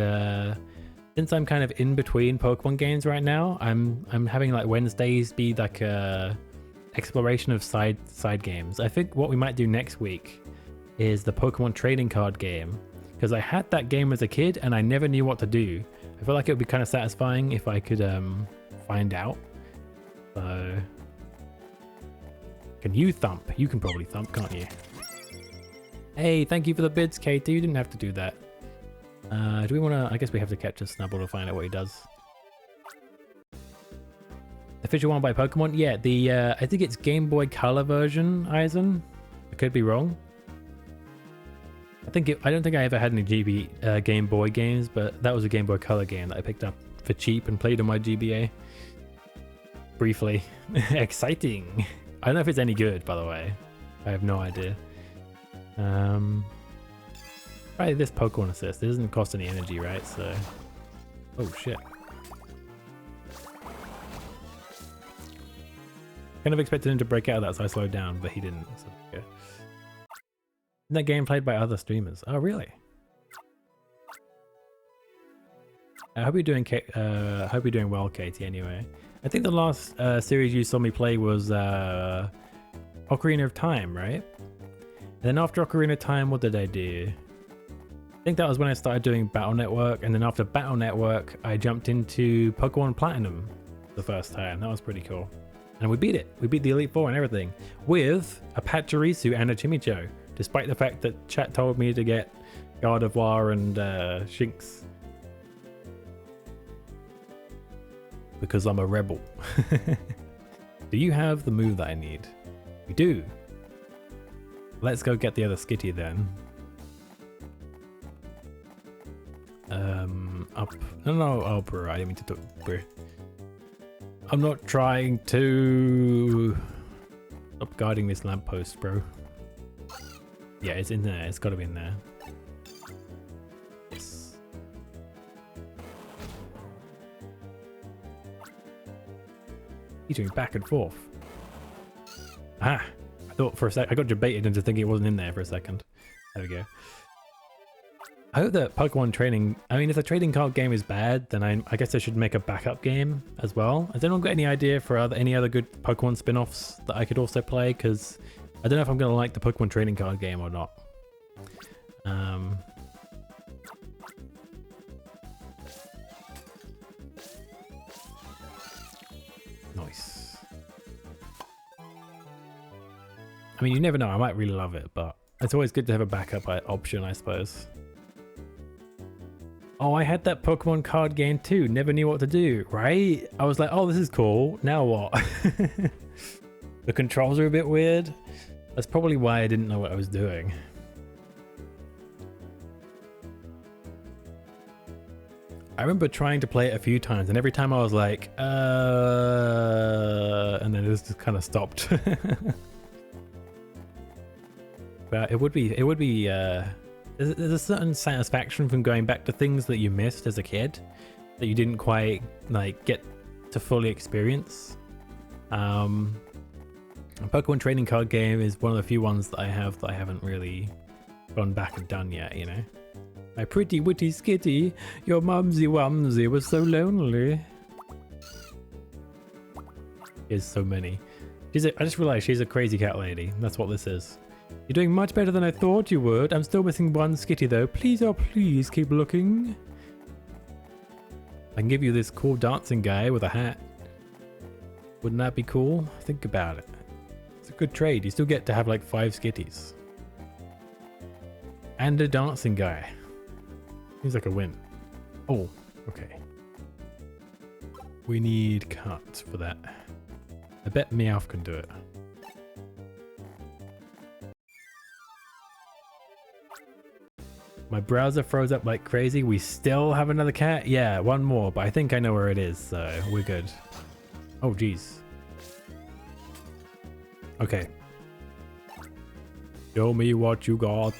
since I'm kind of in between Pokemon games right now, I'm having like Wednesdays be like a exploration of side games. I think what we might do next week is the Pokemon trading card game, because I had that game as a kid and I never knew what to do. I feel like it would be kind of satisfying if I could find out. So, can you thump? You can probably thump, can't you? Hey, thank you for the bids, Katie. You didn't have to do that. Do we want to? I guess we have to catch a Snubbull to find out what he does. Official one by Pokemon? Yeah, the I think it's Game Boy Color version, Eisen. I could be wrong. I don't think I ever had any Game Boy games, but that was a Game Boy Color game that I picked up for cheap and played on my GBA. Briefly. Exciting. I don't know if it's any good, by the way. I have no idea. Probably this Pokemon assist. It doesn't cost any energy, right? So, oh shit. Kind of expected him to break out of that, so I slowed down, but he didn't. So, yeah. Isn't that game played by other streamers? Oh, really? I hope you're doing well, Katie. Anyway, I think the last series you saw me play was Ocarina of Time, right? And then after Ocarina of Time, what did I do? I think that was when I started doing Battle Network, and then after Battle Network, I jumped into Pokemon Platinum the first time. That was pretty cool. And we beat it. We beat the Elite Four and everything with a Pachirisu and a Chimicho, despite the fact that chat told me to get Gardevoir and Shinx. Because I'm a rebel. Do you have the move that I need? We do. Let's go get the other Skitty then. Up. No, oh, bro, I didn't mean to do bro. I'm not trying to... Stop guarding this lamppost, bro. Yeah, it's in there. It's got to be in there. Yes. He's doing back and forth. Ah! I thought for a sec I got debated into thinking it wasn't in there for a second. There we go. I hope that Pokemon training... I mean, if the trading card game is bad, then I guess I should make a backup game as well. Has anyone got any idea for any other good Pokemon spin-offs that I could also play? Because I don't know if I'm going to like the Pokemon trading card game or not. Nice. I mean, you never know. I might really love it, but it's always good to have a backup option, I suppose. Oh, I had that Pokemon card game too. Never knew what to do, right? I was like, oh, this is cool. Now what? The controls are a bit weird. That's probably why I didn't know what I was doing. I remember trying to play it a few times, and every time I was like, and then it just kind of stopped. But it would be, there's a certain satisfaction from going back to things that you missed as a kid that you didn't quite like get to fully experience. A Pokemon trading card game is one of the few ones that I haven't really gone back and done yet, you know. My pretty witty Skitty, your mumsy wumsy was so lonely. There's so many. I just realized she's a crazy cat lady. That's what this is. You're doing much better than I thought you would. I'm still missing one Skitty though. Please, oh please, keep looking. I can give you this cool dancing guy with a hat. Wouldn't that be cool? Think about it. It's a good trade. You still get to have like 5 Skitties. And a dancing guy. Seems like a win. Oh, okay. We need cards for that. I bet Meowth can do it. My browser froze up like crazy. We still have another cat? Yeah, one more, but I think I know where it is, so we're good. Oh, geez. Okay. Show me what you got.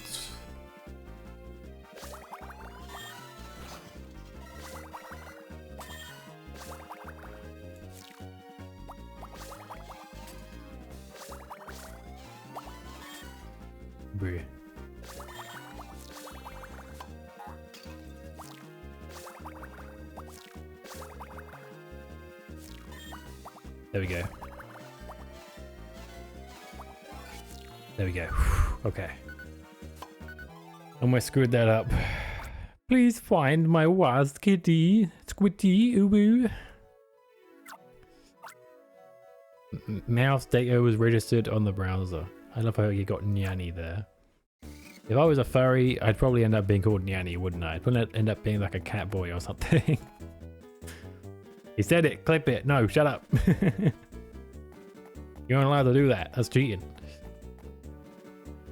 Bleh. There we go. There we go. Okay. Almost screwed that up. Please find my wild kitty. Squitty uwu. Mouse data was registered on the browser. I love how you got Nyanny there. If I was a furry, I'd probably end up being called Nyanny, wouldn't I? I'd probably end up being like a cat boy or something. He said it, clip it. No, shut up. You aren't allowed to do that. That's cheating.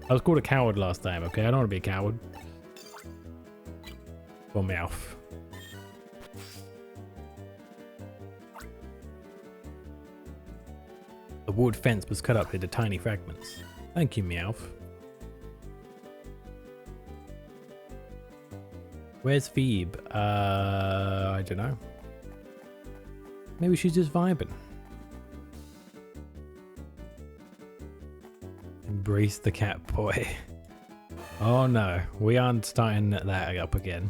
I was called a coward last time, okay? I don't want to be a coward. Or Meowth. The wood fence was cut up into tiny fragments. Thank you, Meowth. Where's Phoebe? I don't know. Maybe she's just vibing. Embrace the cat boy. Oh no, we aren't starting that up again.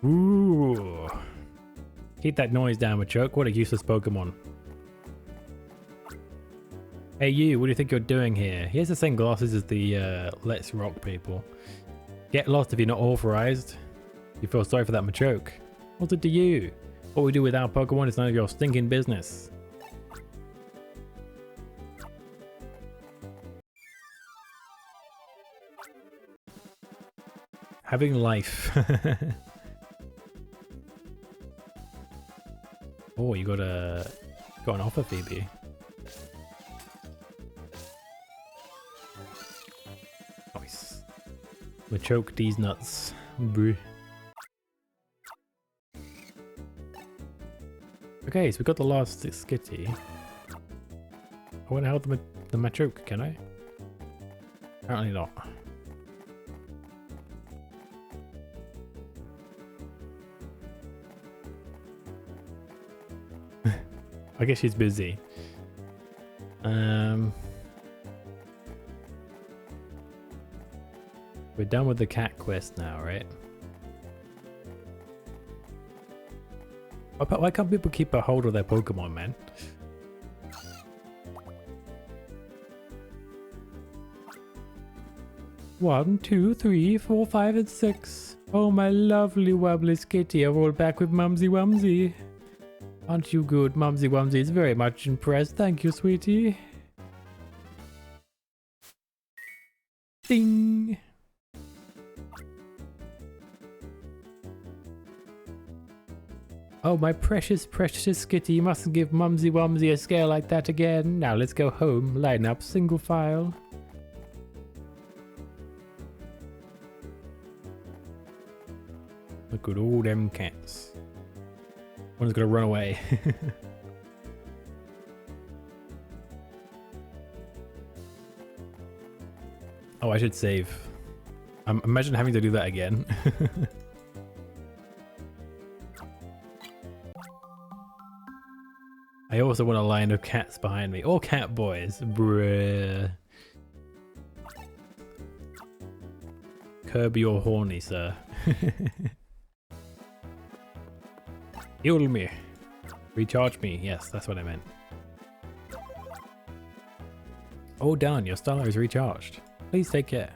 Ooh. Keep that noise down, Machoke. What a useless Pokemon. Hey you, what do you think you're doing here? He has the same glasses as the Let's Rock people. Get lost if you're not authorized. You feel sorry for that Machoke. What's it to you? What we do with our Pokemon is none of your stinking business. Having life. Oh, you got an offer, Phoebe. Nice. Machoke these nuts. Bruh. Okay, so we got the last Skitty. I want to help the Machoke, can I? Apparently not. I guess she's busy. We're done with the cat quest now, right? Why can't people keep a hold of their Pokemon, man? One, two, 3, 4, 5, and 6. Oh, my lovely wobbly Skitty, I'm all back with Mumsy Wumsy. Aren't you good? Mumsy Wumsy is very much impressed. Thank you, sweetie. Ding! Oh, my precious, precious Skitty, you mustn't give Mumsy Wumsy a scare like that again. Now let's go home. Line up, single file. Look at all them cats. One's gonna run away. Oh, I should save. Imagine having to do that again. I also want a line of cats behind me. All cat boys. Bruh. Curb your horny, sir. Heal me. Recharge me. Yes, that's what I meant. Oh, done. Your Starlight is recharged. Please take care.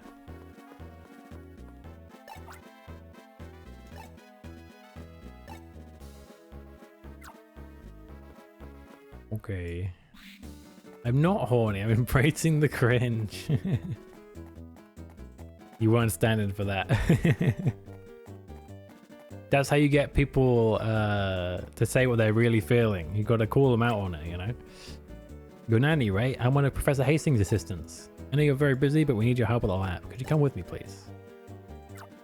Okay. I'm not horny. I'm embracing the cringe. You weren't standing for that. That's how you get people to say what they're really feeling. You got to call them out on it, you know? You're Nanny, right? I'm one of Professor Hastings' assistants. I know you're very busy, but we need your help at the lab. Could you come with me, please?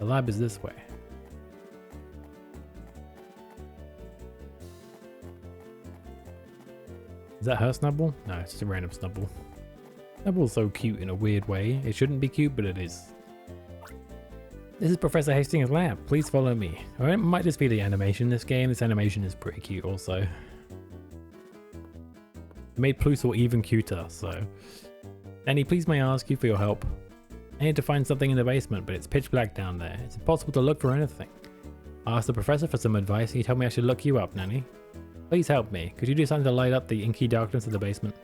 The lab is this way. Is that her Snubble? No, it's just a random Snubble. Snubble's so cute in a weird way. It shouldn't be cute, but it is. This is Professor Hastings' lab. Please follow me. Or it might just be the animation in this game. This animation is pretty cute also. It made Plusor even cuter, so... Nanny, please may I ask you for your help? I need to find something in the basement, but it's pitch black down there. It's impossible to look for anything. I asked the professor for some advice and he told me I should look you up, Nanny. Please help me. Could you do something to light up the inky darkness of the basement?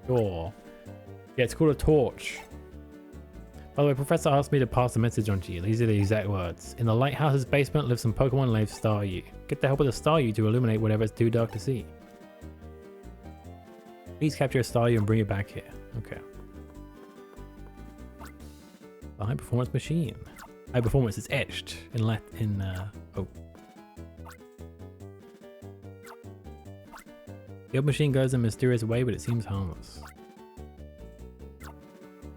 Sure. Yeah, it's called a torch. By the way, Professor asked me to pass a message on to you. These are the exact words. In the lighthouse's basement lives some Pokemon named Staryu. Get the help of the Staryu to illuminate whatever is too dark to see. Please capture a Staryu and bring it back here. Okay. The high performance machine. High performance is etched in oh. The old machine goes in a mysterious way, but it seems harmless.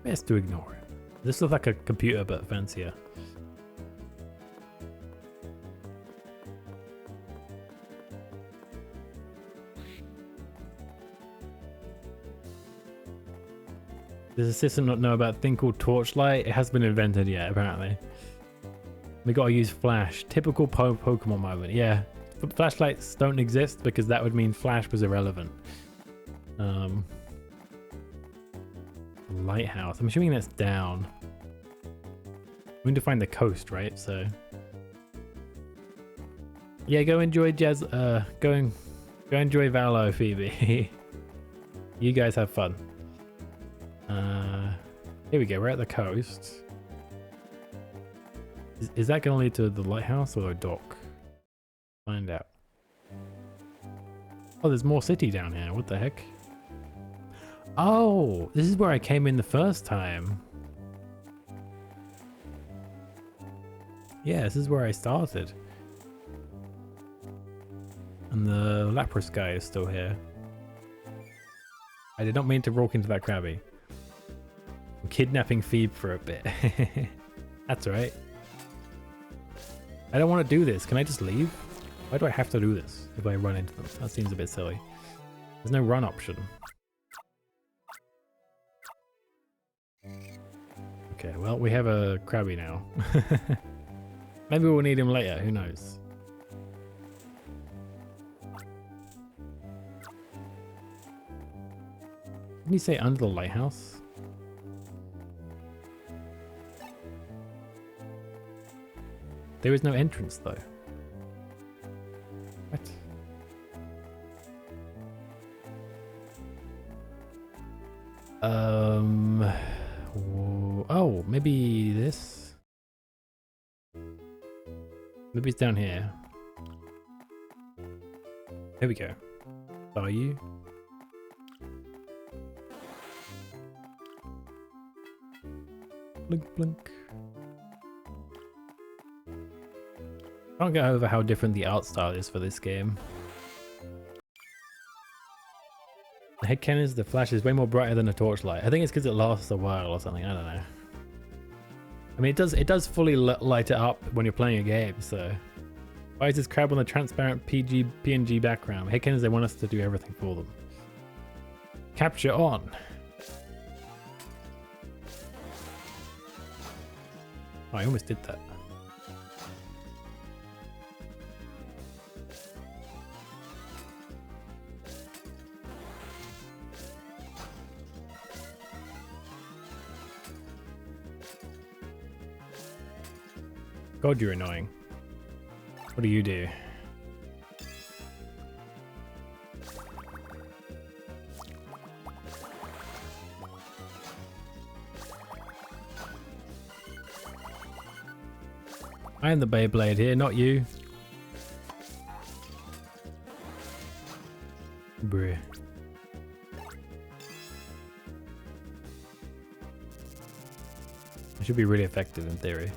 Best to ignore it. This looks like a computer, but fancier. Does the system not know about a thing called Torchlight? It hasn't been invented yet, apparently. We gotta use Flash. Typical Pokemon moment. Yeah, flashlights don't exist because that would mean Flash was irrelevant. Lighthouse. I'm assuming that's down. We need to find the coast, right? So yeah, go enjoy Jazz. Go enjoy Valo, Phoebe. You guys have fun. Here we go. We're at the coast. Is that going to lead to the lighthouse or a dock? Find out. Oh, there's more city down here. What the heck? Oh, this is where I came in the first time. Yeah, this is where I started. And the Lapras guy is still here. I did not mean to walk into that Krabby. I'm kidnapping Phoebe for a bit. That's right. I don't want to do this. Can I just leave? Why do I have to do this if I run into them? That seems a bit silly. There's no run option. Okay, well, we have a Krabby now. Maybe we'll need him later. Who knows? Didn't you say under the lighthouse? There is no entrance though. What? Oh, maybe this? Maybe it's down here. There we go. Are you? Blink, blink. I can't get over how different the art style is for this game. The headcanon is the flash is way more brighter than a torchlight. I think it's because it lasts a while or something. I don't know. I mean, it does fully light it up when you're playing a game. So Why is this crab on the transparent PNG background? Hickens, they want us to do everything for them. Capture on. Oh, I almost did that. God, you're annoying. What do you do? I am the Beyblade here, not you. Bruh. I should be really effective in theory.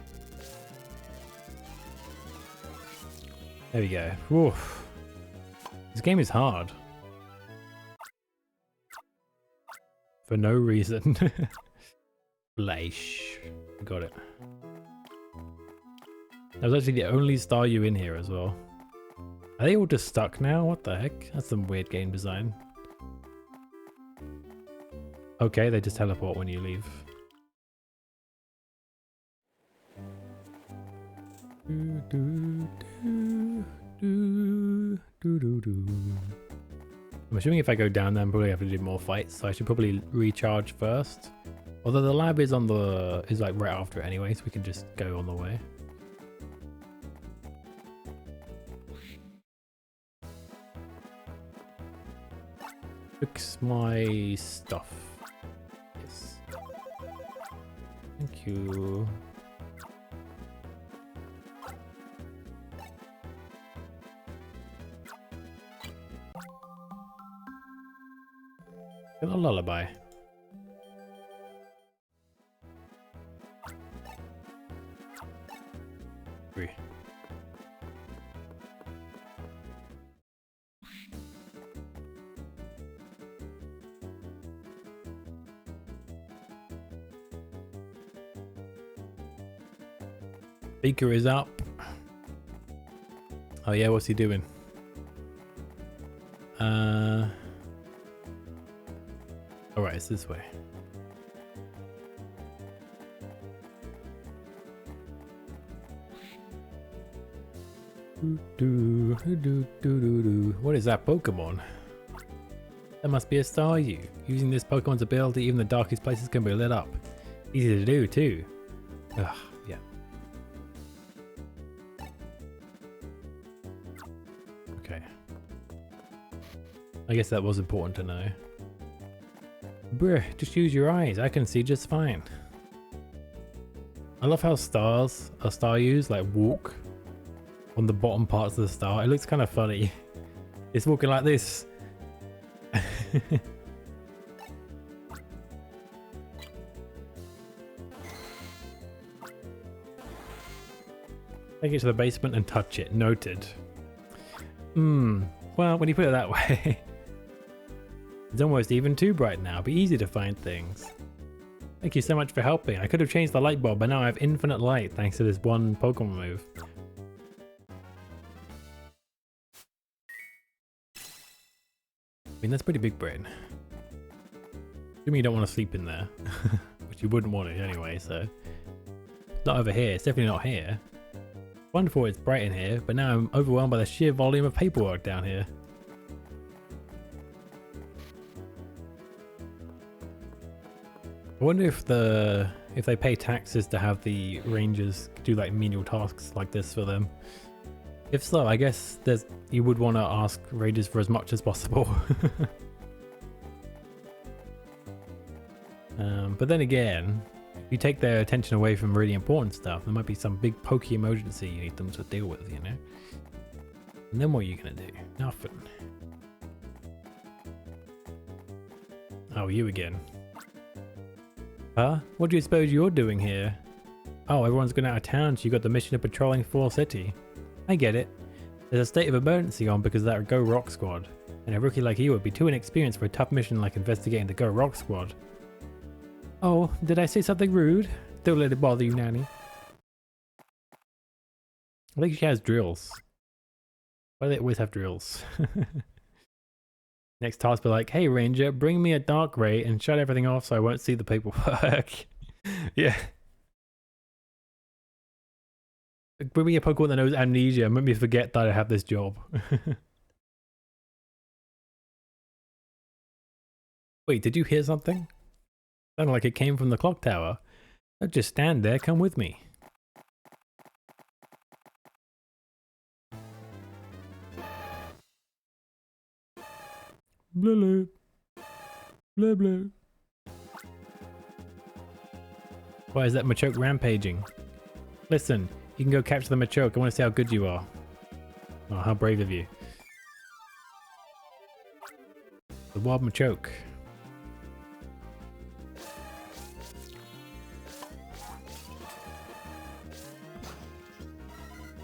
There we go. Oof. This game is hard. For no reason. Leish. Got it. That was actually the only Staryu in here as well. Are they all just stuck now? What the heck? That's some weird game design. Okay, they just teleport when you leave. I'm assuming if I go down there, I'm probably have to do more fights, so I should probably recharge first. Although the lab is on the like right after it anyway, so we can just go on the way. Fix my stuff. Yes. Thank you. Get a lullaby. Three. Speaker is up. Oh yeah, what's he doing? Alright, it's this way. What is that Pokemon? That must be a Staryu. Using this Pokemon's ability, even the darkest places can be lit up. Easy to do too. Ugh, yeah. Okay. I guess that was important to know. Bruh, just use your eyes. I can see just fine. I love how Staryus like walk on the bottom parts of the star. It looks kind of funny. It's walking like this. Take it to the basement and touch it. Noted. Well, when you put it that way, it's almost even too bright now. Be easy to find things. Thank you so much for helping. I could have changed the light bulb, but now I have infinite light thanks to this one Pokemon move. I mean, that's pretty big brain. Assuming you don't want to sleep in there, which you wouldn't want it anyway, so. It's not over here. It's definitely not here. Wonderful, it's bright in here, but now I'm overwhelmed by the sheer volume of paperwork down here. I wonder if they pay taxes to have the rangers do like menial tasks like this for them. If so, I guess you would want to ask rangers for as much as possible. But then again, if you take their attention away from really important stuff, there might be some big pokey emergency you need them to deal with, you know? And then what are you gonna do? Nothing. Oh, you again. Huh? What do you suppose you're doing here? Oh, everyone's gone out of town, so you got the mission of patrolling Fall City. I get it. There's a state of emergency on because of that Go Rock Squad, and a rookie like you would be too inexperienced for a tough mission like investigating the Go Rock Squad. Oh, did I say something rude? Don't let it bother you, Nanny. I think she has drills. Why do they always have drills? Next task be like, hey Ranger, bring me a dark ray and shut everything off so I won't see the paperwork. Yeah. Bring me a Pokemon that knows amnesia and make me forget that I have this job. Wait, did you hear something? Sounded like it came from the clock tower. Don't just stand there, come with me. Blue blue. Blue blue. Why is that Machoke rampaging? Listen, you can go capture the Machoke. I want to see how good you are. Oh, how brave of you. The wild Machoke.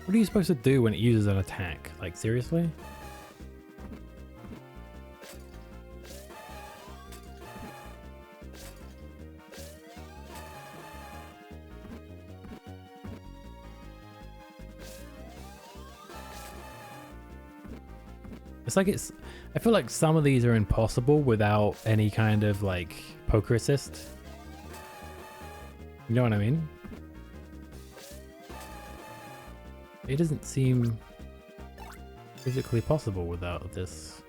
What are you supposed to do when it uses an attack? Like, seriously? It's like I feel like some of these are impossible without any kind of like poker assist. You know what I mean? It doesn't seem physically possible without this.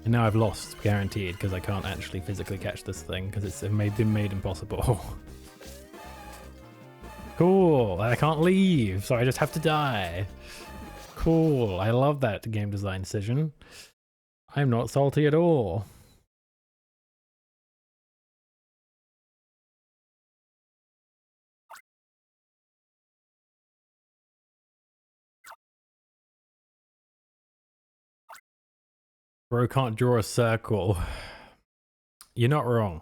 And now I've lost, guaranteed, because I can't actually physically catch this thing, because it's been made impossible. Cool, I can't leave, so I just have to die. Cool, I love that game design decision. I'm not salty at all. Bro can't draw a circle. You're not wrong.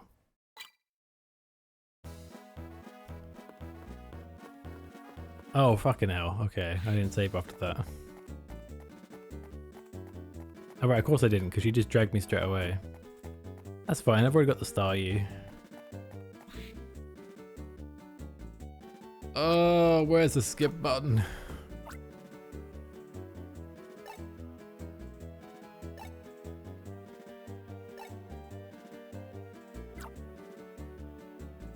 Oh, fucking hell. Okay, I didn't save after that. Alright, of course I didn't, because you just dragged me straight away. That's fine, I've already got the star you. Oh, where's the skip button?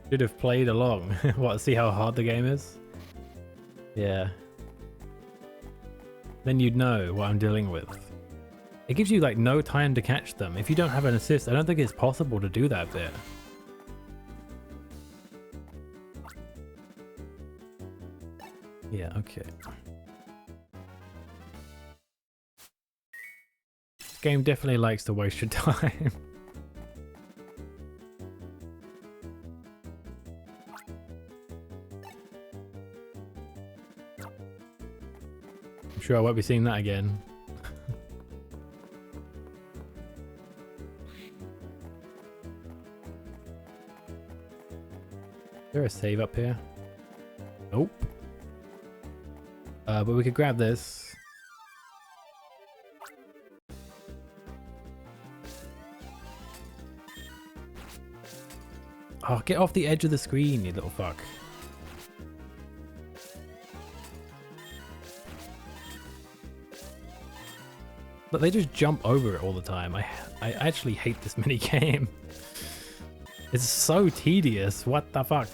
Should have played along. What, see how hard the game is? Yeah. Then you'd know what I'm dealing with. It gives you like no time to catch them. If you don't have an assist, I don't think it's possible to do that bit. Yeah, okay. This game definitely likes to waste your time. I'm sure I won't be seeing that again. Is there a save up here? Nope. But we could grab this. Oh, get off the edge of the screen, you little fuck. But they just jump over it all the time. I actually hate this mini game. It's so tedious. What the fuck?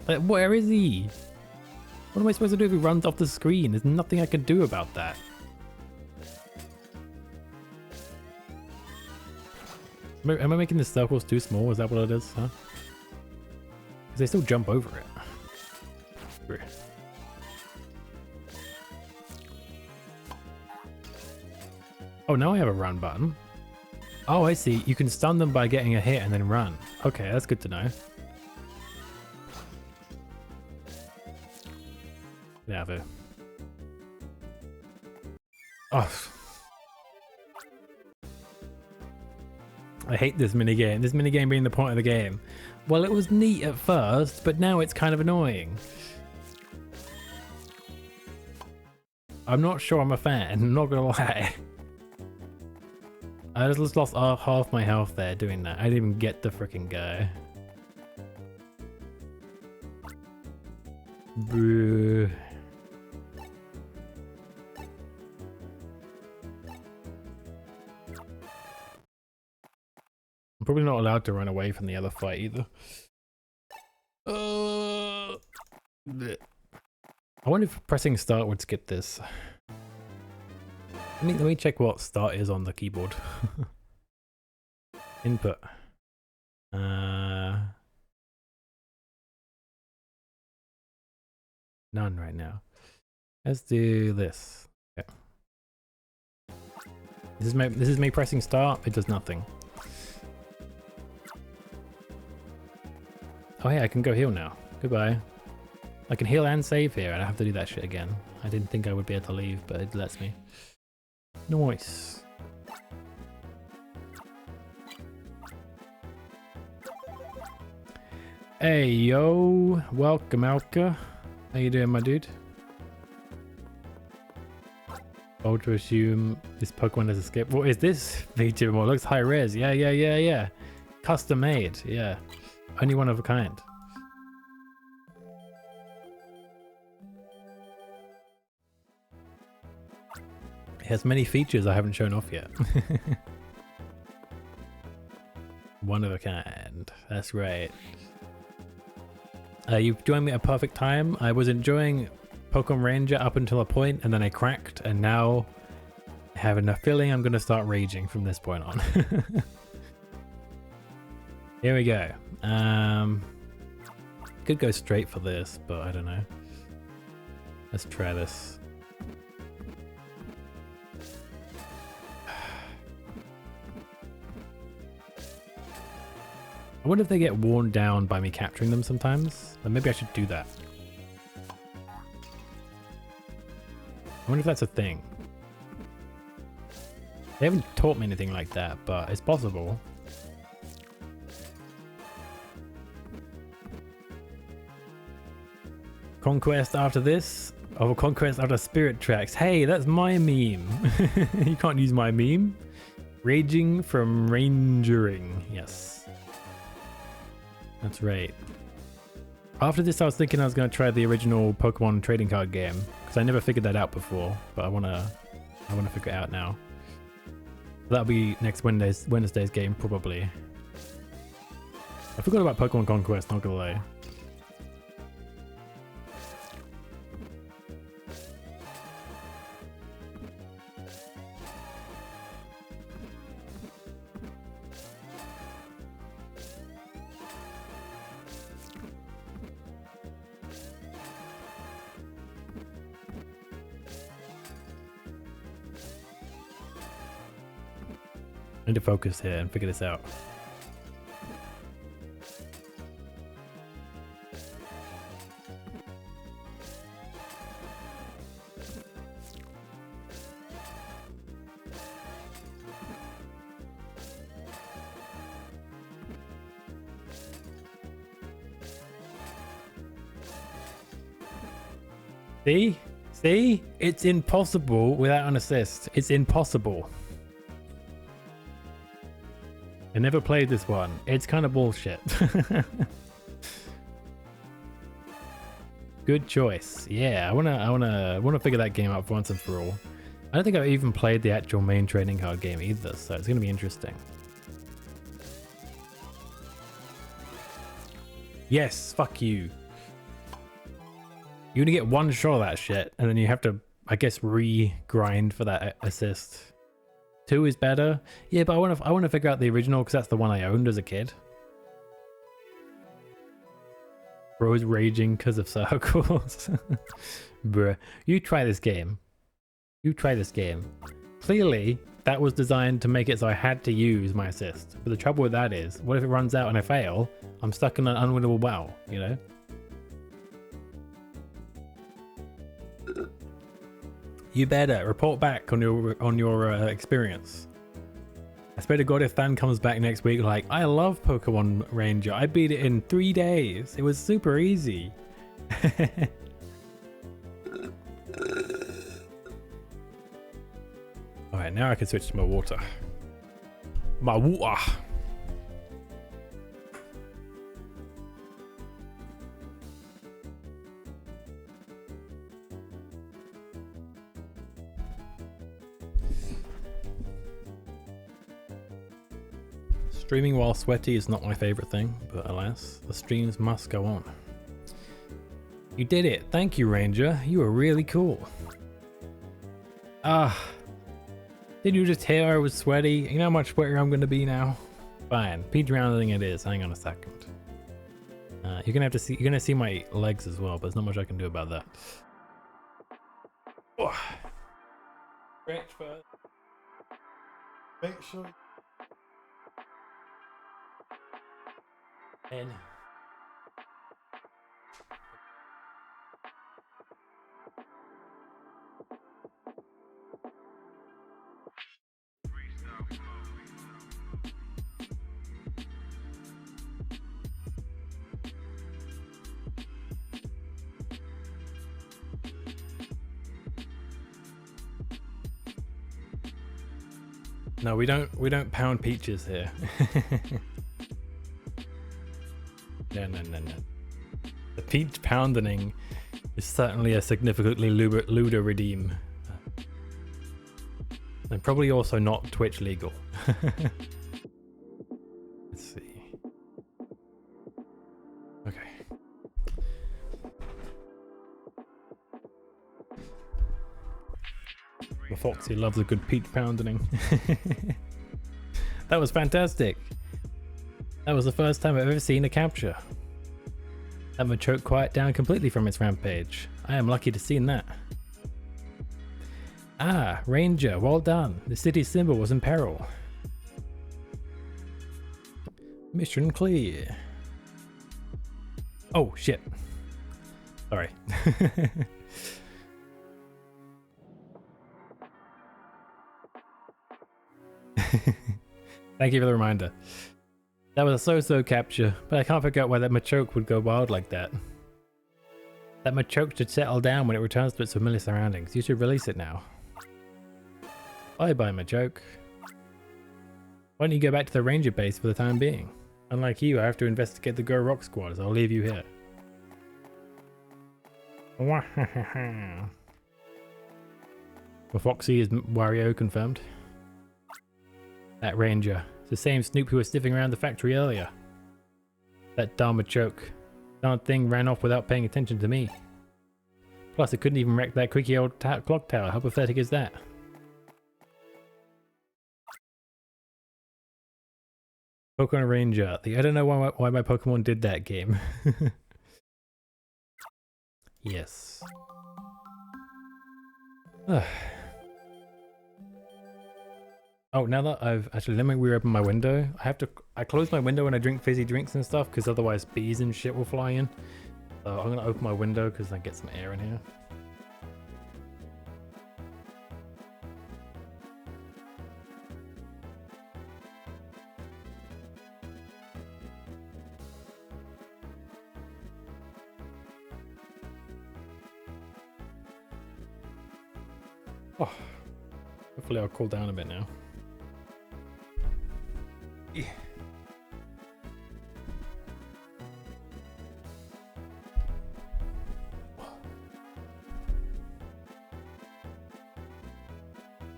Like, where is he? What am I supposed to do if he runs off the screen? There's nothing I can do about that. Am I making the circles too small? Is that what it is? Huh? Because they still jump over it. Oh, now I have a run button. Oh, I see. You can stun them by getting a hit and then run. Okay, that's good to know. Yeah, but... Oh. I hate this minigame. This minigame being the point of the game. Well, it was neat at first, but now it's kind of annoying. I'm not sure I'm a fan, I'm not gonna lie. I just lost half my health there doing that. I didn't even get the freaking guy. Boo. I'm probably not allowed to run away from the other fight either. Bleh. I wonder if pressing start would skip this. Let me check what start is on the keyboard. Input. None right now. Let's do this. Okay. This is me pressing start. It does nothing. Oh yeah, I can go heal now. Goodbye. I can heal and save here, and I have to do that shit again. I didn't think I would be able to leave, but it lets me. Nice. Hey yo, welcome Alka. How you doing, my dude? Ultra assume this Pokemon has escaped. What is this feature? Well, it looks high res. Yeah. Custom made. Yeah. Only one of a kind. It has many features I haven't shown off yet. One of a kind. That's right. You've joined me at a perfect time. I was enjoying Pokemon Ranger up until a point, and then I cracked, and now I have a feeling I'm going to start raging from this point on. Here we go. Could go straight for this, but I don't know. Let's try this. I wonder if they get worn down by me capturing them sometimes. But maybe I should do that. I wonder if that's a thing. They haven't taught me anything like that, but it's possible. Conquest after this? Oh, Conquest after Spirit Tracks. Hey, that's my meme. You can't use my meme. Raging from Rangering. Yes. That's right. After this, I was thinking I was going to try the original Pokemon trading card game because I never figured that out before, but I want to figure it out now. That'll be next Wednesday's game probably. I forgot about Pokemon Conquest, not gonna lie. I need to focus here and figure this out. See? See? It's impossible without an assist. It's impossible. I never played this one. It's kind of bullshit. Good choice. Yeah, I wanna figure that game out once and for all. I don't think I've even played the actual main trading card game either, so it's gonna be interesting. Yes, fuck you. You only get one shot of that shit, and then you have to, I guess, re-grind for that assist. 2 is better. Yeah, but I want to figure out the original because that's the one I owned as a kid. Bro's raging because of circles. Bruh. You try this game. You try this game. Clearly, that was designed to make it so I had to use my assist. But the trouble with that is, what if it runs out and I fail? I'm stuck in an unwinnable battle, you know? You better report back on your experience. I swear to God, if Dan comes back next week like, I love Pokemon Ranger. I beat it in 3 days. It was super easy. Alright, now I can switch to my water. My water. Streaming while sweaty is not my favorite thing, but alas, the streams must go on. You did it. Thank you, Ranger. You were really cool. Did you just hear I was sweaty? You know how much sweatier I'm going to be now? Fine. Peach rounding it is. Hang on a second. You're gonna see my legs as well, but there's not much I can do about that. Oh. Stretch first. Make sure. And no, we don't pound peaches here. No. The peach pounding is certainly a significantly lewder redeem. And probably also not Twitch legal. Let's see. Okay. The Foxy loves a good peach pounding. That was fantastic. That was the first time I've ever seen a capture. That Machoke quiet down completely from its rampage. I am lucky to see that. Ah, Ranger, well done. The city's symbol was in peril. Mission clear. Oh, shit. Sorry. Thank you for the reminder. That was a so-so capture, but I can't figure out why that Machoke would go wild like that. That Machoke should settle down when it returns to its familiar surroundings. You should release it now. Bye-bye, Machoke. Why don't you go back to the ranger base for the time being? Unlike you, I have to investigate the Go Rock squad, so I'll leave you here. Well, Foxy is Wario confirmed. That ranger. It's the same Snoop who was sniffing around the factory earlier. That darn Machoke. Darn thing ran off without paying attention to me. Plus, it couldn't even wreck that quickie old clock tower. How pathetic is that? Pokemon Ranger. I don't know why my Pokemon did that game. Yes. Oh, now that I've actually, let me reopen my window. I close my window when I drink fizzy drinks and stuff, because otherwise bees and shit will fly in. So I'm gonna open my window because I get some air in here. Oh, hopefully I'll cool down a bit now. Yeah.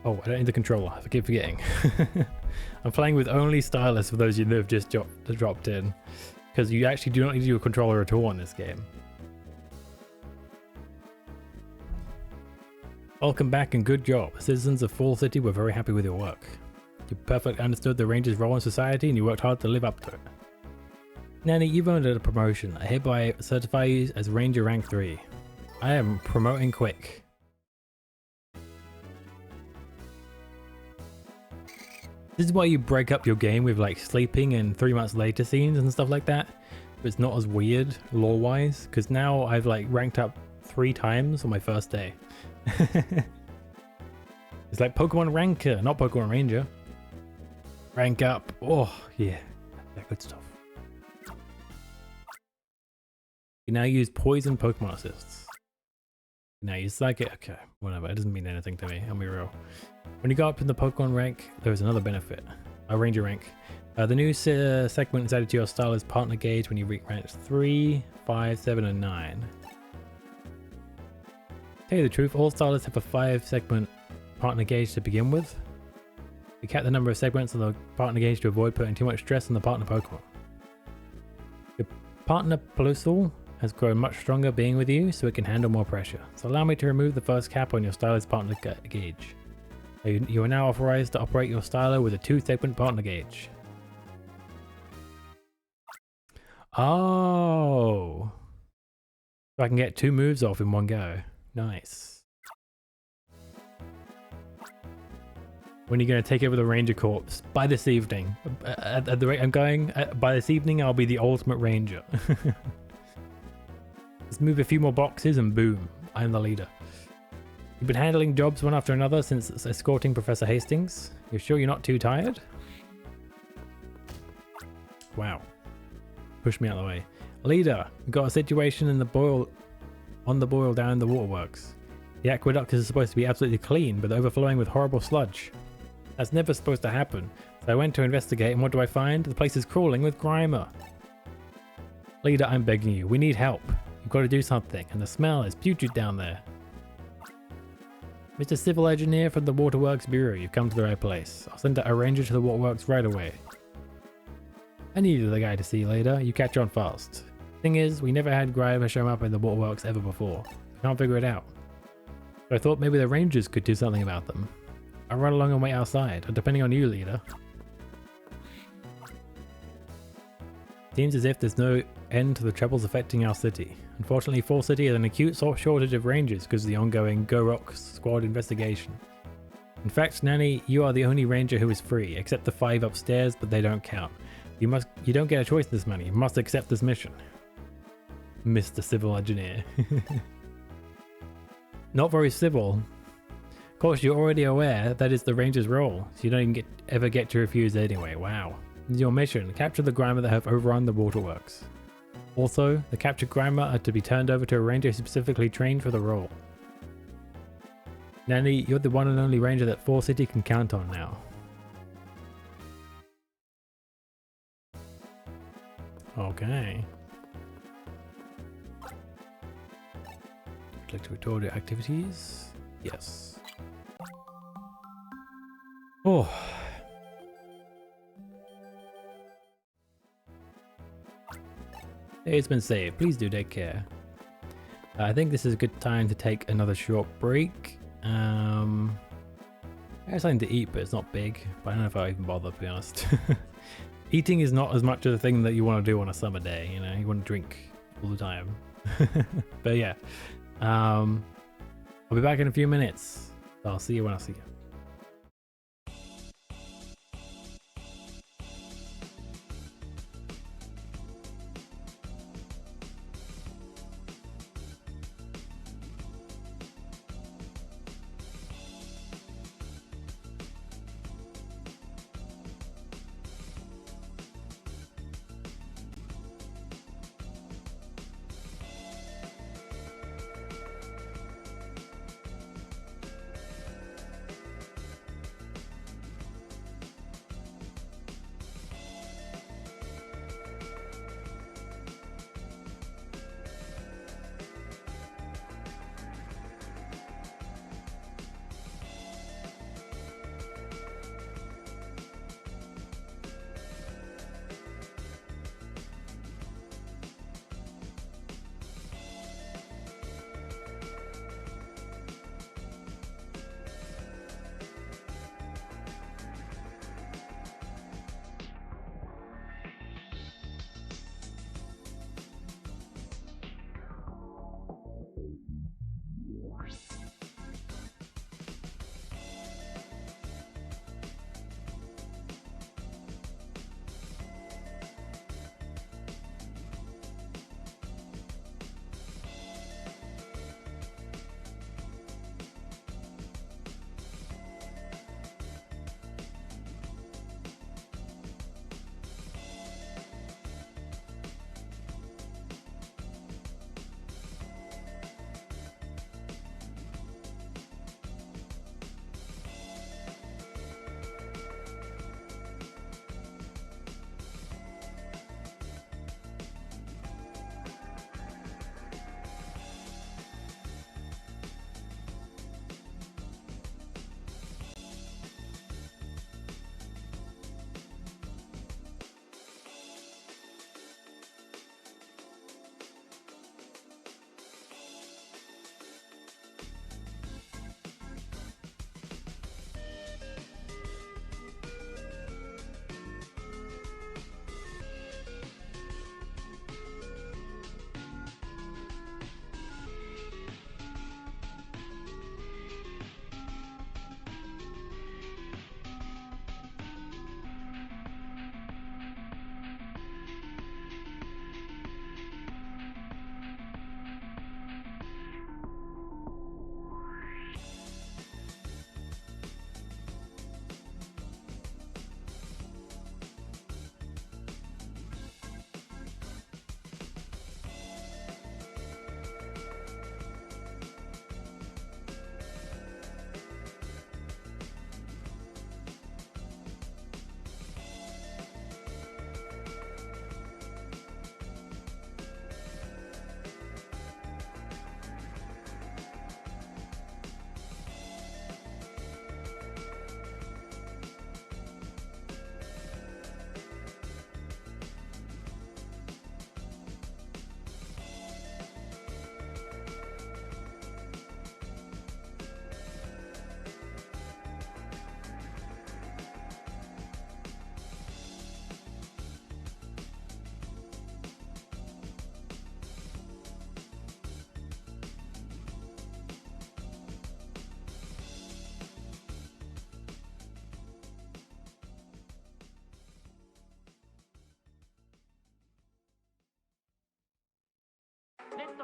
Oh, I don't need the controller. I keep forgetting. I'm playing with only stylus for those of you that have just dropped in, because you actually do not need to use a controller at all in this game. Welcome back and good job. Citizens of Fall City were very happy with your work. You perfectly understood the Ranger's role in society and you worked hard to live up to it. Nanny, you've earned a promotion. I hereby certify you as Ranger Rank 3. I am promoting quick. This is why you break up your game with like sleeping and 3 months later scenes and stuff like that. It's not as weird lore-wise, because now I've like ranked up 3 times on my first day. It's like Pokemon Ranker, not Pokemon Ranger. Rank up. Oh, yeah. That good stuff. You now use Poison Pokemon Assists. Now you Psychic. Okay, whatever. It doesn't mean anything to me. I'll be real. When you go up in the Pokemon rank, there's another benefit. Ranger rank. The new segment is added to your stylist partner gauge when you reach ranks 3, 5, 7, and 9. Tell you the truth, all stylists have a 5-segment partner gauge to begin with. We cap the number of segments on the partner gauge to avoid putting too much stress on the partner Pokemon. Your partner Pelusal has grown much stronger being with you, so it can handle more pressure. So allow me to remove the first cap on your stylist partner gauge. You are now authorized to operate your styler with a 2-segment partner gauge. Oh! So I can get 2 moves off in one go. Nice. When are you going to take over the Ranger Corps? By this evening. At the rate I'm going, by this evening I'll be the ultimate Ranger. Let's move a few more boxes and boom, I'm the leader. You've been handling jobs one after another since escorting Professor Hastings. You're sure you're not too tired? Wow. Push me out of the way. Leader, we've got a situation in the boil down in the waterworks. The aqueduct is supposed to be absolutely clean, but overflowing with horrible sludge. That's never supposed to happen. So I went to investigate, and what do I find? The place is crawling with Grimer. Leader, I'm begging you. We need help. You've got to do something, and the smell is putrid down there. Mr. Civil Engineer from the Waterworks Bureau, you've come to the right place. I'll send a ranger to the Waterworks right away. I needed the guy to see later. You catch on fast. Thing is, we never had Grimer show up in the Waterworks ever before. I can't figure it out. So I thought maybe the Rangers could do something about them. I'll run along and wait outside, depending on you, leader. Seems as if there's no end to the troubles affecting our city. Unfortunately, Fall City has an acute shortage of Rangers because of the ongoing Go Rock Squad investigation. In fact, Nanny, you are the only Ranger who is free, except the 5 upstairs, but they don't count. You don't get a choice this money. You must accept this mission. Mr. Civil Engineer. Not very civil. Of course, you're already aware that is the Ranger's role, so you don't even ever get to refuse anyway. Wow. Your mission, capture the Grimer that have overrun the waterworks. Also, the captured Grimer are to be turned over to a Ranger specifically trained for the role. Nanny, you're the one and only Ranger that Fall City can count on now. Okay. Click to record your activities. Yes. Oh. It's been saved. Please do take care. I think this is a good time to take another short break. I have something to eat, but it's not big. But I don't know if I'll even bother, to be honest. Eating is not as much of a thing that you want to do on a summer day. You know, you want to drink all the time. But yeah, I'll be back in a few minutes. I'll see you when I see you.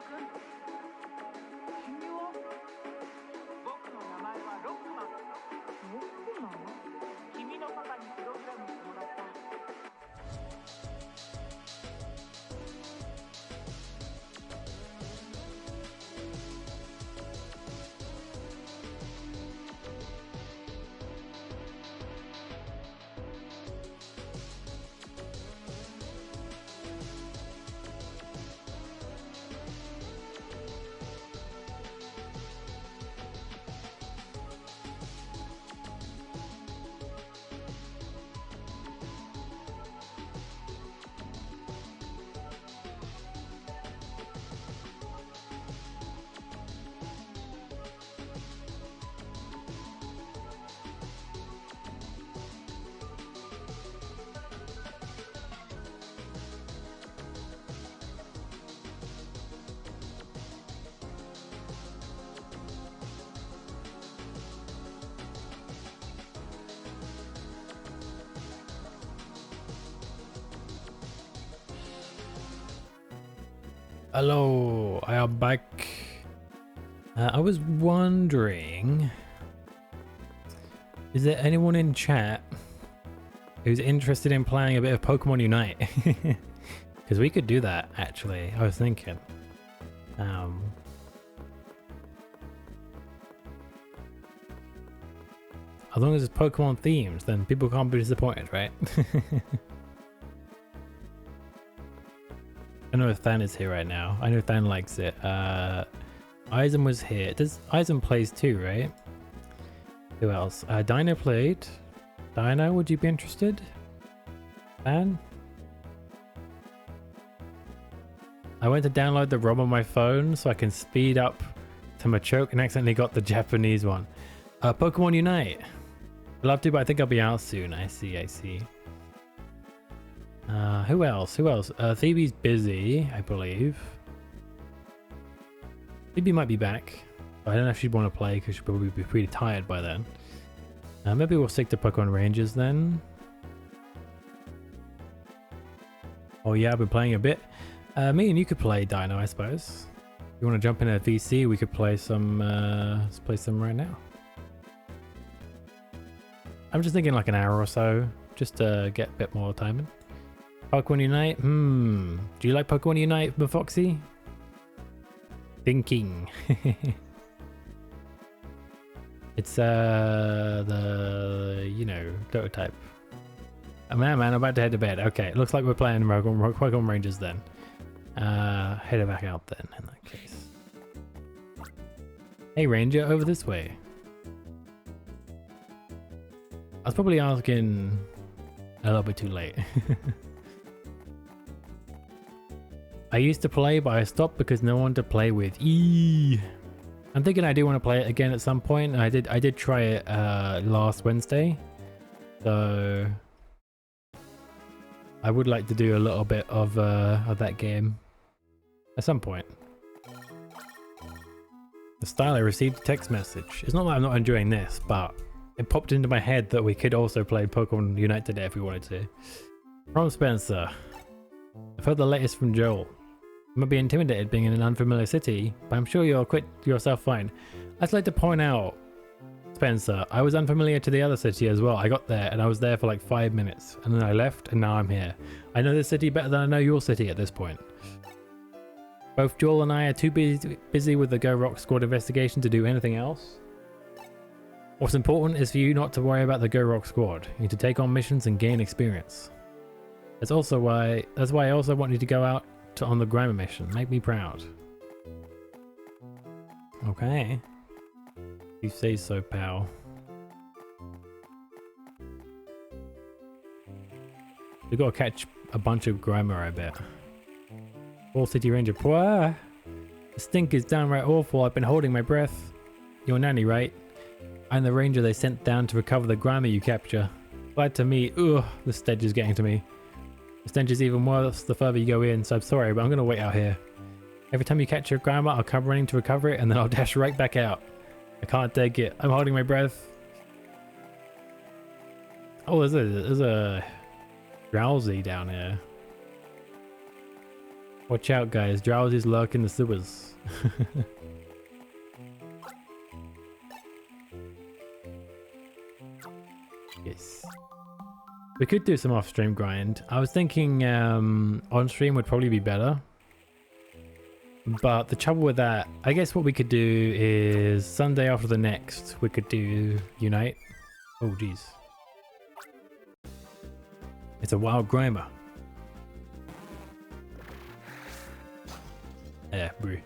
君君は僕の名前はロックマン。ロックマン？君のパパにプログラムしてもらった。Hello, I am back. I was wondering, is there anyone in chat who's interested in playing a bit of Pokemon Unite? Because we could do that, actually. I was thinking. As long as it's Pokemon themed, then people can't be disappointed, right? I don't know if Than is here right now. I know Than likes it. Eisen was here. Eisen plays too, right? Who else? Dino played. Dino, would you be interested? Than? I went to download the ROM on my phone so I can speed up to Machoke and accidentally got the Japanese one. Pokemon Unite. I'd love to, but I think I'll be out soon. I see. Who else? Phoebe's busy, I believe. Phoebe might be back. I don't know if she'd want to play because she'd probably be pretty tired by then. Maybe we'll stick to Pokemon Rangers then. Oh yeah, I've been playing a bit. Me and you could play Dino, I suppose. If you want to jump in a VC, we could play some. Let's play some right now. I'm just thinking like an hour or so, just to get a bit more time in. Pokemon Unite? Do you like Pokemon Unite, Foxy? Thinking. It's the Dota type. Man, I'm about to head to bed. Okay, it looks like we're playing Pokemon Rangers then. Head back out then in that case. Hey Ranger, over this way. I was probably asking a little bit too late. I used to play, but I stopped because no one to play with. I'm thinking I do want to play it again at some point. I did try it last Wednesday, so I would like to do a little bit of that game at some point. The style I received a text message. It's not that I'm not enjoying this, but it popped into my head that we could also play Pokemon Unite today if we wanted to. From Spencer. I've heard the latest from Joel. You might be intimidated being in an unfamiliar city, but I'm sure you'll acquit yourself fine. I'd like to point out, Spencer, I was unfamiliar to the other city as well. I got there and I was there for like 5 minutes and then I left and now I'm here. I know this city better than I know your city at this point. Both Joel and I are too busy with the Go Rock Squad investigation to do anything else. What's important is for you not to worry about the Go Rock Squad. You need to take on missions and gain experience. That's why I also want you to go out on the Grammar mission. Make me proud. Okay. You say so, pal. We gotta catch a bunch of Grammar, I bet. All City Ranger. Pwah! The stink is downright awful. I've been holding my breath. You're Nanny, right? I'm the ranger they sent down to recover the Grammar you capture. Glad to meet. Ugh, the stench is getting to me. The stench is even worse the further you go in, so I'm sorry, but I'm going to wait out here. Every time you catch your Grammar, I'll come running to recover it, and then I'll dash right back out. I can't take it. I'm holding my breath. Oh, there's a drowsy down here. Watch out, guys. Drowsies lurk in the sewers. Yes. We could do some off-stream grind. I was thinking on-stream would probably be better. But the trouble with that, I guess what we could do is Sunday after the next, we could do Unite. Oh, jeez. It's a wild Grimer. Yeah, brew.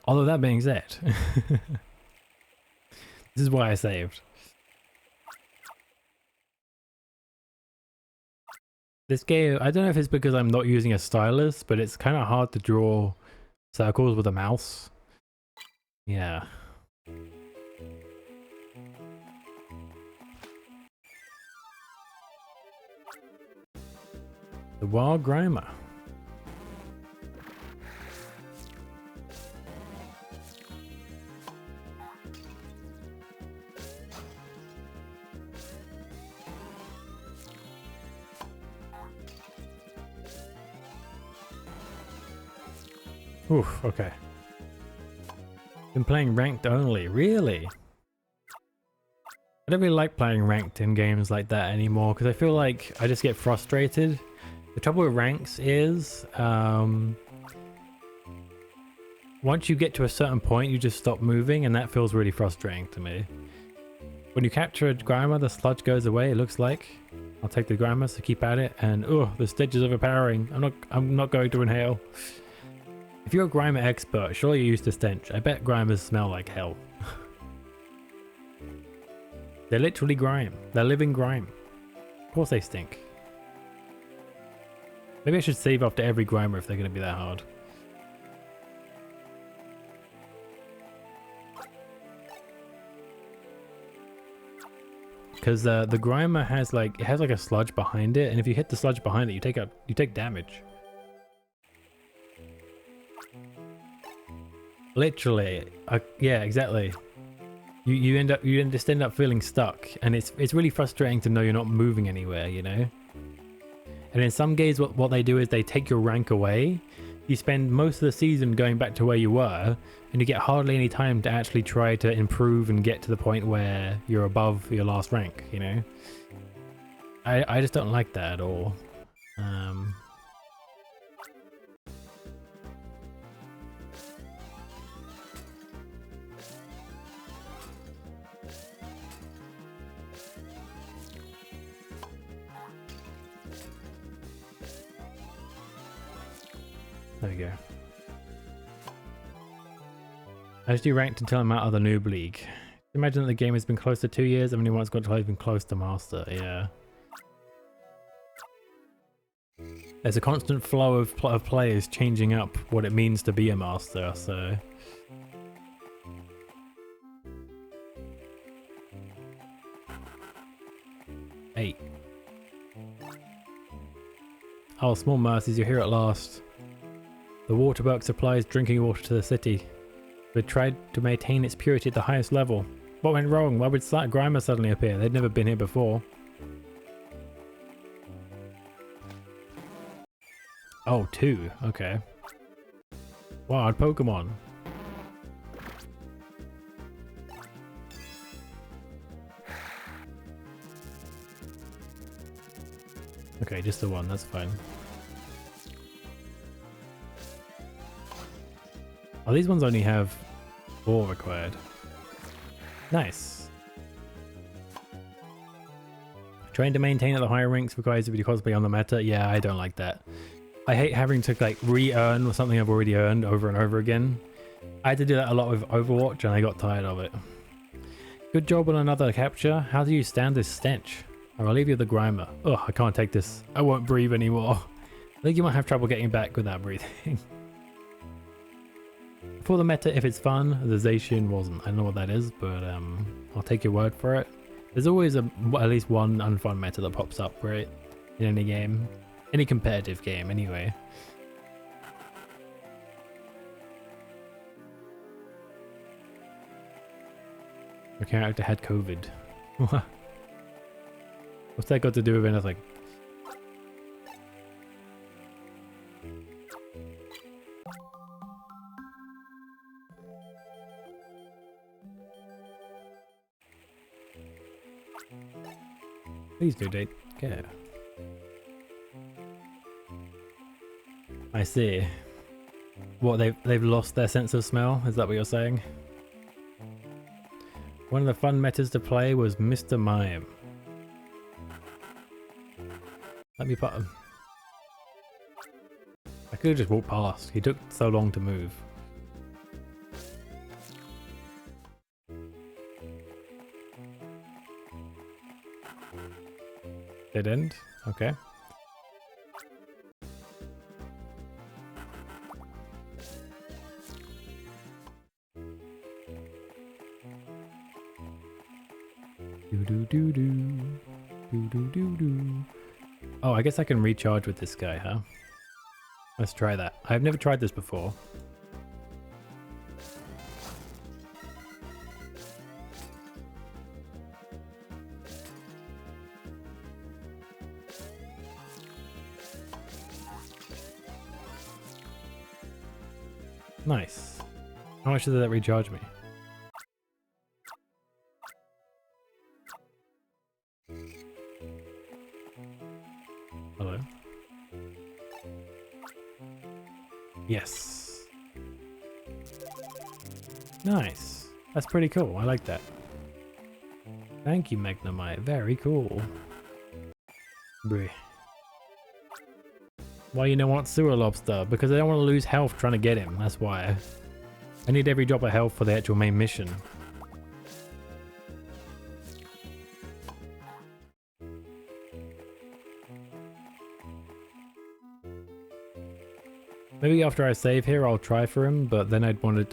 Although that being said, this is why I saved. This game, I don't know if it's because I'm not using a stylus, but it's kind of hard to draw circles with a mouse. Yeah. The Wild Grimer. Oof, okay. Been playing ranked only, really? I don't really like playing ranked in games like that anymore because I feel like I just get frustrated. The trouble with ranks is, once you get to a certain point, you just stop moving, and that feels really frustrating to me. When you capture a Grimer, the sludge goes away, it looks like. I'll take the Grimer, so keep at it, and oh, the stench is overpowering. I'm not going to inhale. If you're a Grimer expert, surely you're used to stench. I bet Grimers smell like hell. They're literally grime. They're living grime. Of course they stink. Maybe I should save after every Grimer if they're going to be that hard. Because the Grimer has like a sludge behind it, and if you hit the sludge behind it, you take damage. Literally, yeah, exactly. You just end up feeling stuck, and it's really frustrating to know you're not moving anywhere, you know. And in some games, what they do is they take your rank away. You spend most of the season going back to where you were, and you get hardly any time to actually try to improve and get to the point where you're above your last rank, you know. I just don't like that at all. There we go. I just do ranked until I'm out of the noob league. Imagine that the game has been close to 2 years. I've only once got to even close to master. Yeah. There's a constant flow of players changing up what it means to be a master, so... Eight. Oh, small mercies, you're here at last. The Waterworks supplies drinking water to the city. We tried to maintain its purity at the highest level. What went wrong? Why would Grimer suddenly appear? They'd never been here before. Oh, 2. Okay. Wild Pokemon. Okay, just the one. That's fine. Oh, these ones only have 4 required. Nice. Trying to maintain at the higher ranks requires you to cosplay on the meta. Yeah, I don't like that. I hate having to like re-earn something I've already earned over and over again. I had to do that a lot with Overwatch and I got tired of it. Good job on another capture. How do you stand this stench? I'll leave you the Grimer. Ugh, I can't take this. I won't breathe anymore. I think you might have trouble getting back without breathing. For the meta, if it's fun, the Zacian wasn't. I don't know what that is, but I'll take your word for it. There's always at least one unfun meta that pops up, right? in any game. Any competitive game, anyway. My character had COVID. What's that got to do with anything? Please do take care. I see. What, they've lost their sense of smell? Is that what you're saying? One of the fun metas to play was Mr. Mime. Let me put him. I could have just walked past. He took so long to move. Dead end? Okay. Oh, I guess I can recharge with this guy, huh? Let's try that. I've never tried this before. Nice. How much does that recharge me? Hello? Yes. Nice. That's pretty cool. I like that. Thank you, Magnemite. Very cool. Bruh. Why you don't want Sewer Lobster? Because I don't want to lose health trying to get him. That's why. I need every drop of health for the actual main mission. Maybe after I save here, I'll try for him, but then I wouldn't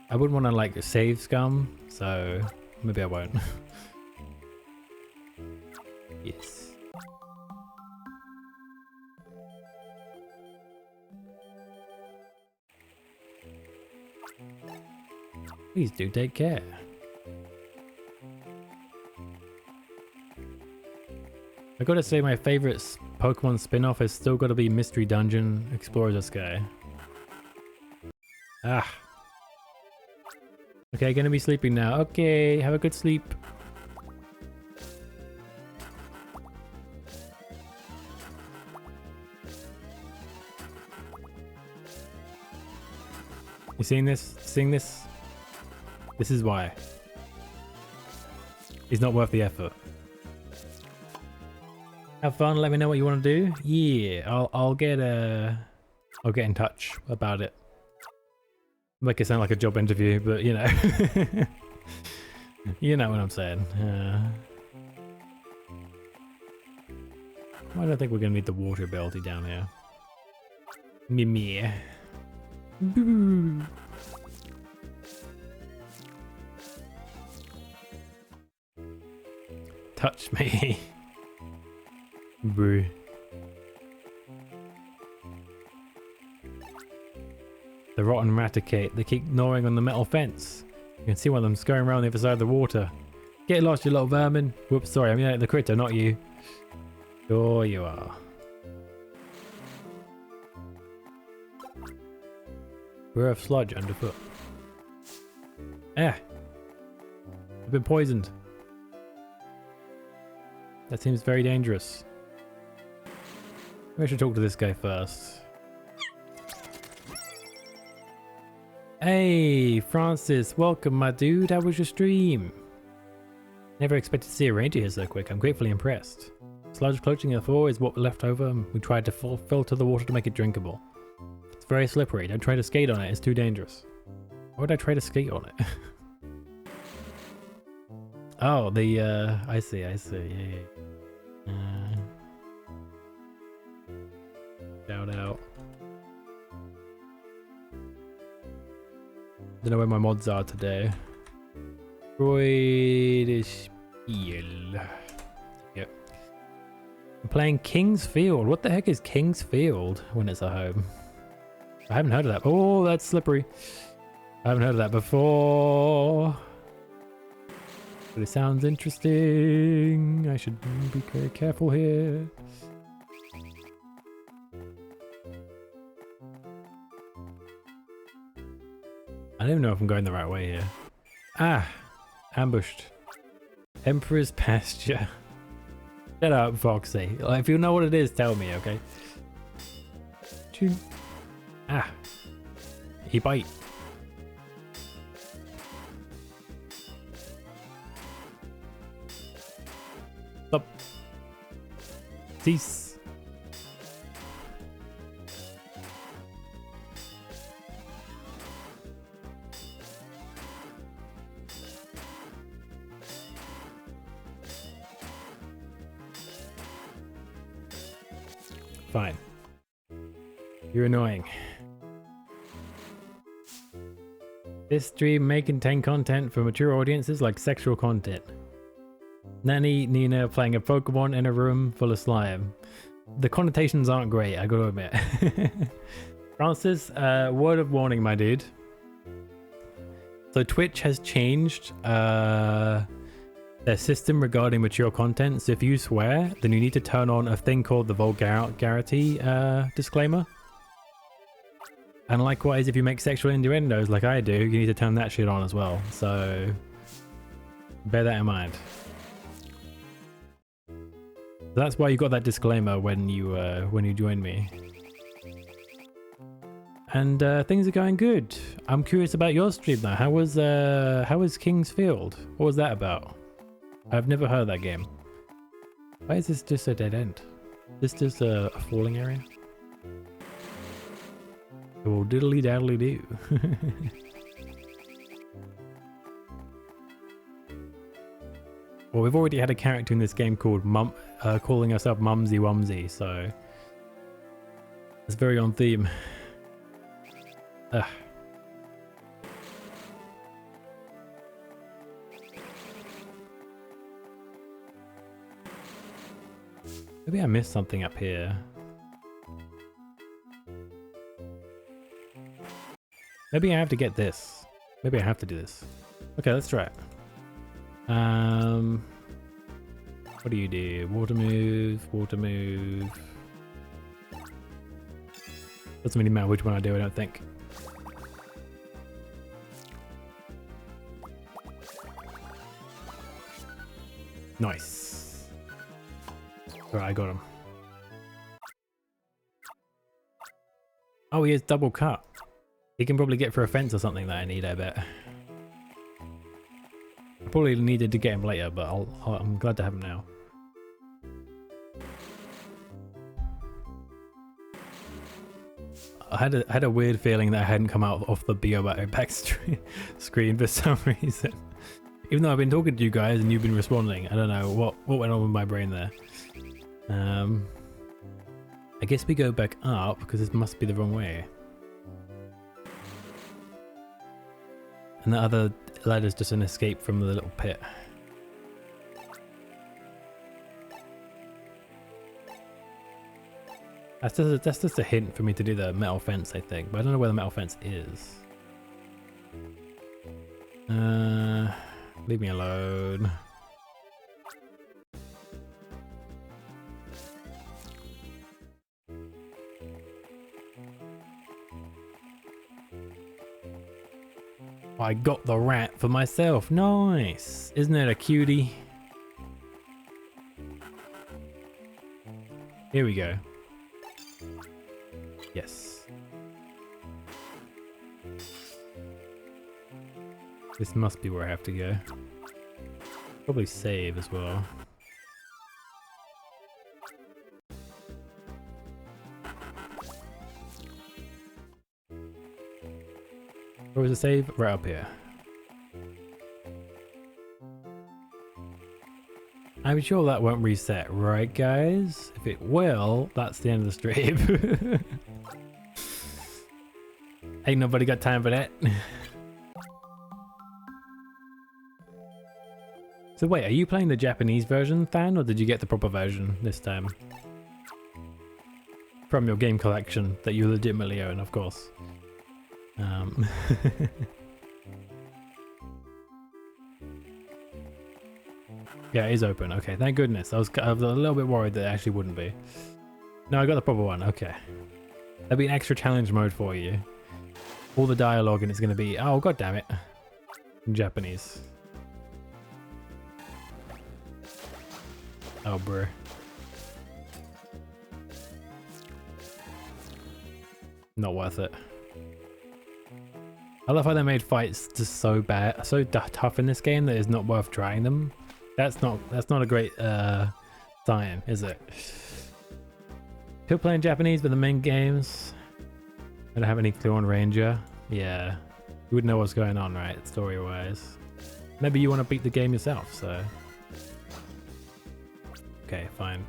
want to like save scum, so maybe I won't. Yes. Please do take care. I gotta say my favorite Pokemon spin-off has still gotta be Mystery Dungeon Explorers of Sky. Ah. Okay, gonna be sleeping now. Okay, have a good sleep. You seeing this? Seeing this? This is why. It's not worth the effort. Have fun, let me know what you want to do. Yeah, I'll get in touch about it. Make it sound like a job interview, but you know. You know what I'm saying. I don't think we're gonna need the water ability down here. Mimir. Boo. Touch me. Boo. The rotten Raticate. They keep gnawing on the metal fence. You can see one of them scurrying around the other side of the water. Get lost, you little vermin. Whoops, sorry, I mean the critter, not you. Sure you are. We're of sludge underfoot. I've been poisoned. That seems very dangerous. Maybe I should talk to this guy first. Hey, Francis, welcome, my dude. How was your stream? Never expected to see a ranger here so quick. I'm gratefully impressed. Sludge cloaking the floor is what we're left over. We tried to filter the water to make it drinkable. It's very slippery. Don't try to skate on it. It's too dangerous. Why would I try to skate on it? Oh, I see. Yeah. Shout out. Don't know where my mods are today. Freud Spiel. Yep. playing King's Field. What the heck is King's Field when it's at home? I haven't heard of that. Oh, that's slippery. I haven't heard of that before. But it sounds interesting. I should be very careful here. I don't even know if I'm going the right way here. Ah, ambushed. Emperor's Pasture. Shut up, Foxy. Like, if you know what it is, tell me, okay? Choo. Ah. He bite. Stop. Cease. Fine. You're annoying. This stream may contain content for mature audiences like sexual content. Nanny Nina playing a Pokemon in a room full of slime. The connotations aren't great, I gotta admit. Francis, word of warning, my dude. So Twitch has changed their system regarding mature content. So if you swear, then you need to turn on a thing called the vulgarity disclaimer. And likewise, if you make sexual innuendos like I do, you need to turn that shit on as well. So bear that in mind. That's why you got that disclaimer when you joined me. And things are going good. I'm curious about your stream though. How was King's Field? What was that about? I've never heard of that game. Why is this just a dead end? Is this just a falling area? Oh, diddly daddly do. Well, we've already had a character in this game called calling herself Mumsy Wumsy, so it's very on theme. Ugh. Maybe I missed something up here. Maybe I have to get this. Maybe I have to do this. Okay, let's try it. What do you do? Water move, water move. Doesn't really matter which one I do, I don't think. Nice. Alright, I got him. Oh, he has double cut. He can probably get for a fence or something that I need, I bet. I probably needed to get him later, but I'm glad to have him now. I had a weird feeling that I hadn't come out off the BioBatto back screen for some reason. Even though I've been talking to you guys and you've been responding, I don't know what went on with my brain there. I guess we go back up because this must be the wrong way. And the other ladder's just an escape from the little pit. That's just a hint for me to do the metal fence, I think, but I don't know where the metal fence is. Leave me alone. I got the rat for myself. Nice. Isn't it a cutie? Here we go. Yes. This must be where I have to go. Probably save as well. Where was the save? Right up here. I'm sure that won't reset, right guys? If it will, that's the end of the stream. Ain't nobody got time for that. So wait, are you playing the Japanese version, Than, or did you get the proper version this time? From your game collection that you legitimately own, of course. Yeah, it is open. Okay, thank goodness. I was a little bit worried that it actually wouldn't be. No, I got the proper one. Okay. There'll be an extra challenge mode for you. All the dialogue and it's going to be... Oh, god damn it. In Japanese. Oh, bruh. Not worth it. I love how they made fights just so bad, so tough in this game that it's not worth trying them. That's not a great sign, is it? Still playing Japanese with the main games. I don't have any clue on Ranger. Yeah, you would know what's going on, right? Story-wise. Maybe you want to beat the game yourself, so. Okay, fine.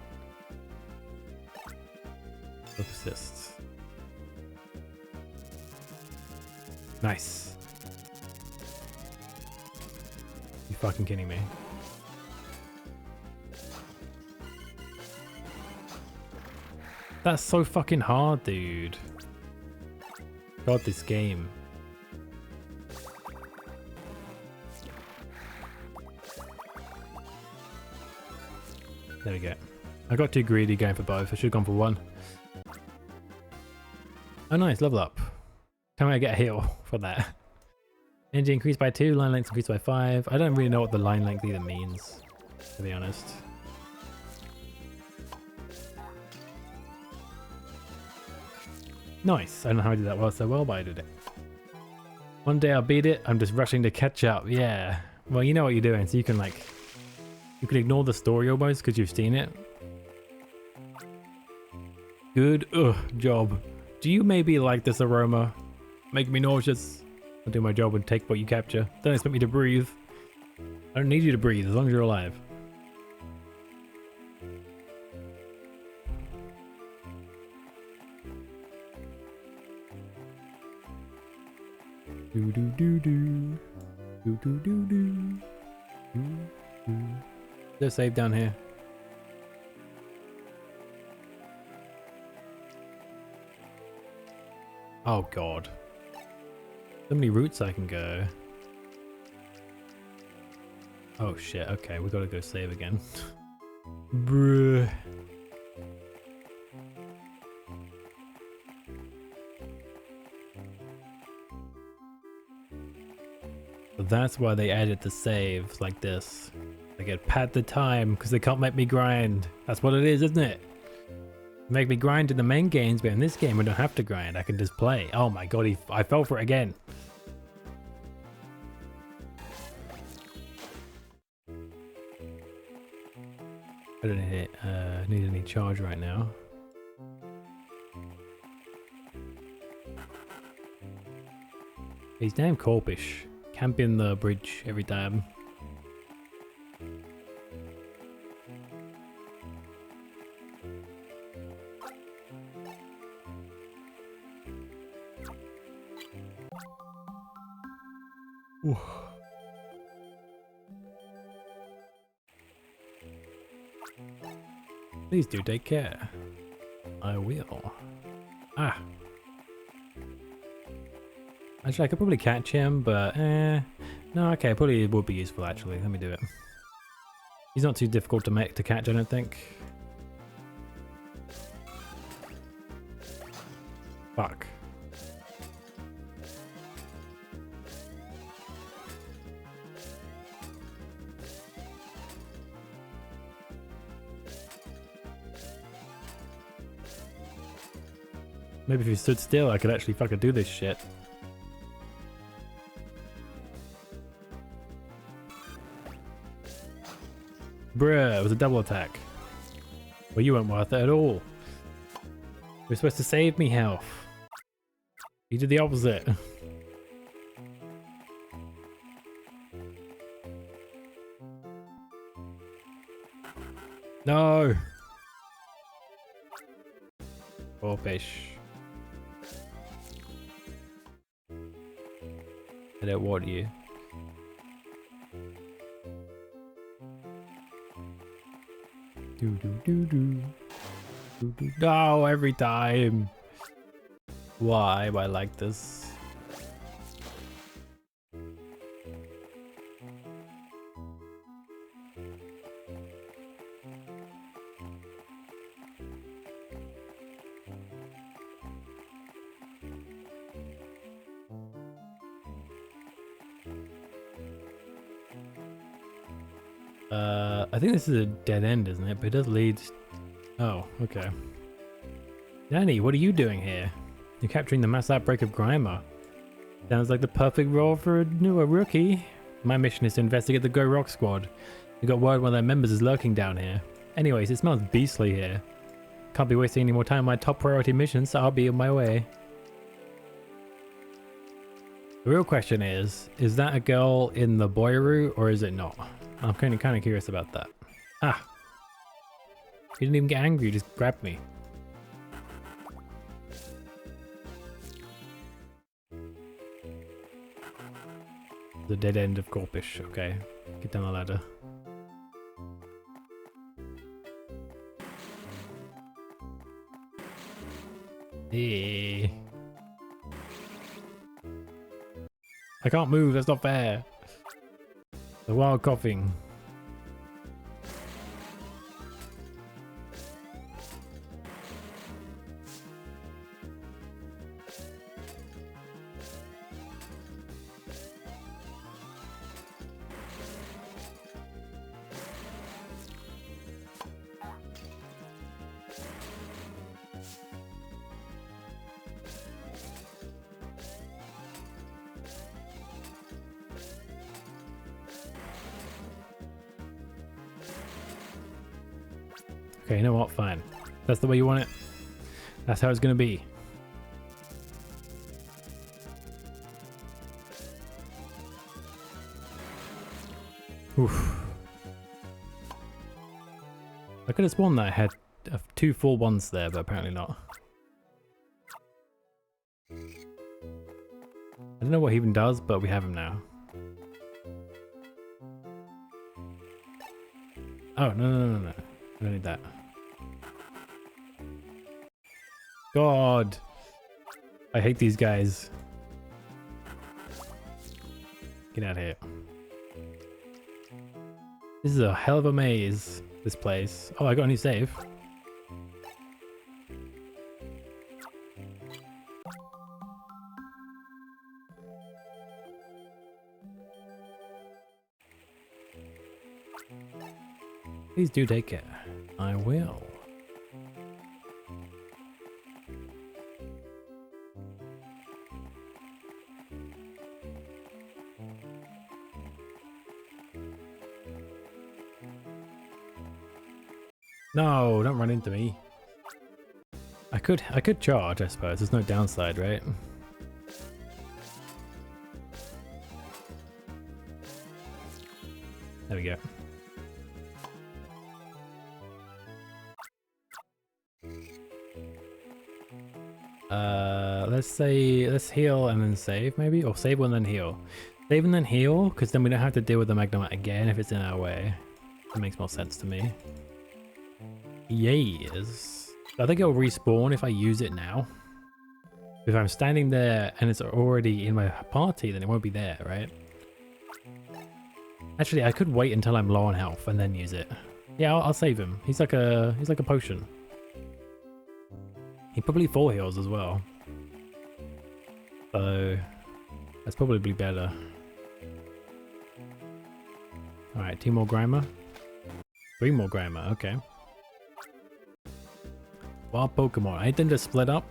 Assists. Nice. You fucking kidding me? That's so fucking hard, dude. God, this game. There we go. I got too greedy going for both. I should have gone for one. Oh nice, level up. Can I get a heal for that? Energy increased by 2, line length increased by 5. I don't really know what the line length either means, to be honest. Nice. I don't know how I did that so well, but I did it. One day I'll beat it. I'm just rushing to catch up. Yeah. Well, you know what you're doing, so you can like... You can ignore the story almost because you've seen it. Good job. Do you maybe like this aroma? Make me nauseous. I'll do my job and take what you capture. Don't expect me to breathe. I don't need you to breathe as long as you're alive. Do do do do. Do do do do. Do do. There's a save down here. Oh god. So many routes I can go. Oh shit, okay, we gotta go save again. Bruh. So that's why they added the saves like this. They get pad the time because they can't make me grind. That's what it is, isn't it? Make me grind in the main games, but in this game I don't have to grind. I can just play. Oh my god, I fell for it again. I don't need any charge right now. He's damn Corpish. Camping the bridge every time. Ooh. Please do take care. I will. Ah. Actually, I could probably catch him, but no, okay, probably it would be useful actually. Let me do it. He's not too difficult to catch, I don't think. Fuck. Maybe if you stood still, I could actually fucking do this shit. Bruh, it was a double attack. Well, you weren't worth it at all. You were supposed to save me health. You did the opposite. No! Poor fish. I don't want you. Do do do do. Do, do. No, every time. Why am I like this? I think this is a dead end, isn't it? But it does lead... Oh, okay. Danny, what are you doing here? You're capturing the mass outbreak of Grimer. Sounds like the perfect role for a newer rookie. My mission is to investigate the Go Rock Squad. We got word one of their members is lurking down here. Anyways, it smells beastly here. Can't be wasting any more time on my top priority mission, so I'll be on my way. The real question is that a girl in the boy route or is it not? I'm kind of curious about that. Ah! He didn't even get angry, he just grabbed me. The dead end of Corpish, okay. Get down the ladder. Hey. I can't move, that's not fair. The wild coughing. Okay, you know what? Fine. That's the way you want it. That's how it's gonna be. Oof. I could have sworn that I had 2 full ones there, but apparently not. I don't know what he even does, but we have him now. Oh, no. I don't need that. God! I hate these guys. Get out of here. This is a hell of a maze, this place. Oh, I got a new save. Please do take care. I will. No, don't run into me. I could charge, I suppose. There's no downside, right? There we go. Let's heal and then save maybe, or save and then heal. Save and then heal, because then we don't have to deal with the Magnemite again if it's in our way. That makes more sense to me. Yes. I think it'll respawn if I use it now. If I'm standing there and it's already in my party, then it won't be there, right? Actually, I could wait until I'm low on health and then use it. Yeah, I'll save him. He's like a potion. He probably full heals as well. So that's probably better. Alright, 2 more Grimer. 3 more Grimer, okay. Wild Pokemon. I need them to split up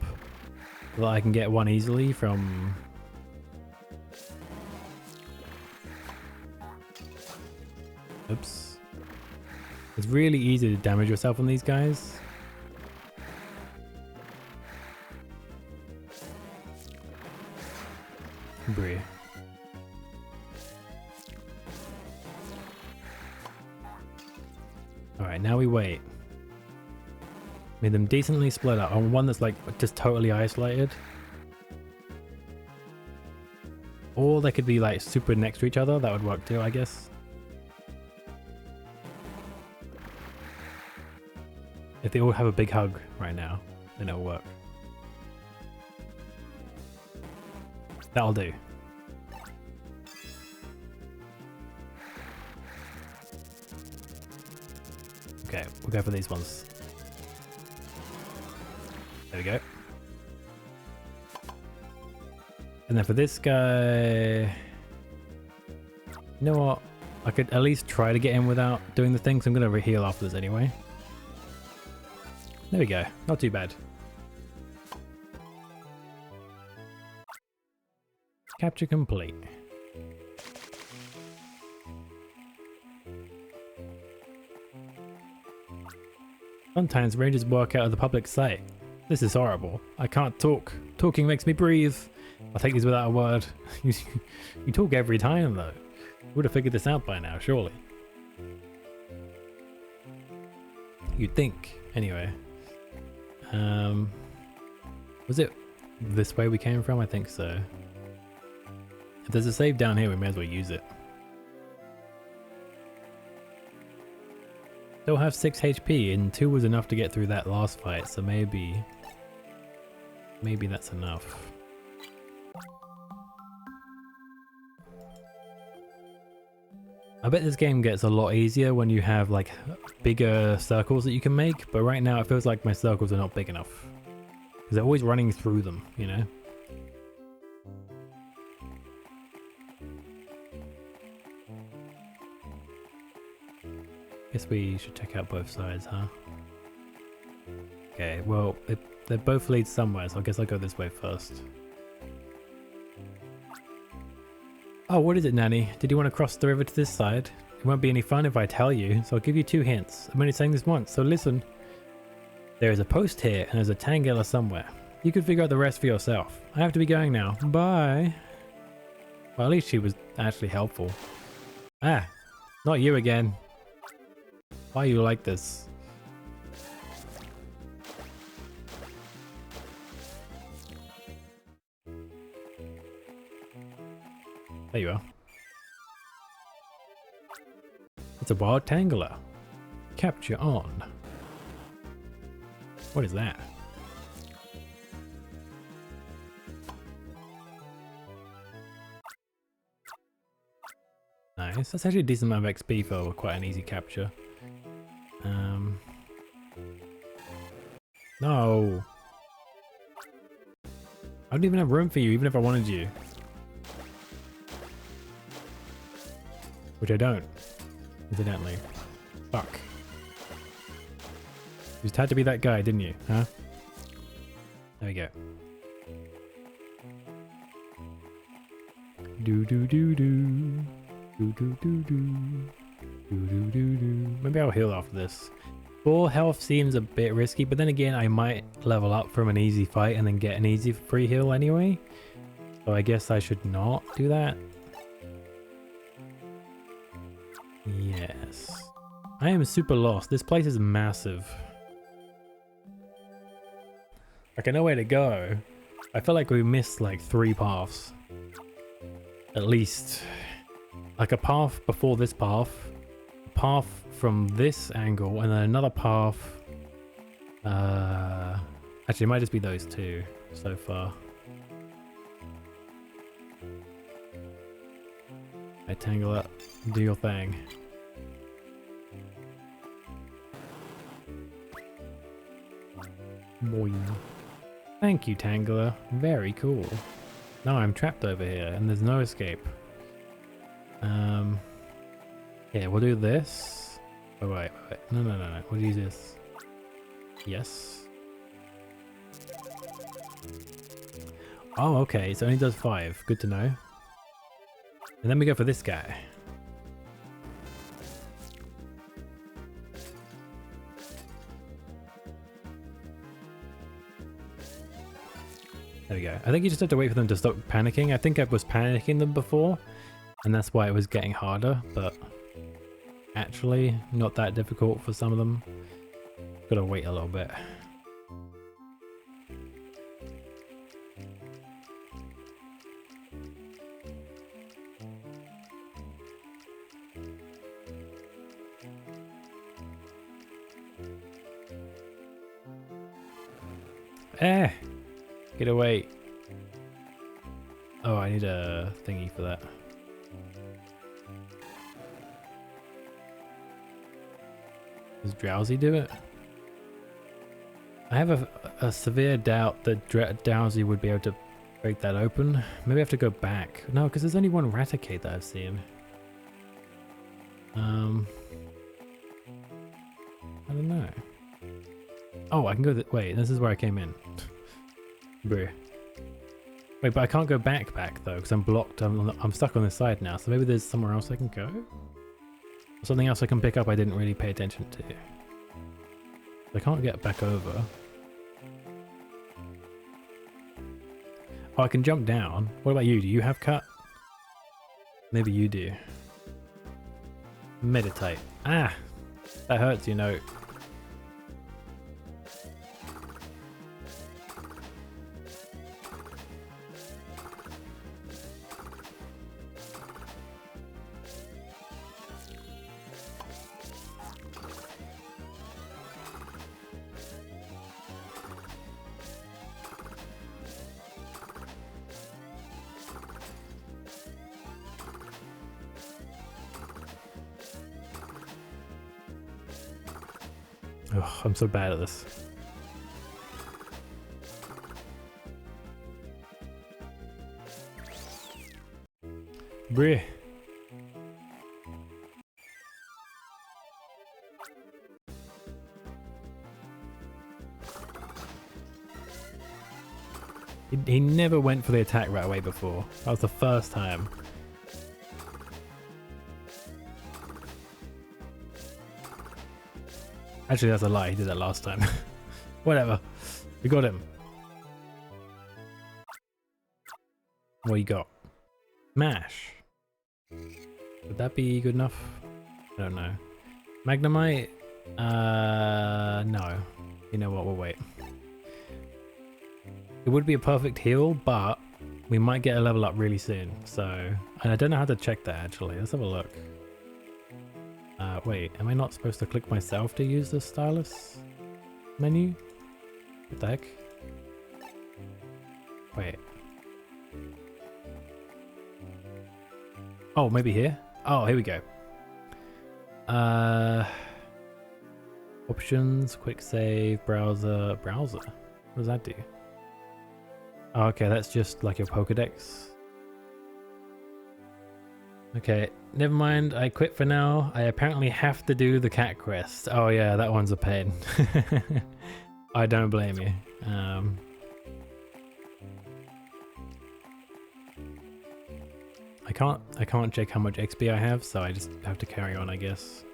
so that I can get one easily from... Oops. It's really easy to damage yourself on these guys. Brie. Alright, now we wait. Made them decently split up on one that's like just totally isolated. Or they could be like super next to each other, that would work too, I guess. If they all have a big hug right now, then it'll work. That'll do. Okay, we'll go for these ones. There we go. And then for this guy... You know what? I could at least try to get in without doing the things. I'm going to heal after this anyway. There we go. Not too bad. Capture complete. Sometimes rangers work out of the public sight. This is horrible. I can't talk. Talking makes me breathe. I'll take these without a word. You talk every time though. Would have figured this out by now, surely. You'd think. Anyway. Was it this way we came from? I think so. If there's a save down here, we may as well use it. Still have 6 HP, and 2 was enough to get through that last fight, so maybe that's enough. I bet this game gets a lot easier when you have like bigger circles that you can make, but right now it feels like my circles are not big enough. Because they're always running through them, you know? Guess we should check out both sides, huh? Okay, well, they both lead somewhere, so I guess I'll go this way first. Oh, what is it, Nanny? Did you want to cross the river to this side? It won't be any fun if I tell you, so I'll give you 2 hints. I'm only saying this once, so listen. There is a post here, and there's a Tangela somewhere. You could figure out the rest for yourself. I have to be going now. Bye. Well, at least she was actually helpful. Ah, not you again. Why are you like this? There you are. It's a wild Tangela. Capture on. What is that? Nice. That's actually a decent amount of XP for quite an easy capture. No. I don't even have room for you, even if I wanted you. Which I don't, incidentally. Fuck. You just had to be that guy, didn't you? Huh? There we go. Do do do do. Do do do do. Do do do do. Maybe I'll heal after this. Full health seems a bit risky, but then again, I might level up from an easy fight and then get an easy free heal anyway. So I guess I should not do that. Yes. I am super lost. This place is massive. Like, I know where to go. I feel like we missed like 3 paths. At least. Like a path before this path. A path from this angle, and then another path. Actually, it might just be those 2 so far. I tangle up. Do your thing. Boing. Thank you, Tangela. Very cool. Now I'm trapped over here, and there's no escape. Yeah, we'll do this. Oh, wait. No. We'll use this. Yes. Oh, okay. So it only does 5. Good to know. And then we go for this guy. There we go. I think you just have to wait for them to stop panicking. I think I was panicking them before, and that's why it was getting harder, but actually not that difficult for some of them. Gotta wait a little bit. Get away. Oh, I need a thingy for that. Does Drowsy do it? I have a severe doubt that Drowsy would be able to break that open. Maybe I have to go back. No, because there's only one Raticate that I've seen. I don't know. Oh, I can go wait, this is where I came in. Bruh. Wait, but I can't go back though, because I'm blocked. I'm stuck on this side now, so maybe there's somewhere else I can go? Or something else I can pick up I didn't really pay attention to. I can't get back over. Oh, I can jump down. What about you? Do you have cut? Maybe you do. Meditate. Ah! That hurts, you know. Oh, I'm so bad at this. Bruh. He never went for the attack right away before. That was the first time. Actually, that's a lie. He did that last time. Whatever. We got him. What you got? Mash. Would that be good enough? I don't know. Magnemite? No. You know what? We'll wait. It would be a perfect heal, but we might get a level up really soon. So, and I don't know how to check that actually. Let's have a look. Wait, am I not supposed to click myself to use the stylus menu? What the heck? Wait. Oh, maybe here? Oh, here we go. Options, quick save, browser. What does that do? Oh, okay, that's just like your Pokedex. Okay, never mind. I quit for now. I apparently have to do the cat quest. Oh yeah, that one's a pain. I don't blame you. I can't check how much XP I have, so I just have to carry on, I guess.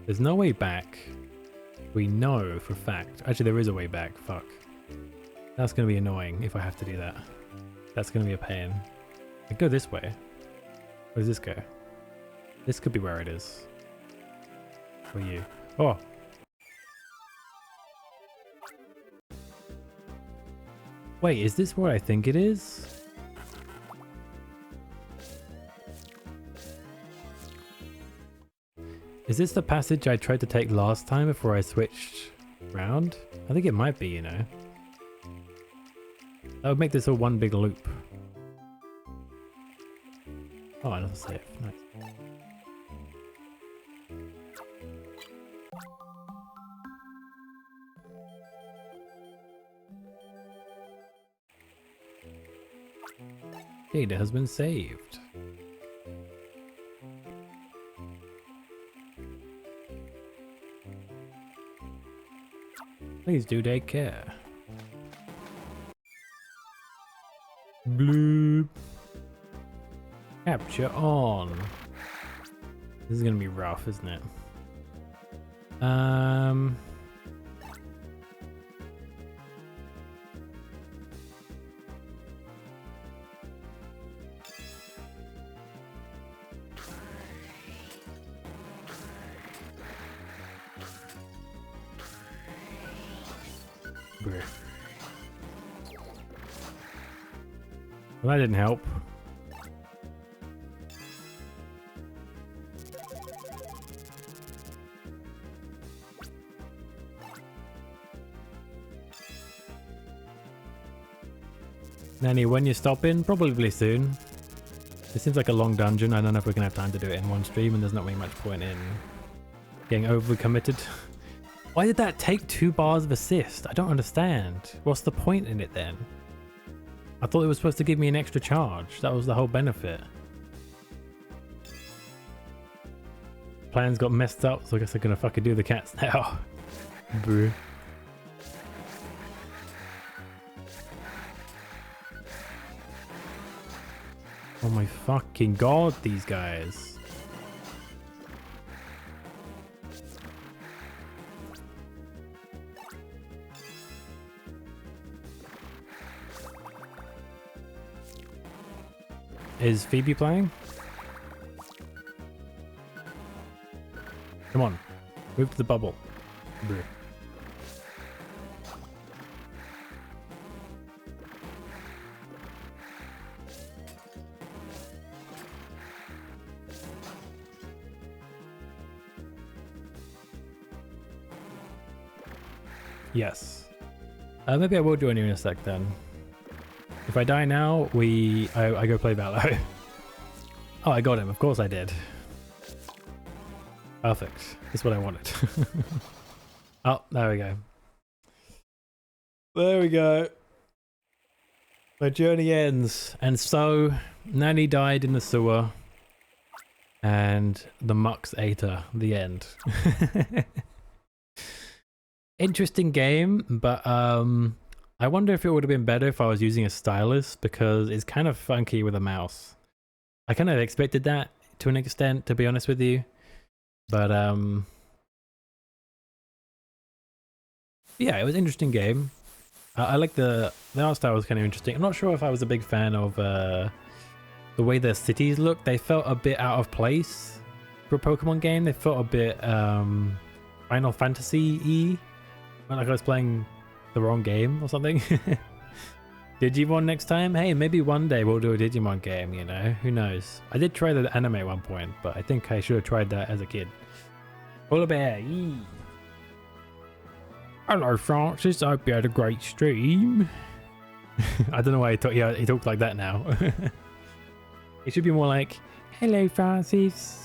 There's no way back. We know for a fact. Actually, there is a way back. Fuck. That's going to be annoying if I have to do that. That's going to be a pain. I go this way. Where does this go? This could be where it is. For you. Oh! Wait, is this what I think it is? Is this the passage I tried to take last time before I switched round? I think it might be, you know. That would make this all one big loop. Oh, another save. Nice. Data has been saved. Please do take care. Bloop. Capture on. This is gonna be rough, isn't it? Well, that didn't help. Nanny, when you stopping? Probably soon. This seems like a long dungeon. I don't know if we're gonna have time to do it in one stream, and there's not really much point in getting overcommitted. Why did that take 2 bars of assist? I don't understand. What's the point in it then? I thought it was supposed to give me an extra charge. That was the whole benefit. Plans got messed up, so I guess I'm gonna fucking do the cats now. Brew. Oh my fucking god, these guys. Is Phoebe playing? Come on, move to the bubble. Brew. Yes. Maybe I will join you in a sec then. If I die now, I go play Valor. Oh, I got him. Of course I did. Perfect. That's what I wanted. Oh, there we go. There we go. My journey ends. And so, Nanny died in the sewer. And the Mux ate her. The end. Interesting game, but I wonder if it would have been better if I was using a stylus, because it's kind of funky with a mouse. I kind of expected that to an extent, to be honest with you. But yeah, it was an interesting game. I like the art style was kind of interesting. I'm not sure if I was a big fan of the way the cities look. They felt a bit out of place for a Pokemon game. They felt a bit Final Fantasy-y. Like I was playing the wrong game or something. Digimon next time? Hey, maybe one day we'll do a Digimon game, you know? Who knows? I did try the anime at one point, but I think I should have tried that as a kid. Polar Bear, yee. Hello, Francis. I hope you had a great stream. I don't know why he talked like that now. It should be more like, hello, Francis.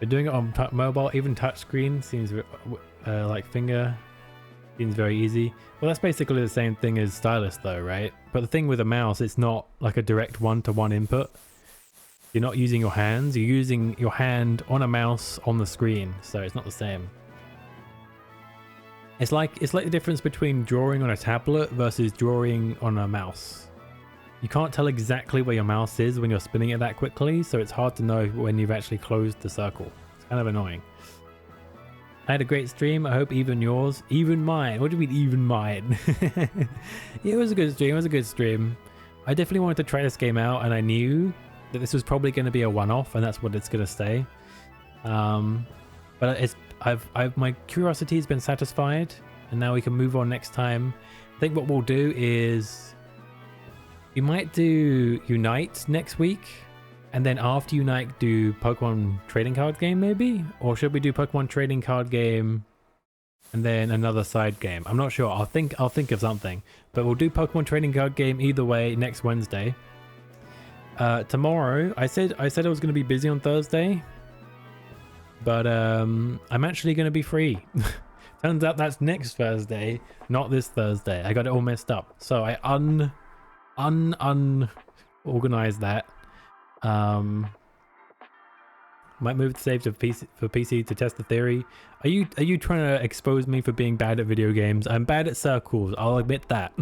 But doing it on mobile, even touchscreen, seems like finger, seems very easy. Well, that's basically the same thing as stylus though, right? But the thing with a mouse, it's not like a direct one-to-one input. You're not using your hands, you're using your hand on a mouse on the screen, so it's not the same. It's like the difference between drawing on a tablet versus drawing on a mouse. You can't tell exactly where your mouse is when you're spinning it that quickly, so it's hard to know when you've actually closed the circle. It's kind of annoying. I had a great stream. I hope even yours. Even mine. What do you mean even mine? It was a good stream. It was a good stream. I definitely wanted to try this game out, and I knew that this was probably going to be a one-off, and that's what it's going to stay. But my curiosity has been satisfied, and now we can move on next time. I think what we'll do is we might do Unite next week, and then after Unite do Pokemon trading card game maybe? Or should we do Pokemon trading card game and then another side game? I'm not sure. I'll think of something. But we'll do Pokemon trading card game either way next Wednesday. Tomorrow, I said I was going to be busy on Thursday, but I'm actually going to be free. Turns out that's next Thursday, not this Thursday. I got it all messed up. So I unorganized that. Might move the save to PC to test the theory. Are you trying to expose me for being bad at video games? I'm bad at circles, I'll admit that.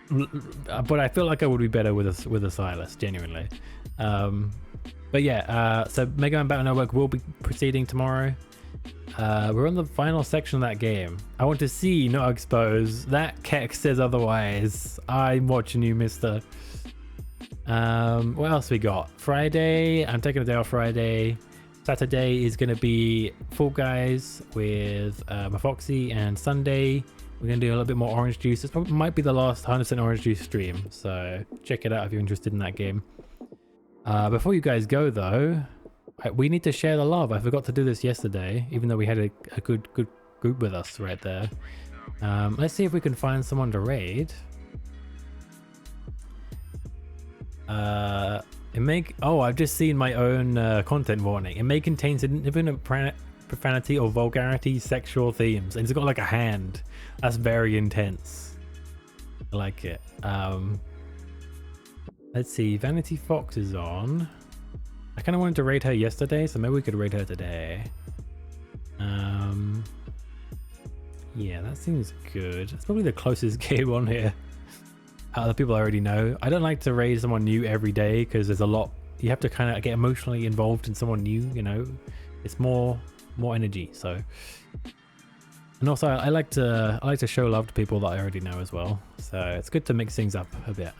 But I feel like I would be better with a stylus, genuinely. But yeah, so Mega Man Battle Network will be proceeding tomorrow. We're on the final section of that game. I want to see, not expose. That Keck says otherwise. I'm watching you, mister. What else we got? Friday, I'm taking a day off Friday. Saturday is going to be Fall Guys with Foxy, and Sunday we're going to do a little bit more Orange Juice. This might be the last 100% Orange Juice stream, so check it out if you're interested in that game. Before you guys go though, we need to share the love. I forgot to do this yesterday, even though we had a good group with us right there. Let's see if we can find someone to raid. I've just seen my own content warning. It may contain significant profanity or vulgarity, sexual themes, and it's got like a hand. That's very intense. I like it. Let's see. Vanity Fox is on. I kind of wanted to raid her yesterday, so maybe we could raid her today. Yeah, that seems good. It's probably the closest game on here. The people I already know. I don't like to raid someone new every day because there's a lot. You have to kind of get emotionally involved in someone new. You know, it's more energy. So, and also I like to show love to people that I already know as well. So it's good to mix things up a bit.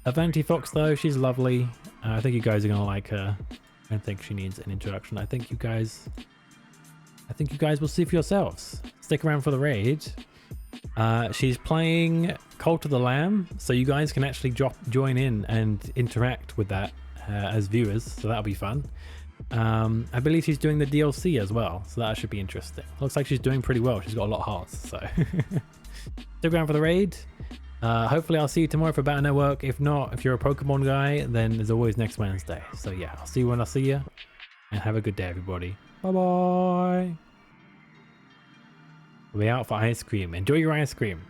Vanity Fox though, she's lovely. I think you guys are gonna like her. I don't think she needs an introduction. I think you guys will see for yourselves. Stick around for the raid. She's playing Cult of the Lamb, so you guys can actually join in and interact with that as viewers, so that'll be fun. I believe she's doing the DLC as well, so that should be interesting. Looks like she's doing pretty well. She's got a lot of hearts, so stick around for the raid. Hopefully I'll see you tomorrow for Battle Network. If not, if you're a Pokemon guy, then there's always next Wednesday. So yeah, I'll see you when I see you, and have a good day, everybody. Bye bye. We'll be out for ice cream. Enjoy your ice cream.